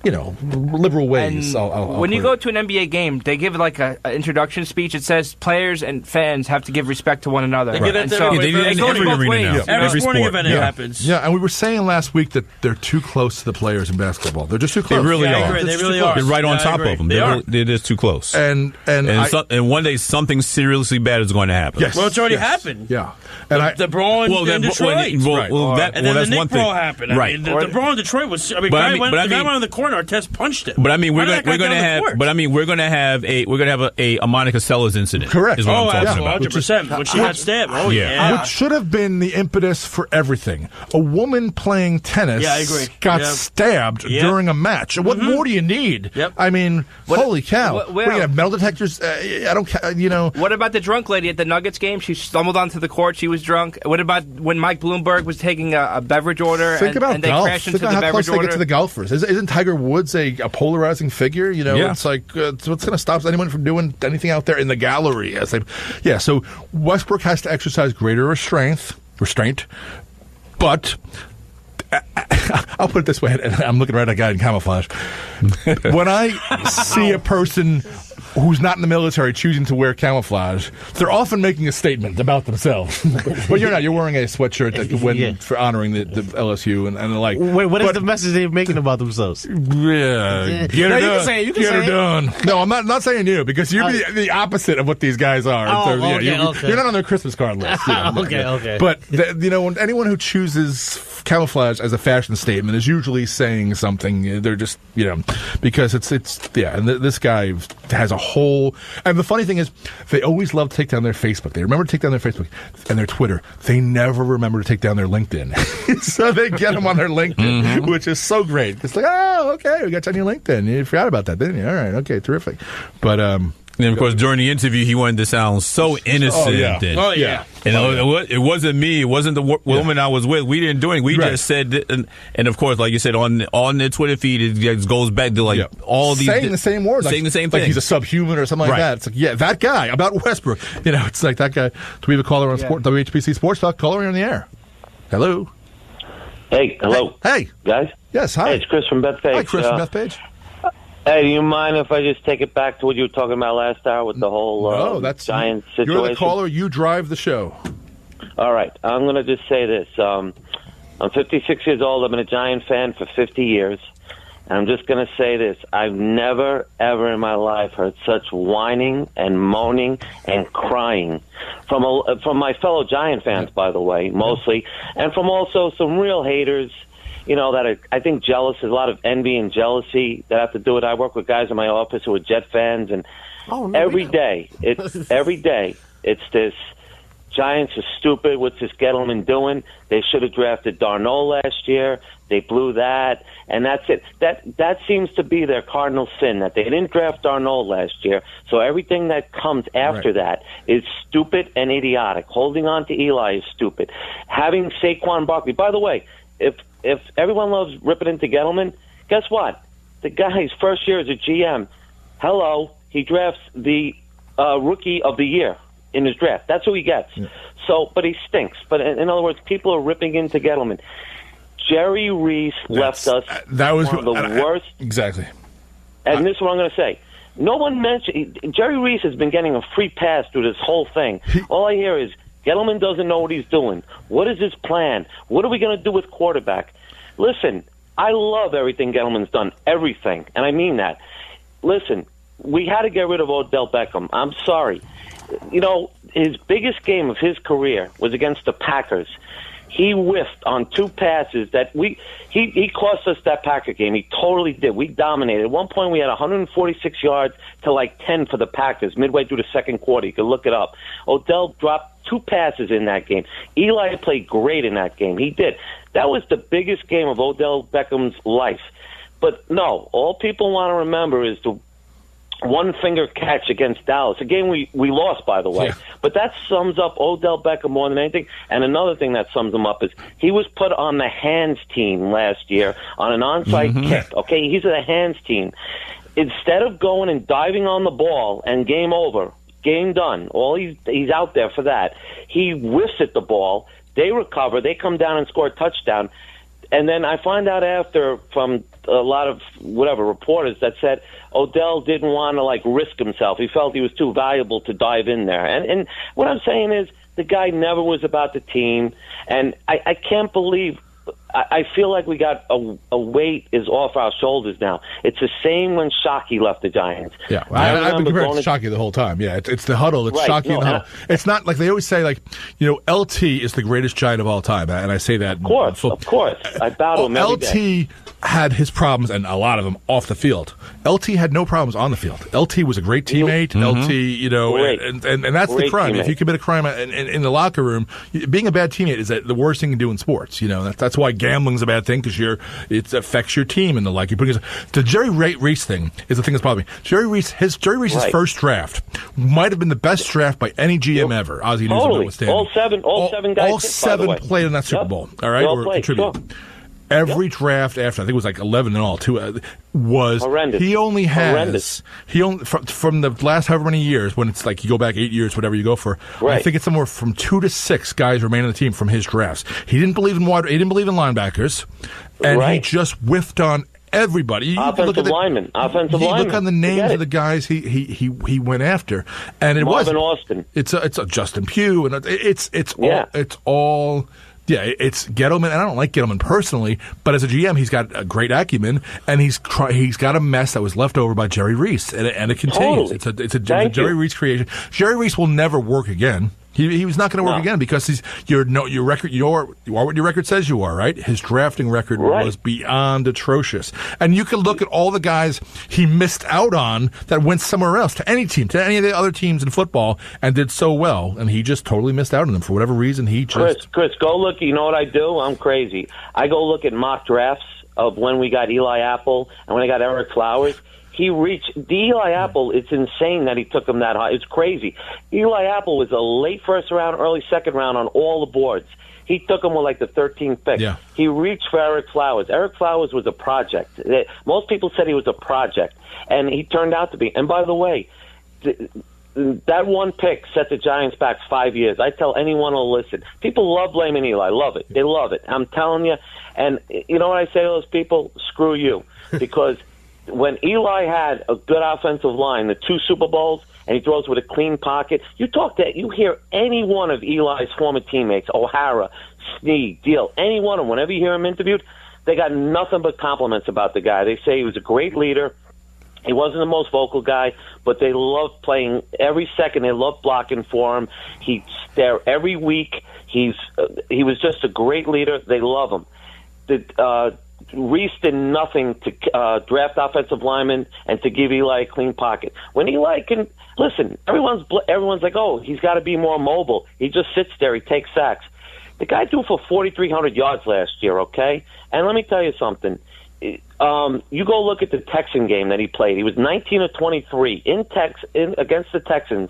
Speaker 2: liberal ways.
Speaker 6: When you go to an NBA game, they give like an introduction speech. It says players and fans have to give respect to one another.
Speaker 3: They give that to everybody.
Speaker 5: They do that in every arena now.
Speaker 3: Every sporting
Speaker 5: sport.
Speaker 3: event it happens.
Speaker 2: Yeah, and we were saying last week that they're too close to the players in basketball. They're just too close.
Speaker 5: They really
Speaker 3: I
Speaker 5: are.
Speaker 3: agree. They really are.
Speaker 5: They're right on top
Speaker 3: agree.
Speaker 5: of them.
Speaker 3: They are.
Speaker 5: They're just too close.
Speaker 2: And
Speaker 5: one day something seriously bad is going to happen.
Speaker 2: Yes.
Speaker 3: Well, it's already happened.
Speaker 2: Yeah. And
Speaker 3: the brawl in Detroit.
Speaker 5: And then
Speaker 3: the Nick
Speaker 5: one thing.
Speaker 3: brawl happened.
Speaker 5: Right.
Speaker 3: I mean, the brawl in Detroit was. The guy went in the corner. Artest punched him.
Speaker 5: But I mean, we're going to have a Monica Seles incident.
Speaker 2: Correct.
Speaker 5: Is what I'm talking about.
Speaker 3: 100%. When she got stabbed. Oh yeah.
Speaker 2: Which should have been the impetus for everything. A woman playing tennis
Speaker 3: I agree.
Speaker 2: got stabbed during a match. What more do you need?
Speaker 3: Yep.
Speaker 2: I mean, holy cow. What do you have, metal detectors? I don't,
Speaker 6: What about the drunk lady at the Nuggets game? She stumbled onto the court. She was drunk. What about when Mike Bloomberg was taking a beverage order
Speaker 2: and they
Speaker 6: golf.
Speaker 2: crashed into the beverage order? Think about how close they get to the golfers. Isn't Tiger Woods a polarizing figure? It's like, what's going to stop anyone from doing anything out there in the gallery? So Westbrook has to exercise greater restraint, but I'll put it this way, and I'm looking right at a guy in camouflage. When I see a person who's not in the military choosing to wear camouflage, they're often making a statement about themselves. But you're not. You're wearing a sweatshirt for honoring the LSU and the like.
Speaker 4: Wait, what is the message they're making about themselves?
Speaker 2: Yeah, get her done. No, I'm not saying you, because you're the opposite of what these guys are. You're not on their Christmas card list.
Speaker 4: Okay.
Speaker 2: But anyone who chooses camouflage as a fashion statement is usually saying something. They're just because it's and this guy has a whole. And the funny thing is, they always love to take down their Facebook. They remember to take down their Facebook and their Twitter. They never remember to take down their LinkedIn. So they get them on their LinkedIn, which is so great. It's like, oh, okay, we got you on your LinkedIn. You forgot about that, didn't you? All right, okay, terrific. But
Speaker 5: and of course, during the interview, he wanted to sound so innocent.
Speaker 2: Oh yeah.
Speaker 5: It wasn't me. It wasn't the woman I was with. We didn't do anything. We just said, and of course, like you said, on the Twitter feed, it goes back to all these
Speaker 2: saying the same words,
Speaker 5: saying the same thing.
Speaker 2: Like he's a subhuman or something like that. It's like, that guy about Westbrook. It's like that guy. Do we have a caller on WHPC Sports Talk? Caller on the air. Hello.
Speaker 11: Hey, hello.
Speaker 2: Hey,
Speaker 11: guys.
Speaker 2: Yes, hi.
Speaker 11: Hey, it's Chris from Bethpage.
Speaker 2: Hi, Chris from Bethpage.
Speaker 11: Hey, do you mind if I just take it back to what you were talking about last hour with the whole Giants situation?
Speaker 2: You're the caller. You drive the show.
Speaker 11: All right. I'm going to just say this. I'm 56 years old. I've been a Giant fan for 50 years. And I'm just going to say this. I've never, ever in my life heard such whining and moaning and crying from my fellow Giant fans, by the way, mostly, and from also some real haters, that are, I think, jealous. There's a lot of envy and jealousy that have to do with. I work with guys in my office who are Jet fans, and every day it's this. Giants are stupid. What's this Gettleman doing? They should have drafted Darnold last year. They blew that, and that's it. That seems to be their cardinal sin, that they didn't draft Darnold last year. So everything that comes after that is stupid and idiotic. Holding on to Eli is stupid. Having Saquon Barkley. By the way, if everyone loves ripping into Gettleman, guess what? The guy's first year as a GM, he drafts the rookie of the year in his draft. That's who he gets. Yeah. So, but he stinks. But in other words, people are ripping into Gettleman. Jerry Reese left us
Speaker 2: that was
Speaker 11: one of the worst.
Speaker 2: Exactly.
Speaker 11: And this is what I'm going to say. No one mentioned Jerry Reese has been getting a free pass through this whole thing. All I hear is Gettleman doesn't know what he's doing. What is his plan? What are we going to do with quarterback? Listen, I love everything Gettleman's done. Everything. And I mean that. Listen, we had to get rid of Odell Beckham. I'm sorry. His biggest game of his career was against the Packers. He whiffed on two passes that he cost us that Packer game. He totally did. We dominated. At one point, we had 146 yards to like 10 for the Packers midway through the second quarter. You can look it up. Odell dropped two passes in that game. Eli played great in that game. He did. That was the biggest game of Odell Beckham's life. But no, all people want to remember is the one-finger catch against Dallas, a game we lost, by the way. Yeah. But that sums up Odell Beckham more than anything. And another thing that sums him up is he was put on the hands team last year on an onside kick. Okay, he's a hands team. Instead of going and diving on the ball and game over, game done, he's out there for that, he whiffs at the ball, They recover. They come down and score a touchdown. And then I find out after from a lot of reporters that said Odell didn't want to risk himself. He felt he was too valuable to dive in there. And what I'm saying is the guy never was about the team. And I can't believe. I feel like we got a weight is off our shoulders now. It's the same when Shockey left the Giants.
Speaker 2: Yeah, I've been comparing to Shockey the whole time. Yeah, it's the huddle. It's Shockey in the huddle. It's not like they always say, LT is the greatest Giant of all time, and I say that.
Speaker 11: Of course. I bow to him every day.
Speaker 2: LT had his problems, and a lot of them off the field. LT had no problems on the field. LT was a great teammate. LT, and that's the crime. Teammate. If you commit a crime in the locker room, being a bad teammate is the worst thing you can do in sports. That's why gambling's a bad thing, because it affects your team and the like. The Jerry Reese thing is the thing that's bothering me. Jerry Reese's first draft might have been the best draft by any GM ever. Ozzie Newsome notwithstanding.
Speaker 11: All seven guys.
Speaker 2: All seven played in that Super Bowl. All right, or contributed. Sure. Every draft after, I think it was 11 in all, was
Speaker 11: horrendous.
Speaker 2: He only from the last however many years, when it's you go back 8 years, whatever you go for. Right. I think it's somewhere from 2 to 6 guys remain on the team from his drafts. He didn't believe in he didn't believe in linebackers, and he just whiffed on everybody.
Speaker 11: Offensive lineman.
Speaker 2: Look on the names of the guys he went after, and it was
Speaker 11: Austin.
Speaker 2: It's a Justin Pugh, and it's all. Yeah, it's Gettleman, and I don't like Gettleman personally, but as a GM, he's got a great acumen, and he's got a mess that was left over by Jerry Reese, and it continues.
Speaker 11: Totally.
Speaker 2: It's a Jerry Reese creation. Jerry Reese will never work again. He was not going to work again because your record. You are what your record says you are, right? His drafting record was beyond atrocious, and you can look at all the guys he missed out on that went somewhere else, to any team, to any of the other teams in football, and did so well, and he just totally missed out on them for whatever reason.
Speaker 11: Chris, go look. You know what I do? I'm crazy. I go look at mock drafts of when we got Eli Apple and when I got Eric Flowers. He reached the Eli Apple. It's insane that he took him that high. It's crazy. Eli Apple was a late first round, early second round on all the boards. He took him with the 13th pick. Yeah. He reached for Eric Flowers. Eric Flowers was a project. Most people said he was a project, and he turned out to be. And by the way, that one pick set the Giants back 5 years. I tell anyone who'll listen. People love blaming Eli. Love it. They love it. I'm telling you. And you know what I say to those people? Screw you. Because when Eli had a good offensive line, the 2 Super Bowls, and he throws with a clean pocket, you hear any one of Eli's former teammates, O'Hara, Snead, Deal, any one of them, whenever you hear him interviewed, they got nothing but compliments about the guy. They say he was a great leader. He wasn't the most vocal guy, but they loved playing every second. They loved blocking for him. He's there every week. He was just a great leader. They love him. Reese did nothing to draft offensive linemen and to give Eli a clean pocket. When Eli can listen, everyone's like, oh, he's got to be more mobile. He just sits there. He takes sacks. The guy threw for 4,300 yards last year. Okay, and let me tell you something. You go look at the Texan game that he played. He was 19 of 23 against the Texans.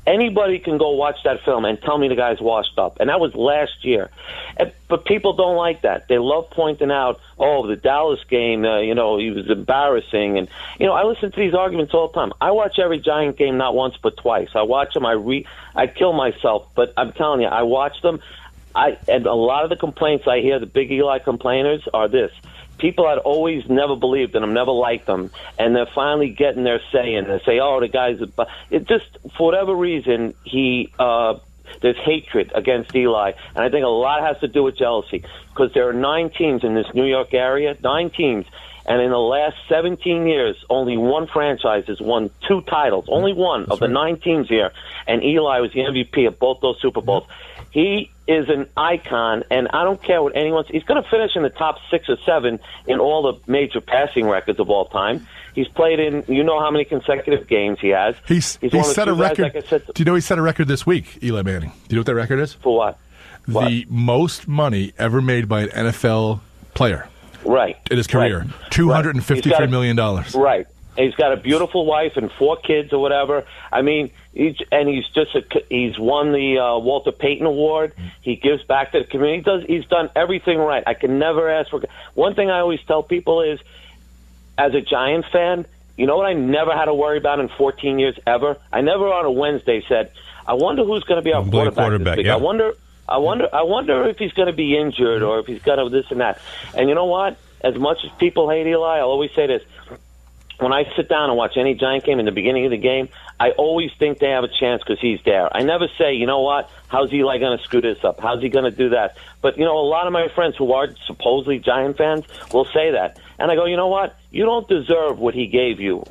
Speaker 11: Anybody can go watch that film and tell me the guy's washed up. And that was last year. But people don't like that. They love pointing out, the Dallas game, he was embarrassing. And, I listen to these arguments all the time. I watch every Giant game not once but twice. I watch them. I kill myself. But I'm telling you, I watch them. And a lot of the complaints I hear, the big Eli complainers, are this. People had always never believed in him, never liked him, and they're finally getting their say, and they say, the guy's... It just, for whatever reason, there's hatred against Eli, and I think a lot has to do with jealousy, because there are 9 teams in this New York area, 9 teams, and in the last 17 years, only one franchise has won 2 titles, only one of the 9 teams here, and Eli was the MVP of both those Super Bowls. He is an icon, and I don't care what anyone says. He's going to finish in the top 6 or 7 in all the major passing records of all time. He's played in, how many consecutive games he has.
Speaker 2: He's set a record. Do you know he set a record this week, Eli Manning? Do you know what that record is?
Speaker 11: For what?
Speaker 2: The most money ever made by an NFL player.
Speaker 11: Right.
Speaker 2: In his career. Right. $253 million.
Speaker 11: Right. He's got a beautiful wife and 4 kids or whatever. I mean, he's won the Walter Payton Award. He gives back to the community. He's done everything right. I can never ask for. One thing I always tell people is, as a Giant fan, you know what I never had to worry about in 14 years ever? I never on a Wednesday said, I wonder who's going to be our quarterback this week.
Speaker 5: Yeah.
Speaker 11: I wonder I wonder if he's going to be injured or if he's going to this and that. And you know what? As much as people hate Eli, I'll always say this. When I sit down and watch any Giant game in the beginning of the game, I always think they have a chance because he's there. I never say, you know what, how's Eli going to screw this up? How's he going to do that? But, you know, a lot of my friends who are supposedly Giant fans will say that. And I go, you know what? You don't deserve what he gave you.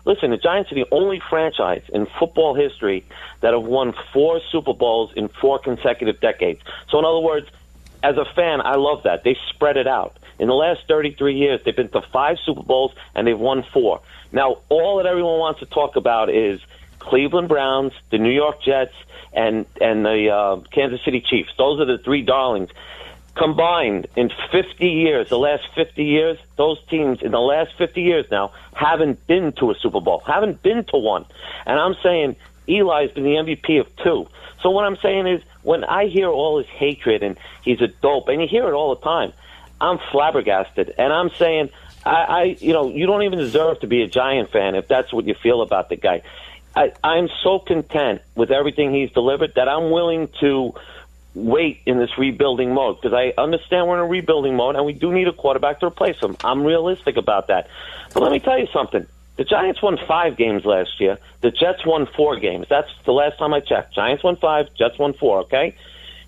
Speaker 11: Listen, the Giants are the only franchise in football history that have won 4 Super Bowls in 4 consecutive decades. So, in other words, as a fan, I love that. They spread it out. In the last 33 years, they've been to 5 Super Bowls, and they've won 4. Now, all that everyone wants to talk about is Cleveland Browns, the New York Jets, and the Kansas City Chiefs. Those are the 3 darlings. Combined in 50 years, the last 50 years, those teams in the last 50 years now haven't been to a Super Bowl, haven't been to one. And I'm saying Eli's been the MVP of 2. So what I'm saying is when I hear all this hatred and he's a dope, and you hear it all the time, I'm flabbergasted. And I'm saying, you don't even deserve to be a Giant fan if that's what you feel about the guy. I'm so content with everything he's delivered that I'm willing to wait in this rebuilding mode because I understand we're in a rebuilding mode and we do need a quarterback to replace him. I'm realistic about that. But let me tell you something. The Giants won 5 games last year. The Jets won 4 games. That's the last time I checked. Giants won 5, Jets won 4, okay?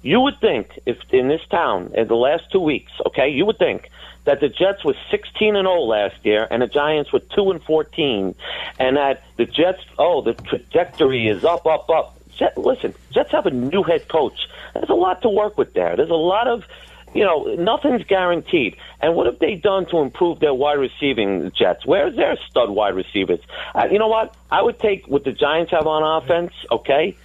Speaker 11: You would think if in this town in the last 2 weeks, okay, you would think that the Jets were 16-0 last year and the Giants were 2-14 and that the Jets, the trajectory is up. Listen, Jets have a new head coach. There's a lot to work with there. There's a lot of, nothing's guaranteed. And what have they done to improve their wide receiving, the Jets? Where's their stud wide receivers? You know what? I would take what the Giants have on offense, okay,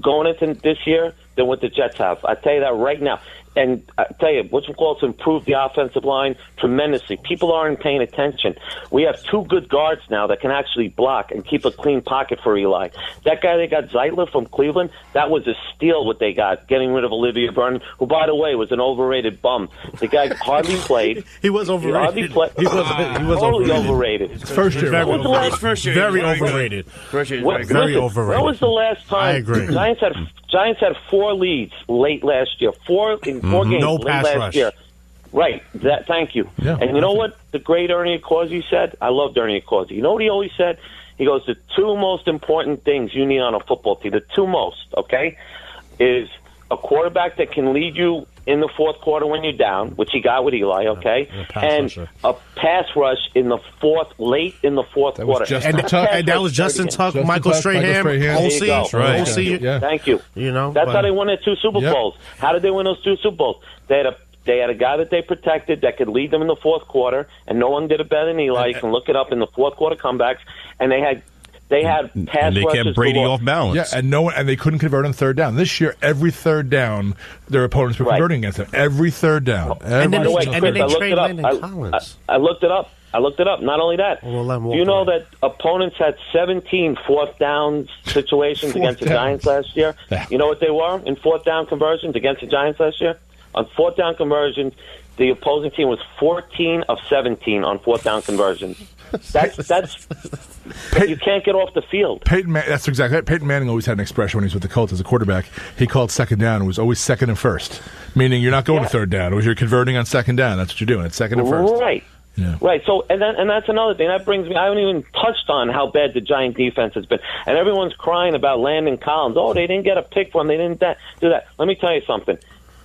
Speaker 11: going into this year than what the Jets have. I tell you that right now. And I tell you, what's it called to improve the offensive line tremendously. People aren't paying attention. We have 2 good guards now that can actually block and keep a clean pocket for Eli. That guy they got, Zeitler from Cleveland, that was a steal what they got, getting rid of Olivia Vernon, who, by the way, was an overrated bum. The guy hardly played.
Speaker 4: He was overrated.
Speaker 11: He was totally overrated.
Speaker 2: First year.
Speaker 4: Very overrated.
Speaker 11: Very overrated.
Speaker 4: When
Speaker 11: was the last time?
Speaker 4: I agree.
Speaker 11: Giants had 4 leads late last year. 4 games
Speaker 4: no
Speaker 11: late
Speaker 4: pass
Speaker 11: last
Speaker 4: rush.
Speaker 11: year. Right. Thank you.
Speaker 2: Yeah,
Speaker 11: and you know what the great Ernie Accorsi said? I loved Ernie Accorsi. You know what he always said? He goes, the 2 most important things you need on a football team, the 2 most, okay, is a quarterback that can lead you in the 4th quarter when you're down, which he got with Eli, okay, and a pass rush in the late in the 4th quarter.
Speaker 4: And that was Justin Tuck, Michael Strahan, OC.
Speaker 2: Right.
Speaker 4: OC.
Speaker 2: Yeah.
Speaker 11: Thank you. That's how they won their 2 Super Bowls. How did they win those 2 Super Bowls? They had a guy that they protected that could lead them in the 4th quarter, and no one did it better than Eli. You can look it up in the 4th quarter comebacks, and they had pass
Speaker 5: and they kept Brady off balance.
Speaker 2: Yeah, and they couldn't convert on 3rd down. This year, every 3rd down, their opponents were converting against them. Every 3rd down.
Speaker 4: And then they
Speaker 11: trade
Speaker 4: Landon Collins.
Speaker 11: I looked it up. Not only that, do you know that opponents had 17 4th down situations against the Giants last year?
Speaker 2: Yeah.
Speaker 11: You know what they were in 4th down conversions against the Giants last year? On 4th down conversions, the opposing team was 14 of 17 on 4th down conversions. That's you can't get off the field.
Speaker 2: That's exactly right. Peyton Manning always had an expression when he was with the Colts as a quarterback. He called 2nd down. It was always 2nd and 1st, meaning you're not going to 3rd down. It was you're converting on 2nd down. That's what you're doing. It's 2nd and 1st.
Speaker 11: Right.
Speaker 2: Yeah.
Speaker 11: Right. So, and that's another thing. That brings me. I haven't even touched on how bad the Giant defense has been, and everyone's crying about Landon Collins. Oh, they didn't get a pick from him. They didn't do that. Let me tell you something.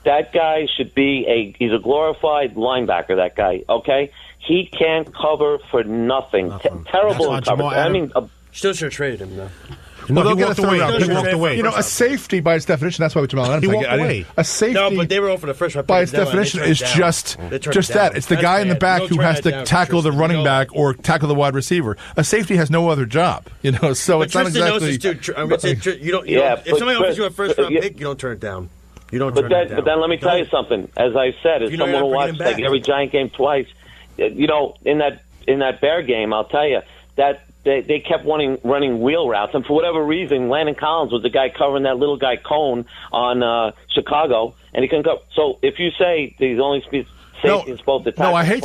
Speaker 11: That guy should be he's a glorified linebacker, that guy, okay? He can't cover for nothing. Terrible in coverage. I mean,
Speaker 12: still should have traded him, though.
Speaker 2: No,
Speaker 4: he walked away. He walked away.
Speaker 2: A safety by its definition, that's why we Jamal Adams.
Speaker 4: He walked away.
Speaker 2: A safety.
Speaker 12: No, but they were over the first round.
Speaker 2: By its definition, is just that. It's the guy in the back who has to tackle the running back or tackle the wide receiver. A safety has no other job, so it's not exactly.
Speaker 12: If somebody offers you a first round pick, you don't turn it down. You don't turn it down.
Speaker 11: But then let me tell you something. As I said, as someone who watched every Giant game twice, in that Bear game, I'll tell you that they kept running wheel routes, and for whatever reason, Landon Collins was the guy covering that little guy Cone on Chicago, and he couldn't go. So if you say he's only safety is supposed to tackle.
Speaker 2: No, I hate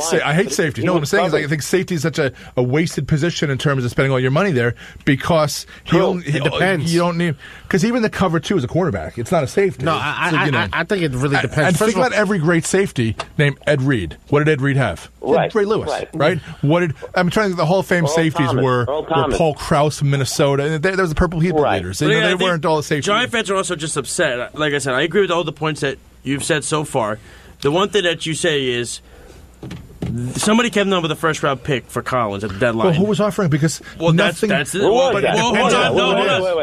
Speaker 2: safety. No, what I'm saying is I think safety is such a wasted position in terms of spending all your money there because
Speaker 4: it depends.
Speaker 2: You don't need because even the cover 2 is a quarterback. It's not a safety.
Speaker 4: No, I think it really depends.
Speaker 2: And think about every great safety named Ed Reed. What did Ed Reed have?
Speaker 11: Right.
Speaker 2: Ray Lewis. Right. I'm trying to think. The Hall of Fame safeties were Paul Krause from Minnesota. There was the Purple Heat leaders. They weren't all the safeties.
Speaker 3: Giant fans are also just upset. Like I said, I agree with all the points that you've said so far. The one thing that you say is somebody came down with a first-round pick for Collins at the deadline.
Speaker 2: Well, who was offering? Because
Speaker 3: that's it. It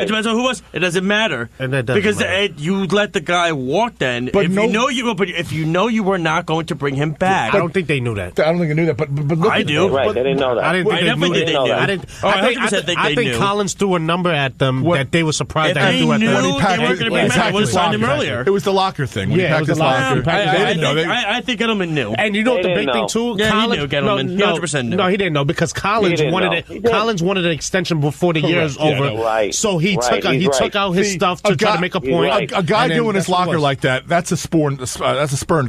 Speaker 3: depends on who was. It doesn't matter because you let the guy walk. Then, if you know you were not going to bring him back,
Speaker 4: I don't think they knew that.
Speaker 2: I don't think they knew that. But
Speaker 3: I do.
Speaker 11: Right, they didn't know that.
Speaker 4: I didn't think they knew that. I think Collins threw a number at them that they were surprised that he threw at them.
Speaker 3: They weren't going to bring him back. I would have signed him earlier.
Speaker 2: It was the locker thing. When he packed his locker.
Speaker 3: I think Edelman knew.
Speaker 4: And you know what the big thing too?
Speaker 3: Yeah, he knew Gettleman. He 100% knew.
Speaker 4: No, he didn't know because Collins wanted an extension before the year is over. So he took out his stuff to try to make a point.
Speaker 2: A guy doing his locker like that—that's a spurned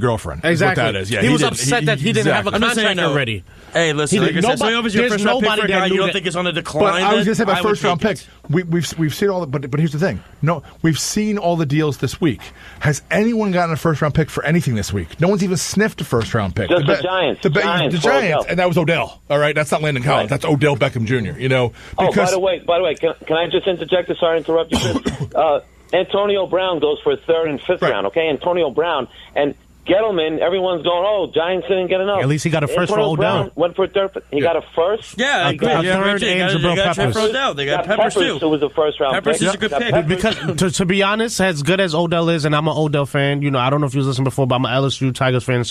Speaker 2: girlfriend.
Speaker 4: Exactly.
Speaker 2: What that is. Yeah,
Speaker 4: he was upset that he didn't have a contract already.
Speaker 3: Hey, listen, like I said, so obviously your first round pick for a guy you don't think is on a decline.
Speaker 2: But I was going to say my first round pick. We've seen all, but here's the thing. No, we've seen all the deals this week. Has anyone gotten a first round pick for anything this week? No one's even sniffed a first round pick.
Speaker 11: Just the Giants.
Speaker 2: The Giants, and that was Odell. All right, that's not Landon Collins. That's Odell Beckham Jr. You know.
Speaker 11: Because, by the way, can I just interject? Sorry to interrupt you, Chris. Antonio Brown goes for a 3rd and 5th round. Okay, Antonio Brown and Gettleman, everyone's going, Giants didn't get enough.
Speaker 4: At least he got a first for Odell.
Speaker 11: Brown went for a 3rd. He got a first?
Speaker 3: Yeah,
Speaker 4: a 3rd and Jabril Peppers.
Speaker 3: They got Peppers, too.
Speaker 11: It was a first-round pick.
Speaker 3: Peppers is a good pick.
Speaker 4: Because, to be honest, as good as Odell is, and I'm an Odell fan, I don't know if you was listening before, but I'm an LSU Tigers fan,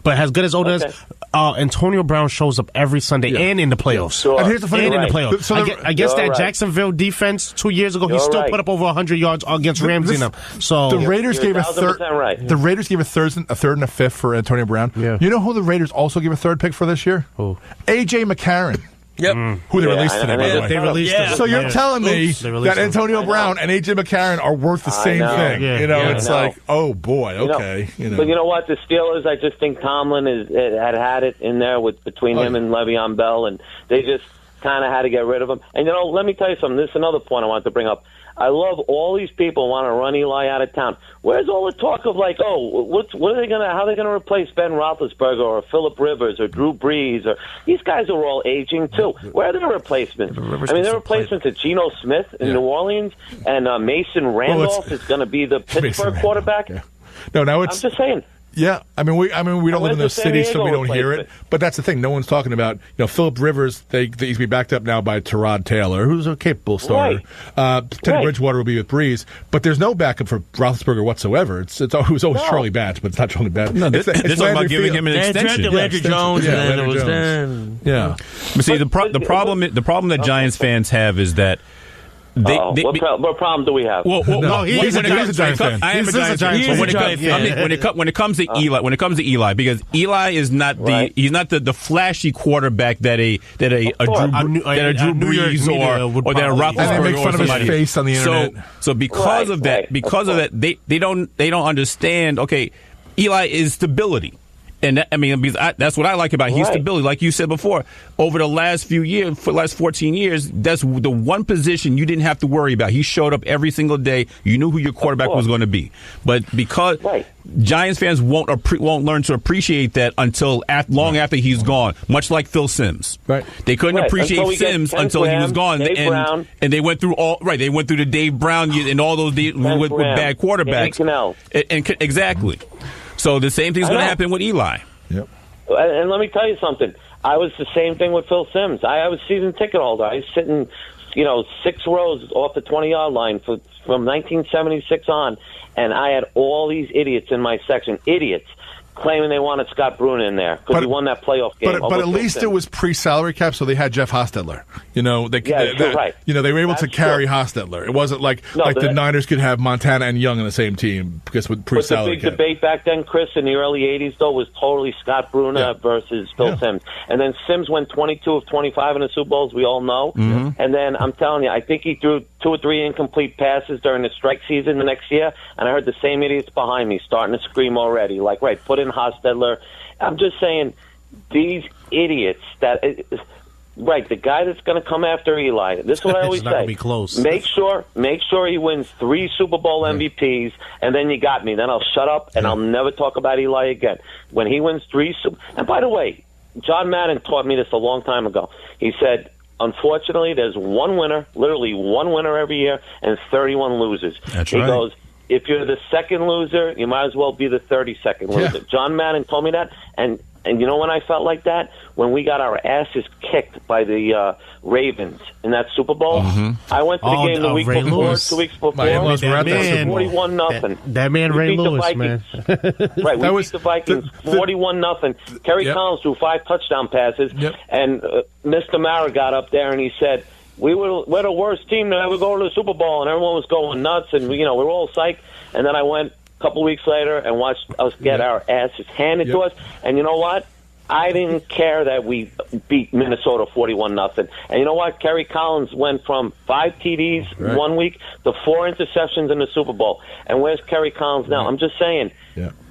Speaker 4: but as good as Odell is, Antonio Brown shows up every Sunday and in the playoffs.
Speaker 11: Sure.
Speaker 2: And here's the funny
Speaker 4: in the playoffs.
Speaker 2: So
Speaker 4: against that Jacksonville defense 2 years ago, he still put up over 100 yards against Ramsey and them. So
Speaker 2: the Raiders gave a 3rd. The Raiders gave a 3rd and a 5th for Antonio Brown.
Speaker 4: Yeah.
Speaker 2: You know who the Raiders also gave a 3rd pick for this year?
Speaker 4: Who?
Speaker 2: A.J. McCarron.
Speaker 3: Yep.
Speaker 2: Who they released today, by the way.
Speaker 4: They released him.
Speaker 2: So you're telling me that Antonio Brown and A.J. McCarron are worth the same thing. It's like, oh, boy, okay.
Speaker 11: But you know what? The Steelers, I just think Tomlin had it in there between him and Le'Veon Bell, and they just kind of had to get rid of him. And, let me tell you something. This is another point I wanted to bring up. I love all these people want to run Eli out of town. Where's all the talk of like, how are they gonna replace Ben Roethlisberger or Phillip Rivers or Drew Brees or these guys are all aging too. Where are their replacements? Their replacements are Geno Smith in New Orleans and Mason Randolph is going to be the Pittsburgh quarterback.
Speaker 2: Yeah. No, now
Speaker 11: I'm just saying.
Speaker 2: Yeah, we don't live in those cities, so we don't hear it. But that's the thing. No one's talking about, Phillip Rivers, he's going to be backed up now by Tyrod Taylor, who's a capable starter. Teddy Bridgewater will be with Breeze. But there's no backup for Roethlisberger whatsoever. It was always Charlie Batch, but it's not Charlie Batch.
Speaker 5: No, they're talking about giving him an extension.
Speaker 3: Landry Jones, and then it was
Speaker 2: Yeah.
Speaker 5: But see, the problem that Giants fans have is that
Speaker 11: what problem do we have?
Speaker 5: No,
Speaker 2: he's a Giants fan.
Speaker 5: I am a Giants fan. When it comes to Eli, because Eli is not the flashy quarterback that a Drew Brees or that a Roethlisberger
Speaker 2: and they make fun of his face on the internet.
Speaker 5: So because of that, they don't understand. Okay, Eli is stability. And that's what I like about his stability. Like you said before, over the last few years, for the last 14 years, that's the one position you didn't have to worry about. He showed up every single day. You knew who your quarterback was going to be. But because Giants fans won't learn to appreciate that until long after he's gone, much like Phil Simms.
Speaker 2: Right.
Speaker 5: They couldn't appreciate Simms until he was gone. And they went through they went through the Dave Brown and all those with bad quarterbacks. Exactly. So the same thing's going to happen with Eli.
Speaker 2: Yep.
Speaker 11: And let me tell you something. I was the same thing with Phil Simms. I was season ticket holder. I was sitting, 6 rows off the 20-yard line from 1976 on, and I had all these idiots in my section. Idiots. Claiming they wanted Scott Brune in there because he won that playoff game.
Speaker 2: But at least it was pre-salary cap, so they had Jeff Hostetler. You know, they
Speaker 11: right.
Speaker 2: You know, they were able to carry Hostetler. It wasn't like the Niners could have Montana and Young in the same team because with pre-salary.
Speaker 11: But the big debate back then, Chris, in the early '80s, though, was totally Scott Bruna versus Phil Simms, and then Simms went 22 of 25 in the Super Bowls. We all know, and then I'm telling you, I think he threw 2 or 3 incomplete passes during the strike season the next year, and I heard the same idiots behind me starting to scream already, like, right, put in Hostetler. I'm just saying, these idiots that. Right, the guy that's going to come after Eli. This is what I always say.
Speaker 4: Be close.
Speaker 11: Make sure he wins 3 Super Bowl MVPs, and then you got me. Then I'll shut up and I'll never talk about Eli again. When he wins 3 and by the way, John Madden taught me this a long time ago. He said, unfortunately, there's one winner, literally one winner every year, and 31 losers.
Speaker 5: That's
Speaker 11: he
Speaker 5: right.
Speaker 11: goes, if you're the second loser, you might as well be the 32nd loser. John Madden told me that, and you know when I felt like that? When we got our asses kicked by the Ravens in that Super Bowl. I went to the game the week before, 2 weeks before.
Speaker 4: That man,
Speaker 11: 41-0.
Speaker 4: That man, Ray Lewis, man.
Speaker 11: Right, we beat the Vikings 41-0. Kerry Collins threw 5 touchdown passes, and Mr. Mara got up there and he said, we're the worst team to ever go to the Super Bowl, and everyone was going nuts, and we were all psyched. And then I went a couple weeks later and watched us get our asses handed to us. And you know what? I didn't care that we beat Minnesota 41-0. And you know what? Kerry Collins went from 5 TDs 1 week to 4 interceptions in the Super Bowl. And where's Kerry Collins now? I'm just saying,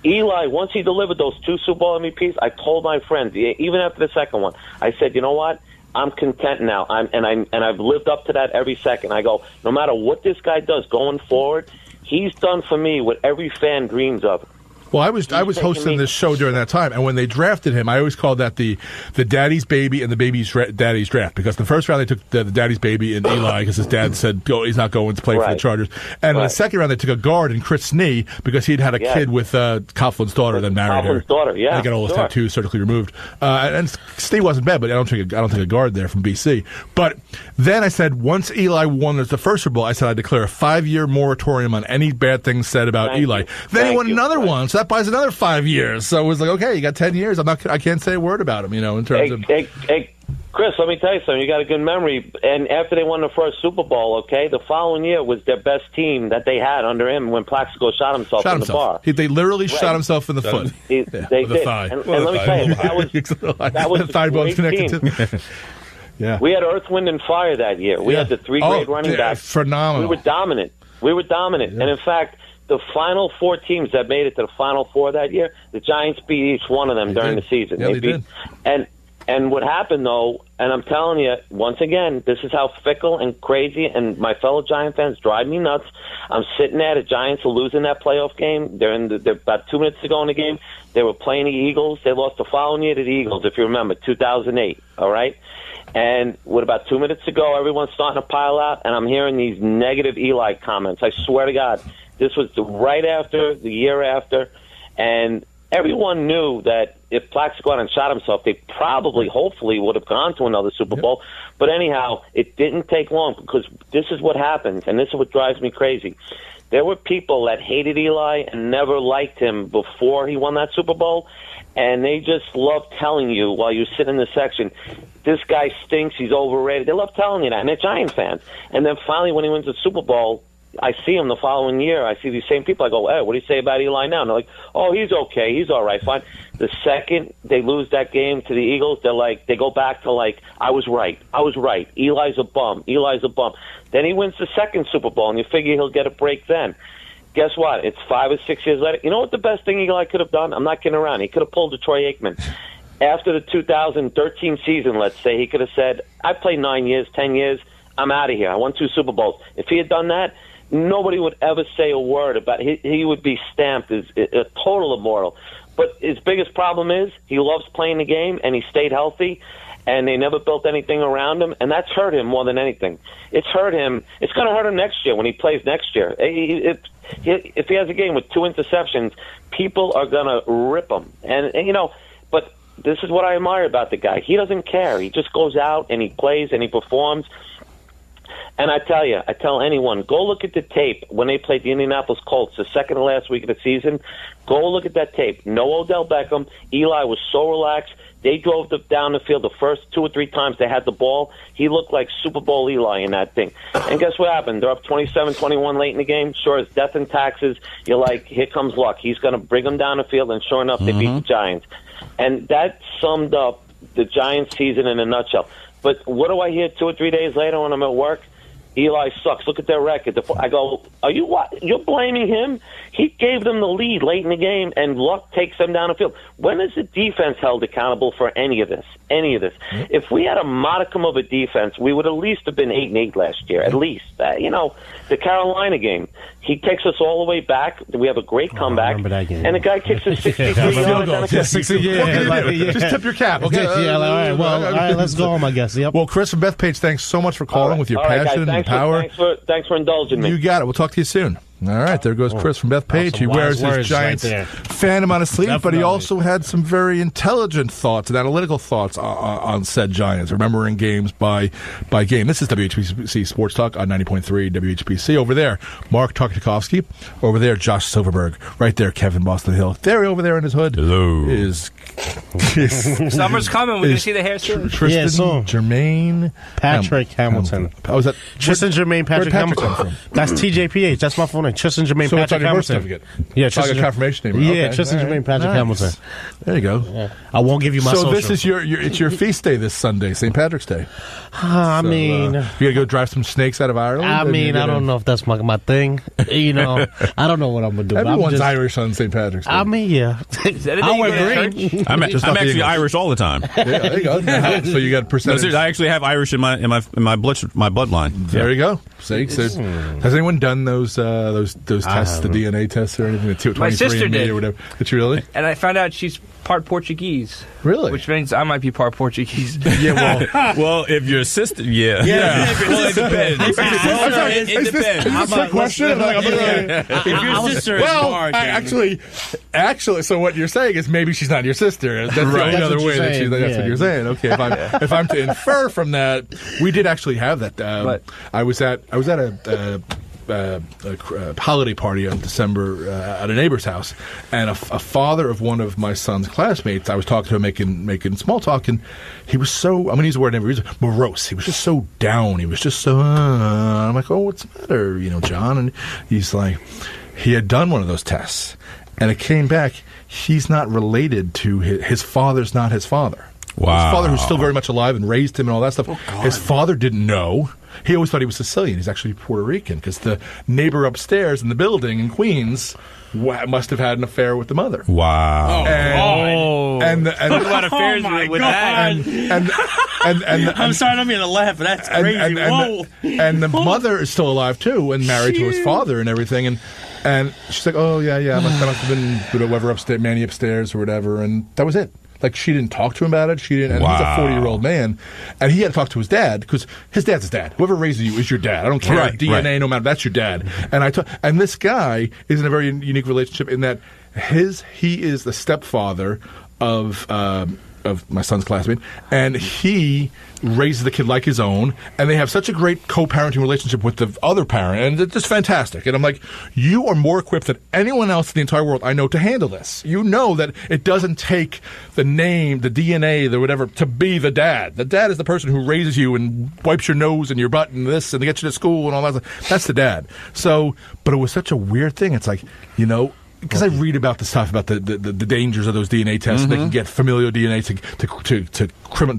Speaker 11: Eli, once he delivered those 2 Super Bowl MVPs, I told my friends, even after the second one, I said, you know what? I'm content now. I've lived up to that every second. I go, no matter what this guy does going forward, he's done for me what every fan dreams of.
Speaker 2: Well, I was hosting this show during that time, and when they drafted him, I always called that the daddy's baby and the baby's daddy's draft, because the first round they took the daddy's baby and Eli because his dad said he's not going to play for the Chargers, and in the second round they took a guard and Chris Snee because he'd had a kid with Coughlin's daughter, then married her.
Speaker 11: Daughter,
Speaker 2: They got all those tattoos surgically removed, and Snee wasn't bad, but I don't think a guard there from BC. But then I said once Eli won the first Super Bowl, I said I declare a 5-year moratorium on any bad things said about Eli. Then he won another one. So that buys another 5 years. So it was like, okay, you got 10 years. I can't say a word about him, in terms of.
Speaker 11: Hey, Chris, let me tell you something. You got a good memory. And after they won the first Super Bowl, the following year was their best team that they had under him when Plaxico shot himself in the bar.
Speaker 2: They literally shot himself in the foot.
Speaker 11: They did.
Speaker 2: The thigh.
Speaker 11: And let me tell you, that was
Speaker 2: thigh bone's connected to.
Speaker 11: Yeah. We had Earth, Wind, and Fire that year. We had the 3 great running backs.
Speaker 2: Phenomenal.
Speaker 11: We were dominant. Yeah. And in fact, the final 4 teams that made it to the Final Four that year, the Giants beat each one of them during the season.
Speaker 2: Yeah, they did.
Speaker 11: And what happened, though, and I'm telling you, once again, this is how fickle and crazy, and my fellow Giant fans drive me nuts. I'm sitting there, the Giants are losing that playoff game. They're about 2 minutes to go in the game. They were playing the Eagles. They lost the following year to the Eagles, if you remember, 2008, all right? And with about 2 minutes to go, everyone's starting to pile out, and I'm hearing these negative Eli comments. I swear to God, this was right after, the year after, and everyone knew that if Plaxico had shot himself, they probably, hopefully, would have gone to another Super Bowl. But anyhow, it didn't take long, because this is what happens, and this is what drives me crazy. There were people that hated Eli and never liked him before he won that Super Bowl, and they just love telling you while you sit in the section, this guy stinks, he's overrated. They love telling you that, and they're Giant fans. And then finally, when he wins the Super Bowl, I see him the following year. I see these same people. I go, hey, what do you say about Eli now? And they're like, oh, he's okay. He's all right, fine. The second they lose that game to the Eagles, they go back to I was right. Eli's a bum. Then he wins the second Super Bowl, and you figure he'll get a break then. Guess what? It's 5 or 6 years later. You know what the best thing Eli could have done? I'm not kidding around. He could have pulled a Troy Aikman. After the 2013 season, let's say, he could have said, I played 9 years, 10 years. I'm out of here. I won 2 Super Bowls. If he had done that, nobody would ever say a word about it. He would be stamped as a total immortal. But his biggest problem is he loves playing the game, and he stayed healthy, and they never built anything around him, and that's hurt him more than anything. It's hurt him. It's going to hurt him next year when he plays next year. If he has a game with 2 interceptions, people are going to rip him. And but this is what I admire about the guy. He doesn't care. He just goes out and he plays and he performs. And I tell anyone, go look at the tape when they played the Indianapolis Colts the second to last week of the season. Go look at that tape. No Odell Beckham. Eli was so relaxed. They drove down the field the first 2 or 3 times they had the ball. He looked like Super Bowl Eli in that thing. And guess what happened? They're up 27-21 late in the game. Sure as death and taxes, you're like, here comes luck. He's going to bring them down the field, and sure enough, they beat the Giants. And that summed up the Giants season in a nutshell. But what do I hear 2 or 3 days later when I'm at work? Eli sucks. Look at their record. I go, are you what? You're blaming him? He gave them the lead late in the game, and luck takes them down the field. When is the defense held accountable for any of this? If we had a modicum of a defense, we would at least have been 8-8 last year. At least, the Carolina game, he takes us all the way back. We have a great comeback, and the guy kicks us 63 yards.
Speaker 2: Just tip your cap. Okay.
Speaker 4: All right. Let's go home, I guess. Yep.
Speaker 2: Well, Chris from Bethpage, thanks so much for calling with your passion and power.
Speaker 11: Thanks for indulging me.
Speaker 2: You got it. We'll talk to you soon. All right, there goes Chris from Bethpage. He wears his Giants fandom on his sleeve, but he also had some very intelligent thoughts and analytical thoughts on said Giants, remembering games by game. This is WHPC Sports Talk on 90.3 WHPC. Over there, Mark Tartakovsky. Over there, Josh Silverberg. Right there, Kevin Boston Hill. There, over there in his hood, is
Speaker 6: summer's coming. We're going to see the hair soon.
Speaker 2: Tristan Jermaine
Speaker 4: Patrick Hamilton.
Speaker 2: Oh, is that
Speaker 4: Tristan Jermaine Patrick Hamilton? That's TJPH. That's my phone name. Tristan Jermaine
Speaker 2: so
Speaker 4: Patrick
Speaker 2: Hamilton.
Speaker 4: Certificate. Yeah,
Speaker 2: Tristan, like a confirmation name.
Speaker 4: Yeah, Tristan Jermaine Patrick Hamilton.
Speaker 2: There you go.
Speaker 4: Yeah. I won't give you my social.
Speaker 2: So this is it's your feast day this Sunday, St. Patrick's Day.
Speaker 4: I mean,
Speaker 2: you gotta go drive some snakes out of Ireland.
Speaker 4: I mean, I don't know if that's my thing. I don't know what I'm gonna do.
Speaker 2: Everyone's Irish on St. Patrick's Day.
Speaker 4: I mean, yeah.
Speaker 6: I wear green.
Speaker 5: I'm actually Irish all the time.
Speaker 2: Yeah, there you go. So you got percentage.
Speaker 5: I actually have Irish in my bloodline.
Speaker 2: There you go. See, has anyone done those tests, the DNA tests or anything?
Speaker 6: My sister did.
Speaker 2: Or whatever. Did you really?
Speaker 6: And I found out she's part Portuguese.
Speaker 2: Really?
Speaker 6: Which means I might be part Portuguese.
Speaker 2: Yeah,
Speaker 5: well, if your sister, yeah. Well, it depends. It depends.
Speaker 2: Is this a question?
Speaker 12: If your sister is part,
Speaker 2: actually, so what you're saying is maybe she's not your sister. That's the only other way that that's what you're saying. Okay, if I'm to infer from that, we did actually have that. I was at a holiday party in December at a neighbor's house, and a father of one of my son's classmates, I was talking to him, making small talk, and he was so, I'm going to use the word never, he was morose. He was just so down. He was just so, I'm like, oh, what's the matter, John? And he's like, he had done one of those tests, and it came back, he's not related to his father's not his father.
Speaker 5: Wow.
Speaker 2: His father, who's still very much alive and raised him and all that stuff, his father didn't know. He always thought he was Sicilian. He's actually Puerto Rican because the neighbor upstairs in the building in Queens must have had an affair with the mother.
Speaker 5: Wow!
Speaker 2: And
Speaker 6: talk about affairs with that.
Speaker 2: And
Speaker 12: I'm sorry, I don't mean to laugh, but that's crazy. Whoa!
Speaker 2: And the mother is still alive too, and married to his father and everything. And she's like, oh yeah, I must have been whoever upstairs, Manny upstairs or whatever, and that was it. Like, she didn't talk to him about it. She didn't. And he's a 40-year-old man, and he had to talk to his dad because his dad's his dad. Whoever raises you is your dad. I don't care.
Speaker 5: Right,
Speaker 2: DNA, no matter. That's your dad. And this guy is in a very unique relationship in that he is the stepfather of my son's classmate, and he raises the kid like his own, and they have such a great co-parenting relationship with the other parent, and it's just fantastic. And I'm like, you are more equipped than anyone else in the entire world I know to handle this. You know that it doesn't take the name, the DNA, the whatever, to be the dad. The dad is the person who raises you and wipes your nose and your butt and this and gets you to school and all that stuff. That's the dad. So, but it was such a weird thing. It's like, because I read about the stuff about the dangers of those DNA tests. Mm-hmm. They can get familial DNA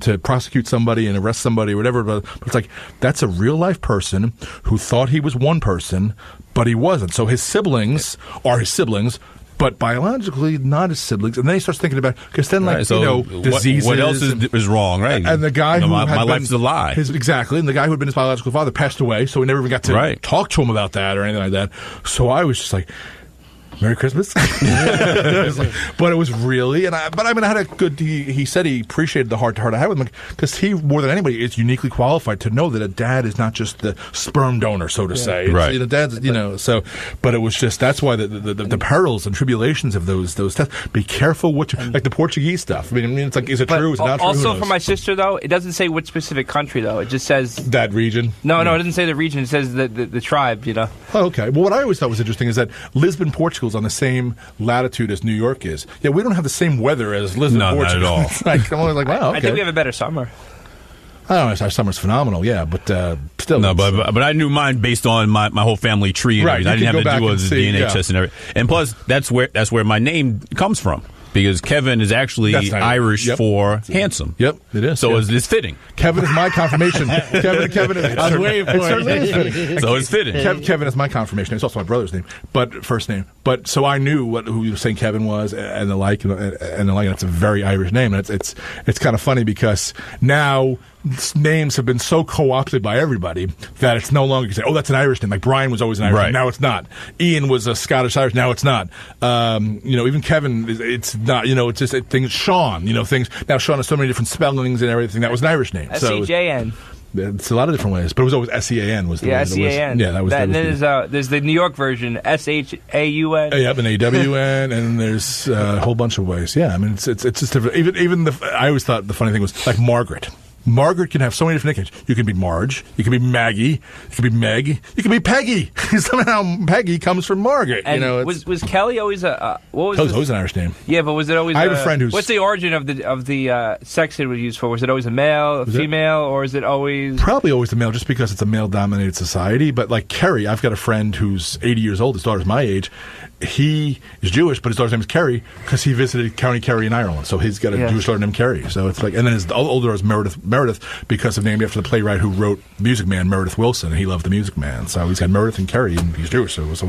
Speaker 2: to prosecute somebody and arrest somebody or whatever. But it's like, that's a real life person who thought he was one person, but he wasn't. So his siblings are his siblings, but biologically not his siblings. And then he starts thinking about, because then diseases.
Speaker 5: What else is wrong, right?
Speaker 2: And the guy who
Speaker 5: my life's a lie.
Speaker 2: Exactly. And the guy who had been his biological father passed away, so we never even got to talk to him about that or anything like that. So I was just like, Merry Christmas. But it was really, I had a good, he said he appreciated the heart-to-heart I had with him, because he, more than anybody, is uniquely qualified to know that a dad is not just the sperm donor, so to say.
Speaker 5: Right.
Speaker 2: The dad's, but it was just, that's why the perils and tribulations of those tests. Be careful like the Portuguese stuff. I mean, it's like, is it true? Is it not true?
Speaker 6: Also, for my sister, though, it doesn't say which specific country, though. It just says...
Speaker 2: That region?
Speaker 6: No, it doesn't say the region. It says the tribe,
Speaker 2: Oh, okay. Well, what I always thought was interesting is that Lisbon, Portugal is on the same latitude as New York is. Yeah, we don't have the same weather as Lisbon, Portugal.
Speaker 5: Not at all.
Speaker 2: It's like, I'm always like, wow, okay.
Speaker 6: I think we have a better summer.
Speaker 2: I don't know, our summer's phenomenal, yeah, but still.
Speaker 5: No, but I knew mine based on my whole family tree. And everything. I didn't have to do with the DNA test and everything. And plus, that's where my name comes from. Because Kevin is actually Irish for handsome.
Speaker 2: Yep, it is.
Speaker 5: So it's fitting.
Speaker 2: Kevin is my confirmation. Kevin is.
Speaker 4: I was waiting for it.
Speaker 5: So it's fitting.
Speaker 2: Kevin is my confirmation. It's also my brother's name, but first name. But so I knew who you were saying Kevin was, and the like, and it's a very Irish name. And it's kind of funny because now names have been so co-opted by everybody that it's no longer you say, oh, that's an Irish name. Like Brian was always an Irish name. Now it's not. Ian was a Scottish Irish. Now it's not. Even Kevin, it's not. It's just things. Sean, things. Now Sean has so many different spellings and everything. That was an Irish name.
Speaker 6: S-E-J-N.
Speaker 2: It's a lot of different ways, but it was always S-E-A-N was the way
Speaker 6: S-E-A-N.
Speaker 2: Yeah, that was.
Speaker 6: And then there's the New York version, S-H-A-U-N.
Speaker 2: Yep, and A-W-N, and there's a whole bunch of ways. Yeah, I mean, it's just different. Even I always thought the funny thing was like Margaret. Margaret can have so many different nicknames. You can be Marge. You can be Maggie. You can be Meg. You can be Peggy. Somehow Peggy comes from Margaret.
Speaker 6: And was Kelly always a what was?
Speaker 2: Kelly's always an Irish name.
Speaker 6: Yeah, but was it always?
Speaker 2: I have a friend who's.
Speaker 6: What's the origin of the sex it was used for? Was it always a male, a female, or is it always?
Speaker 2: Probably always a male, just because it's a male-dominated society. But like Kerry, I've got a friend who's 80 years old. His daughter's my age. He is Jewish, but his daughter's name is Kerry because he visited County Kerry in Ireland. So he's got a Jewish daughter named Kerry. So it's like, and then his older is Meredith because of named after the playwright who wrote Music Man, Meredith Willson, and he loved the Music Man. So he's got Meredith and Kerry, and he's Jewish, so it was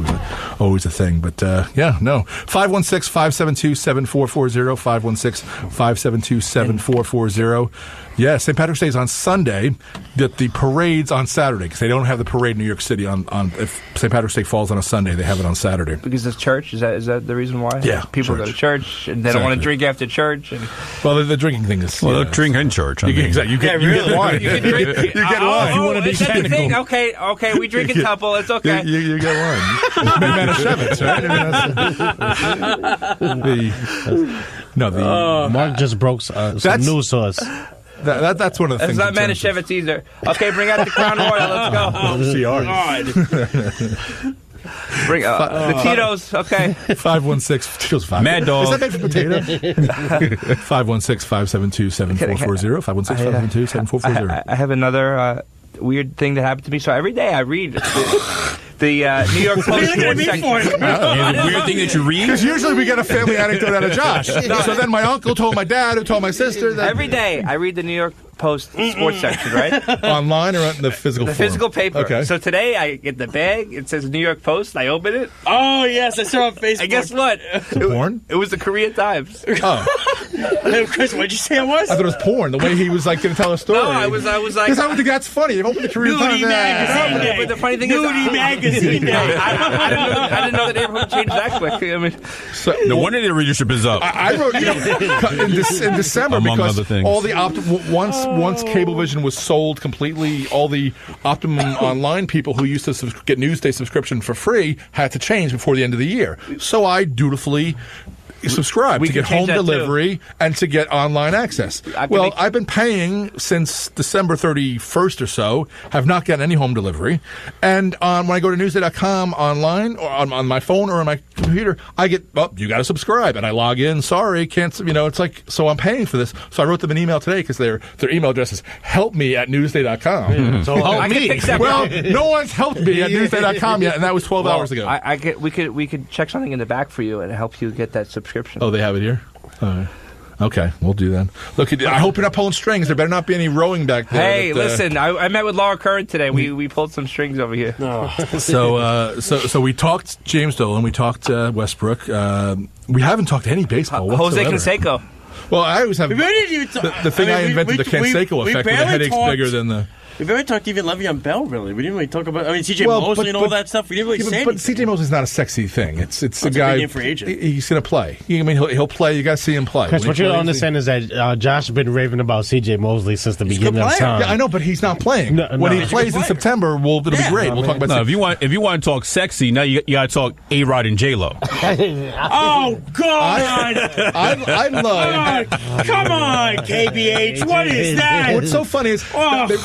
Speaker 2: always a thing. But 516-572-7440, 516-572-7440. Yeah, St. Patrick's Day is on Sunday. The parade's on Saturday because they don't have the parade in New York City on if St. Patrick's Day falls on a Sunday, they have it on Saturday.
Speaker 6: Because it's church? Is that the reason why?
Speaker 2: Yeah,
Speaker 6: people go to church and they don't want to drink after church.
Speaker 2: Well, the drinking thing is
Speaker 5: they'll drink in church.
Speaker 2: Exactly. You get wine. You can drink. You get wine.
Speaker 6: You want to be technical? Okay, we drink in Temple. It's okay.
Speaker 2: You get wine. Manischewitz, right?
Speaker 4: Mark just broke some news to us.
Speaker 2: That's one of the things.
Speaker 6: It's not Manischewitz either. Okay, bring out the Crown Royal. Let's go.
Speaker 2: God.
Speaker 6: Bring the Tito's, okay.
Speaker 2: 516 Tito's 5.
Speaker 5: Mad Dog.
Speaker 2: Is that made for potato? 516-572-7440. 516-572-7440.
Speaker 6: I have another weird thing that happened to me. So every day I read the New York Post sports section.
Speaker 5: The weird thing that you read?
Speaker 2: Because usually we get a family anecdote out of Josh. So then my uncle told my dad, who told my sister. That
Speaker 6: every day I read the New York Post sports section, right?
Speaker 2: Online or in the physical form?
Speaker 6: The physical paper.
Speaker 2: Okay.
Speaker 6: So today I get the bag. It says New York Post. I open it.
Speaker 3: Oh, yes. I saw it on Facebook.
Speaker 6: And guess what?
Speaker 2: Porn?
Speaker 6: It was the Korea Times.
Speaker 2: Oh.
Speaker 3: Hey, Chris, what'd you say it was?
Speaker 2: I thought it was porn, the way he was like going to tell a story.
Speaker 6: No, I was like...
Speaker 2: Because I would think that's funny. You've opened the Korean Times.
Speaker 3: Magazine Day.
Speaker 6: But the funny thing is...
Speaker 3: Magazine Day.
Speaker 6: I didn't know the neighborhood changed that quick. I mean...
Speaker 5: No wonder the readership is up.
Speaker 2: I wrote, in December,
Speaker 5: among
Speaker 2: because
Speaker 5: other things.
Speaker 2: all the once Cablevision was sold completely, all the Optimum Online people who used to get Newsday subscription for free had to change before the end of the year. So I dutifully subscribe to get home delivery and to get online access. Well, I've been paying since December 31st or so, have not gotten any home delivery. And when I go to Newsday.com online, or on my phone or on my computer, I get, you got to subscribe. And I log in, sorry, can't, it's like, so I'm paying for this. So I wrote them an email today because their email address is helpme@newsday.com.
Speaker 6: Mm. So help me.
Speaker 2: Well, no one's helped me at Newsday.com yet, and that was 12 hours ago.
Speaker 6: We could check something in the back for you and help you get that subscription.
Speaker 2: Oh, they have it here? Okay, we'll do that. Look, I hope you're not pulling strings. There better not be any rowing back there.
Speaker 6: Hey, listen, I met with Laura Curran today. We pulled some strings over here.
Speaker 2: Oh. So we talked James Dolan. We talked Westbrook. We haven't talked any baseball whatsoever.
Speaker 6: Jose Canseco.
Speaker 2: Well, I always have the thing I invented, the Canseco effect, where the headache's bigger than the...
Speaker 3: We've already talked even Le'Veon Bell, really. We didn't really talk about, C.J. Mosley and all that stuff. We didn't really say anything.
Speaker 2: But C.J. Mosley's not a sexy thing. It's a guy.
Speaker 3: A big free agent.
Speaker 2: He's going to play. He'll play. You got to see him play.
Speaker 4: Chris, what you don't understand is that Josh has been raving about C.J. Mosley since the beginning of time.
Speaker 2: Yeah, I know, but he's not playing. When he plays in September, it'll be great. We'll talk about.
Speaker 5: No, if you want to talk sexy, now you got to talk A-Rod and J-Lo.
Speaker 3: Oh God!
Speaker 2: I love.
Speaker 3: Come on, KBH. What is that?
Speaker 2: What's so funny is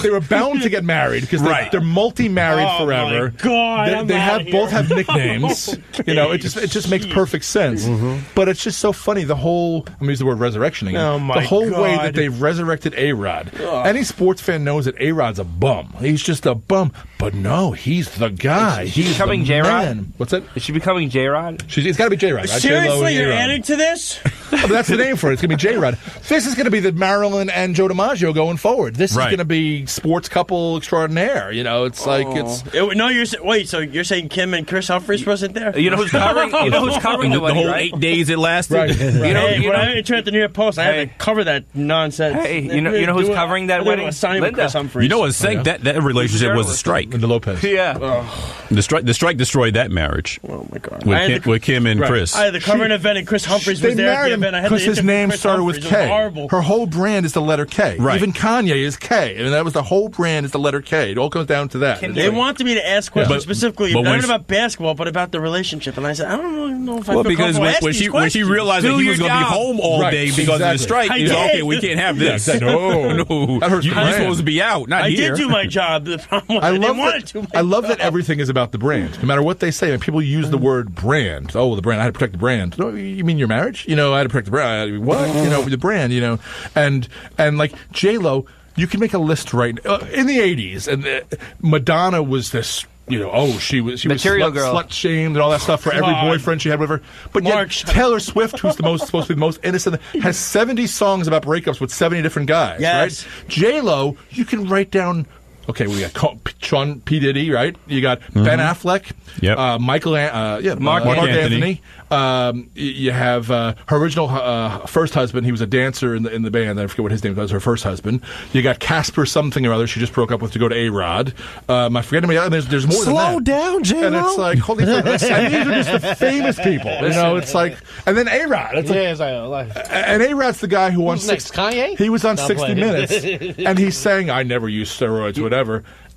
Speaker 2: they were bound to get married because they're multi-married forever.
Speaker 3: My God!
Speaker 2: They both have nicknames. It just makes perfect sense. But it's just so funny. The whole I'm gonna use the word resurrection again.
Speaker 3: Oh my
Speaker 2: The whole
Speaker 3: God.
Speaker 2: way that they've resurrected A-Rod. Any sports fan knows that A-Rod's a bum. He's just a bum. But no, he's the guy. He's
Speaker 6: becoming J-Rod.
Speaker 2: What's that?
Speaker 6: Is she becoming J-Rod?
Speaker 2: It's got to be J-Rod.
Speaker 3: Seriously, you're adding to this?
Speaker 2: But that's the name for it. It's going to be J-Rod. This is going to be the Marilyn and Joe DiMaggio going forward. This is going to be sports couple extraordinaire. It's like it's.
Speaker 3: No, wait. So you're saying Kim and Chris Humphries wasn't there?
Speaker 6: You know who's covering? The
Speaker 5: whole
Speaker 6: right?
Speaker 5: 8 days it lasted.
Speaker 2: Right.
Speaker 3: When I entered the New York Post, I had to cover that nonsense.
Speaker 6: Hey, you know who's covering that wedding?
Speaker 3: Linda.
Speaker 5: You know what? That relationship was a strike.
Speaker 2: The Lopez.
Speaker 6: Yeah.
Speaker 5: The strike destroyed that marriage.
Speaker 3: Oh my God.
Speaker 5: With Kim and Chris.
Speaker 3: I had the covering event, and Chris Humphries was there at the event. I had
Speaker 2: because his name started with K.
Speaker 3: Horrible.
Speaker 2: Her whole brand is the letter K.
Speaker 5: Right.
Speaker 2: Even Kanye is K, and that was the whole brand is the letter K. It all comes down to that.
Speaker 3: They wanted me to ask questions specifically,
Speaker 5: but
Speaker 3: not about basketball, but about the relationship, and I said, I don't know if I feel
Speaker 5: because
Speaker 3: comfortable
Speaker 5: when she realized that he was going to be home all day because of the strike,
Speaker 3: I
Speaker 5: he said,
Speaker 3: did.
Speaker 5: okay, we can't have this.
Speaker 2: No. That hurts
Speaker 5: You're
Speaker 2: the brand.
Speaker 5: supposed to be out, not
Speaker 3: I
Speaker 5: here.
Speaker 3: did do my job. The problem was I didn't want to do my
Speaker 2: I love
Speaker 3: job.
Speaker 2: that everything is about the brand. No matter what they say, when people use the word brand. Oh, the brand. I had to protect the brand. No, you mean your marriage? I had to protect the brand. What? The brand. And like J-Lo, you can make a list right in the 80s, and Madonna was this. She was
Speaker 6: Material girl.
Speaker 2: slut shamed and all that stuff for every boyfriend she had with her. But yet Taylor Swift, who's supposed to be the most innocent, has 70 songs about breakups with 70 different guys.
Speaker 3: Yes.
Speaker 2: Right? J-Lo, you can write down. Okay, we got Sean P. Diddy, right? You got Ben Affleck, Mark Anthony. You have her original first husband. He was a dancer in the band. I forget what his name was. Her first husband. You got Casper something or other. She just broke up with to go to A-Rod. I forget him. There's more than that.
Speaker 4: Slow down, J-Lo.
Speaker 2: And it's like holy fuck. And these are just the famous people. It's like, and then A-Rod. It's like, and A-Rod's the guy who won
Speaker 4: next. Kanye.
Speaker 2: He was on 60 Minutes, and he's saying, "I never used steroids, whatever."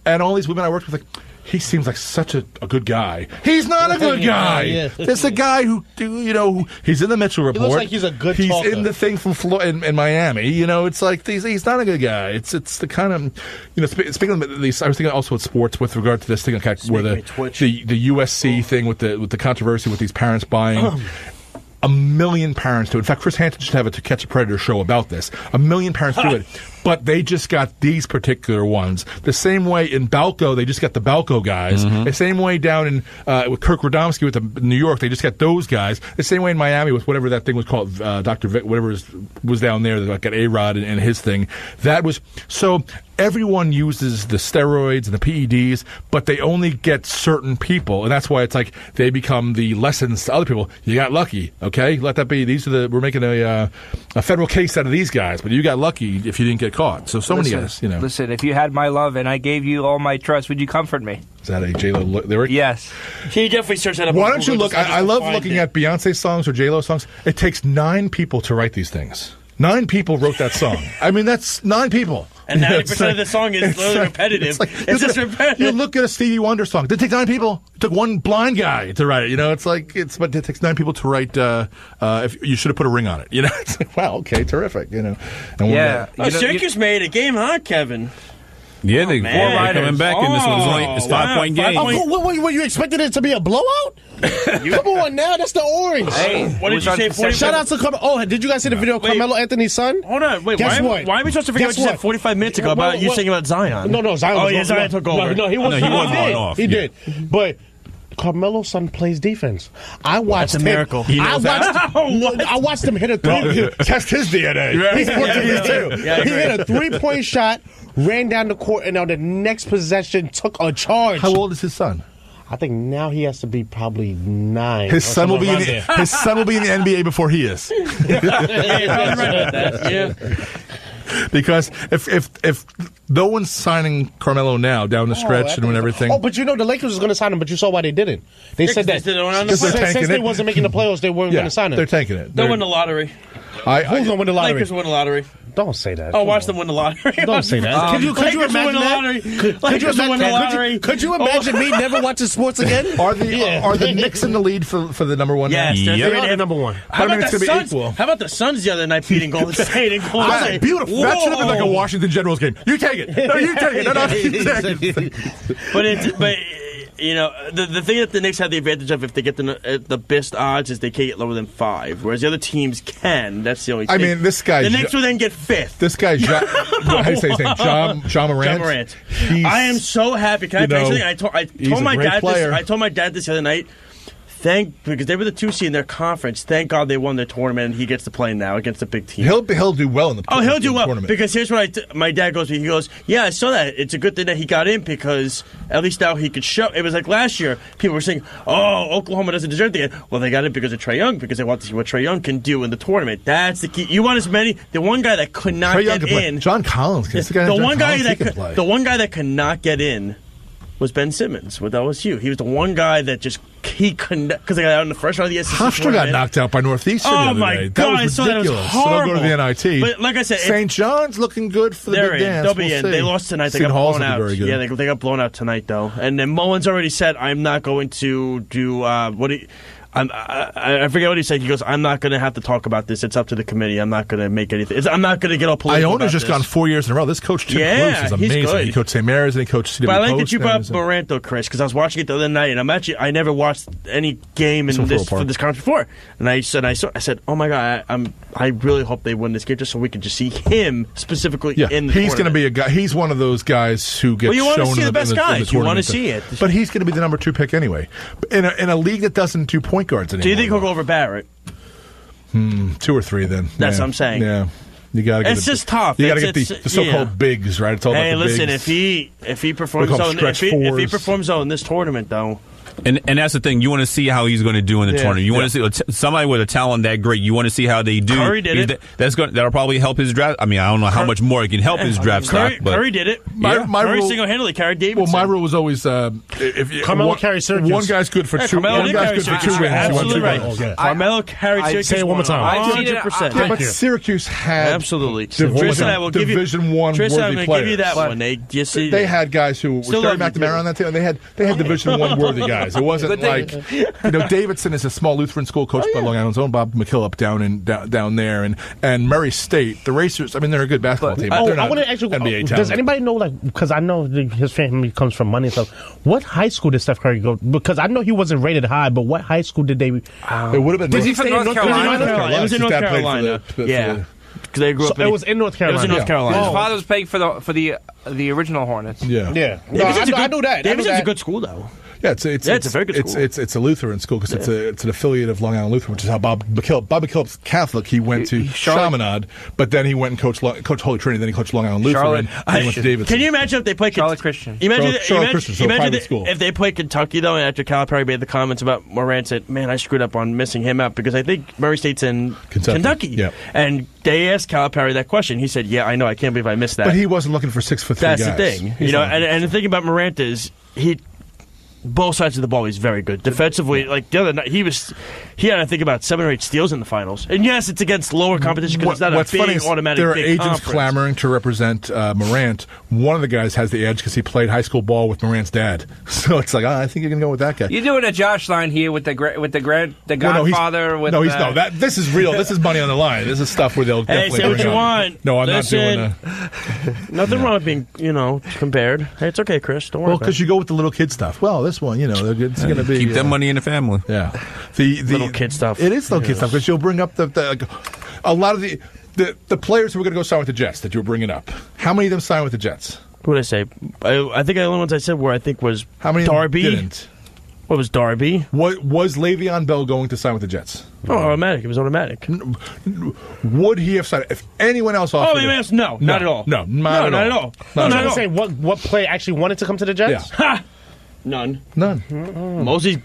Speaker 2: And all these women I worked with, like, he seems like such a good guy. He's not a good guy. It's a guy who he's in the Mitchell Report.
Speaker 4: He looks like he's a good talker.
Speaker 2: He's in the thing from in Miami. It's like he's not a good guy. It's the kind of speaking of these, I was thinking also with sports with regard to this thing where the USC thing with the controversy with these parents buying. 1 million parents do it. In fact, Chris Hansen should have a To Catch a Predator show about this. 1 million parents do it. But they just got these particular ones. The same way in Balco, they just got the Balco guys. The same way down in with Kirk Radomski with New York, they just got those guys. The same way in Miami with whatever that thing was called, Dr. Vic, whatever was down there, that got A-Rod and his thing. That was so. Everyone uses the steroids and the PEDs, but they only get certain people, and that's why it's like they become the lessons to other people. You got lucky, okay? Let that be. We're making a federal case out of these guys, but you got lucky if you didn't get caught. So many guys,
Speaker 6: Listen, if you had my love and I gave you all my trust, would you comfort me?
Speaker 2: Is that a J-Lo lyric?
Speaker 6: Yes.
Speaker 3: Can you definitely search that up?
Speaker 2: Why don't you look? I love looking at Beyonce songs or J-Lo songs. It takes 9 people to write these things. 9 people wrote that song. I mean, that's 9 people.
Speaker 3: And 90% of the song is repetitive. It's just repetitive.
Speaker 2: You look at a Stevie Wonder song. Did it take 9 people? It took 1 blind guy to write it. But it takes 9 people to write. If you should have put a ring on it. It's like, wow, okay, terrific. And
Speaker 3: Syracuse made a game, huh, Kevin?
Speaker 5: Yeah, they're coming back, and this one's it's 5-point game.
Speaker 4: What you expected it to be a blowout? Come on now, that's the orange.
Speaker 6: Hey,
Speaker 3: what did you say? 45?
Speaker 4: Shout out to Carmelo. Oh, did you guys see the video of Carmelo Anthony's son?
Speaker 3: Hold on, wait.
Speaker 4: Guess
Speaker 3: why are we supposed to forget what you said 45 minutes ago about you saying about Zion?
Speaker 4: No, Zion.
Speaker 3: Oh, yeah, Zion took over.
Speaker 4: No, he wasn't
Speaker 5: going off.
Speaker 4: He did, but. Carmelo's son plays defense. I watched
Speaker 3: That's a miracle.
Speaker 4: I watched him hit a three.
Speaker 2: Test his DNA.
Speaker 4: He's Portuguese too. He hit a 3-point shot, ran down the court, and on the next possession took a charge.
Speaker 2: How old is his son?
Speaker 4: I think now he has to be probably 9.
Speaker 2: His son will be in the NBA before he is.
Speaker 3: Yeah.
Speaker 2: Because if No one's signing Carmelo now down the stretch and everything.
Speaker 4: Oh, but the Lakers was going to sign him, but you saw why they didn't. They said that since they wasn't making the playoffs, they weren't going to sign him.
Speaker 2: They're tanking it.
Speaker 3: They'll win the lottery.
Speaker 4: Who's going to win the lottery?
Speaker 3: Lakers win the lottery.
Speaker 4: Don't say that.
Speaker 3: Oh, watch them win the lottery.
Speaker 4: Don't say that. Could you imagine that? Could you imagine me never watching sports again?
Speaker 2: Are the Knicks in the lead for the number one?
Speaker 3: Yes,
Speaker 4: they're number one.
Speaker 3: How about the Suns? How about the Suns the other night beating Golden State and Golden State?
Speaker 2: Beautiful. That should have been like a Washington Generals game. You take it. No, you take it. No, you take it.
Speaker 3: But you know, the thing that the Knicks have the advantage of if they get the best odds is they can't get lower than 5, whereas the other teams can. That's the only thing.
Speaker 2: I mean, this guy...
Speaker 3: The Knicks will then get 5th.
Speaker 2: This guy, how do you say his name? John Morant?
Speaker 3: John Morant. I am so happy. Can I tell you something? I told my dad this. I told my dad this the other night. Because they were the 2 seed in their conference. Thank God they won their tournament, and he gets to play now against a big team.
Speaker 2: He'll do well in the tournament.
Speaker 3: Oh, he'll do well because here's what my dad goes. He goes, yeah, I saw that. It's a good thing that he got in because at least now he could show. It was like last year, people were saying, "Oh, Oklahoma doesn't deserve to get." Well, they got in because of Trae Young because they want to see what Trae Young can do in the tournament. That's the key. You want as many. The one guy that could not get in.
Speaker 2: John Collins.
Speaker 3: The one guy that could not get in was Ben Simmons with LSU. He was the one guy that just he couldn't because they got out in the first round of the SEC
Speaker 2: Hofstra got knocked out by Northeastern the other day.
Speaker 3: God,
Speaker 2: that was ridiculous.
Speaker 3: That was horrible.
Speaker 2: So they'll go to the NIT.
Speaker 3: But like I said,
Speaker 2: St. John's looking good for the big dance.
Speaker 3: They'll be in. They lost tonight. They got blown out. Yeah, they got blown out tonight though. And then Mullins already said, "I'm not going to do what he." I forget what he said. He goes, I'm not going to have to talk about this. It's up to the committee. I'm not going to make anything. I'm not going to get all political.
Speaker 2: Iona's just gone 4 years in a row. This coach, Tim Cluse, is amazing.
Speaker 3: He's good.
Speaker 2: He coached St. Mary's and he coached CW
Speaker 3: But I like
Speaker 2: Post
Speaker 3: that you brought up Morant, though, Chris, because I was watching it the other night, and I never watched any game for this conference before. And I said, oh my God, I really hope they win this game just so we can just see him specifically in the
Speaker 2: he's going to
Speaker 3: tournament.
Speaker 2: be a guy. He's one of those guys who gets shown.
Speaker 3: Well, you want to see the best guys. You want to see it.
Speaker 2: But he's going to be the number 2 pick anyway. In a league that doesn't do point guards anymore.
Speaker 3: Do you think he'll go over Barrett?
Speaker 2: 2 or 3 then.
Speaker 3: That's what I'm saying.
Speaker 2: Yeah. You gotta get
Speaker 3: just tough.
Speaker 2: You got to get the so-called bigs, right? It's all about the
Speaker 3: listen,
Speaker 2: bigs.
Speaker 3: if he performs in this tournament, though.
Speaker 5: And that's the thing. You want to see how he's going to do in the tournament. You want to see somebody with a talent that great. You want to see how they do.
Speaker 3: Curry did it.
Speaker 5: That'll probably help his draft. I mean, I don't know how much more it can help his draft stock. But
Speaker 3: Curry did it. Curry single-handedly carried Davidson.
Speaker 2: Well, my rule was always if
Speaker 4: Carmelo carried Syracuse.
Speaker 2: One guy's good for 2. One guy's good for 2 wins.
Speaker 3: Absolutely right. Carmelo carried Syracuse.
Speaker 4: Say it one more time.
Speaker 3: 100%.
Speaker 2: Yeah, but Syracuse had
Speaker 3: absolutely
Speaker 2: Division I worthy players.
Speaker 3: I'm going to give you that one.
Speaker 2: They had guys who were Terry McNamara on that team. They had Division I worthy guys. It wasn't like. Davidson is a small Lutheran school coached by Long Island's own Bob McKillop down there, and Murray State, the Racers. I mean, they're a good basketball team. But they're not NBA talent.
Speaker 4: Does anybody know, because I know his family comes from money and stuff. What high school did Steph Curry go? Because I know he wasn't rated high, but what high school did they?
Speaker 2: It would have been.
Speaker 6: Was he from North Carolina?
Speaker 3: It was in North Carolina. Yeah. They grew up.
Speaker 4: It was in North Carolina.
Speaker 3: It was in North Carolina.
Speaker 6: His father was paying for the original Hornets.
Speaker 2: Yeah.
Speaker 4: No, I knew that.
Speaker 3: Davidson's a good school, though.
Speaker 2: Yeah, it's
Speaker 3: a very good school.
Speaker 2: It's a Lutheran school because it's an affiliate of Long Island Lutheran, which is how Bob McKillop's Catholic. He went to Chaminade, but then he went and coached Holy Trinity. Then he coached Long Island Lutheran. And he went to Davidson.
Speaker 3: Can you imagine if they played
Speaker 6: Charlotte Christian?
Speaker 3: Imagine
Speaker 2: school.
Speaker 3: If they played Kentucky though, and after Calipari made the comments about Morant, said, "Man, I screwed up on missing him out because I think Murray State's in Kentucky."
Speaker 2: Yeah.
Speaker 3: And they asked Calipari that question. He said, "Yeah, I know. I can't believe I missed that."
Speaker 2: But he wasn't looking for 6'3" guys.
Speaker 3: That's the thing, And the thing about Morant is both sides of the ball, he's very good defensively. Like the other night, he had I think about 7 or 8 steals in the finals. And yes, it's against lower competition because it's not
Speaker 2: what's
Speaker 3: a big
Speaker 2: funny
Speaker 3: automatic.
Speaker 2: There are
Speaker 3: big
Speaker 2: agents
Speaker 3: conference.
Speaker 2: clamoring to represent Morant. One of the guys has the edge because he played high school ball with Morant's dad. So it's like, I think you can go with that guy.
Speaker 6: You're doing a Josh line here with the Godfather.
Speaker 2: This is real. This is money on the line. This is stuff where they'll definitely
Speaker 3: say what
Speaker 2: bring
Speaker 3: you
Speaker 2: up.
Speaker 3: want.
Speaker 2: No, I'm
Speaker 3: Listen,
Speaker 2: not doing that.
Speaker 3: Nothing wrong with being compared. Hey, it's okay, Chris. Don't worry.
Speaker 2: Well, because you go with the little kid stuff. Well, this one, it's going to be
Speaker 5: keep that money in the family.
Speaker 2: Yeah, the
Speaker 3: little kid stuff.
Speaker 2: It is little kid stuff because you'll bring up a lot of the players who were going to go sign with the Jets that you were bringing up. How many of them signed with the Jets?
Speaker 3: What did I say? I think the only ones I said were was
Speaker 2: how many
Speaker 3: Darby
Speaker 2: didn't.
Speaker 3: What was Darby?
Speaker 2: Was Le'Veon Bell going to sign with the Jets?
Speaker 3: Oh, automatic. It was automatic.
Speaker 2: Would he have signed if anyone else offered it?
Speaker 3: No, not at all.
Speaker 2: No, not at all.
Speaker 4: I'm trying to say what player actually wanted to come to the Jets?
Speaker 3: Yeah. None.
Speaker 2: Mm-hmm.
Speaker 3: Mosley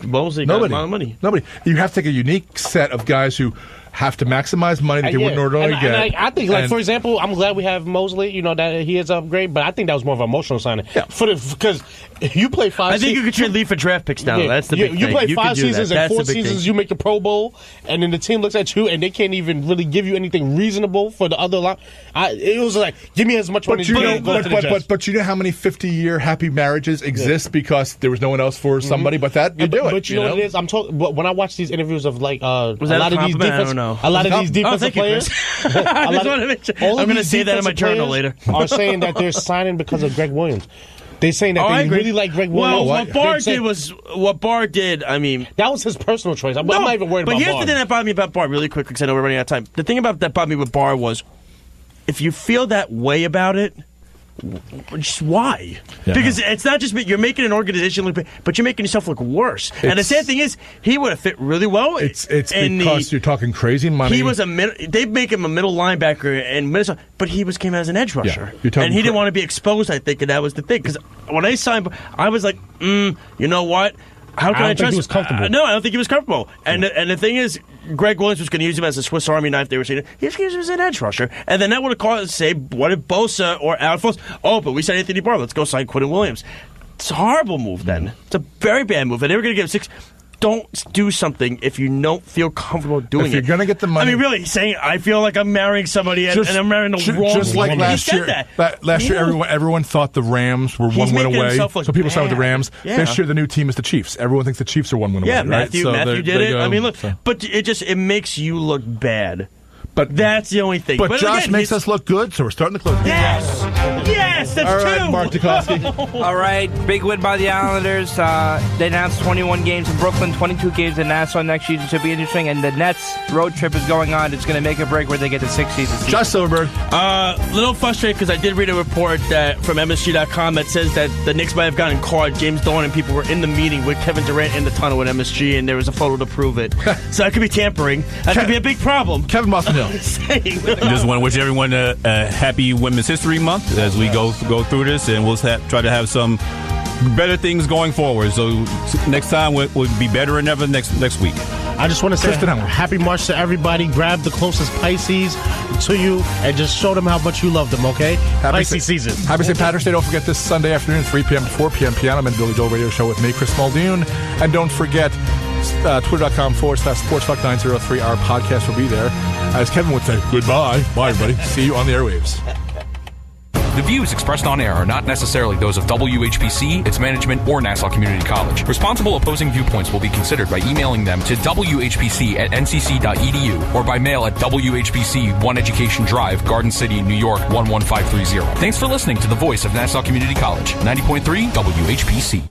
Speaker 3: got a lot of money.
Speaker 2: Nobody. You have to take a unique set of guys who have to maximize money that they wouldn't ordinarily get.
Speaker 4: And I think, for example, I'm glad we have Mosley. That he is upgrade, but I think that was more of an emotional signing.
Speaker 2: Yeah.
Speaker 4: Because you play 5.
Speaker 3: I think you could trade Lee for draft picks now. That's the big thing.
Speaker 4: You play 5 seasons and 4
Speaker 3: seasons.
Speaker 4: You make the Pro Bowl, and then the team looks at you and they can't even really give you anything reasonable for the other line. It was like, give me as much money as you can.
Speaker 2: But you know how many 50-year happy marriages exist because there was no one else for somebody but that? You do it.
Speaker 4: But you know what it is? I'm talking. When I watch these interviews of like a
Speaker 3: lot of these
Speaker 4: defensive players,
Speaker 3: I'm going to say that in my journal later.
Speaker 4: Are saying that they're signing because of Greg Williams. They're saying that they really like Greg Williams.
Speaker 3: Well, what Barr did, I mean...
Speaker 4: That was his personal choice. I'm not even worried about Barr.
Speaker 3: But here's the thing that bothered me about Barr, really quick, because I know we're running out of time. The thing that bothered me with Barr was, if you feel that way about it, just why? Yeah. Because it's not just you're making an organization look, but you're making yourself look worse. And the sad thing is, he would have fit really well.
Speaker 2: It's because you're talking crazy money.
Speaker 3: He was they make him a middle linebacker in Minnesota, but he came out as an edge rusher, and he didn't want to be exposed. I think, and that was the thing. Because when I signed, I was like, you know what? How can I trust him?
Speaker 4: He was comfortable.
Speaker 3: No, I don't think he was comfortable. And the thing is, Greg Williams was going to use him as a Swiss Army knife. They were saying he was going to use him as an edge rusher, and then that would have caused us to say, what if Bosa or Alphonse? Oh, but we said Anthony Barr. Let's go sign Quentin Williams. It's a horrible move. Then it's a very bad move, and they were going to give him 6. Don't do something if you don't feel comfortable doing it.
Speaker 2: If you're going to get the money...
Speaker 3: I mean, really, saying, I feel like I'm marrying somebody and I'm marrying the wrong
Speaker 2: just like
Speaker 3: woman.
Speaker 2: last year, last year, everyone thought the Rams were one win away. So people signed with the Rams.
Speaker 3: Yeah.
Speaker 2: This year, the new team is the Chiefs. Everyone thinks the Chiefs are one win away.
Speaker 3: Yeah,
Speaker 2: right?
Speaker 3: Matthew did it. I mean, look, but it makes you look bad.
Speaker 2: But
Speaker 3: that's the only thing.
Speaker 2: But Josh makes us look good, so we're starting to close.
Speaker 3: Yes, that's
Speaker 2: all right,
Speaker 3: 2.
Speaker 2: Mark Dukowski.
Speaker 6: All right, big win by the Islanders. They announced 21 games in Brooklyn, 22 games in Nassau next season. Should be interesting. And the Nets road trip is going on. It's going to make a break where they get to 6 seasons.
Speaker 2: Josh Silverberg.
Speaker 3: Little frustrated because I did read a report from MSG.com that says that the Knicks might have gotten caught. James Dolan and people were in the meeting with Kevin Durant in the tunnel with MSG, and there was a photo to prove it. So that could be tampering. That could be a big problem.
Speaker 2: Kevin Boston Hill.
Speaker 5: Just want to wish everyone a happy Women's History Month as we go through this, and we'll try to have some better things going forward. So next time we'll be better than ever next week.
Speaker 4: I just want to say happy March to everybody. Grab the closest Pisces to you and just show them how much you love them, okay? Pisces season.
Speaker 2: Happy St. Patrick's Day. Don't forget this Sunday afternoon, 3 p.m. to 4 p.m. Piano and Billy Joel Radio Show with me, Chris Muldoon. And don't forget, Twitter.com/SportsTalk903. Our podcast will be there. As Kevin would say, goodbye. Bye, everybody. See you on the airwaves.
Speaker 13: The views expressed on air are not necessarily those of WHPC, its management, or Nassau Community College. Responsible opposing viewpoints will be considered by emailing them to WHPC@ncc.edu or by mail at WHPC 1 Education Drive, Garden City, New York 11530. Thanks for listening to the voice of Nassau Community College, 90.3 WHPC.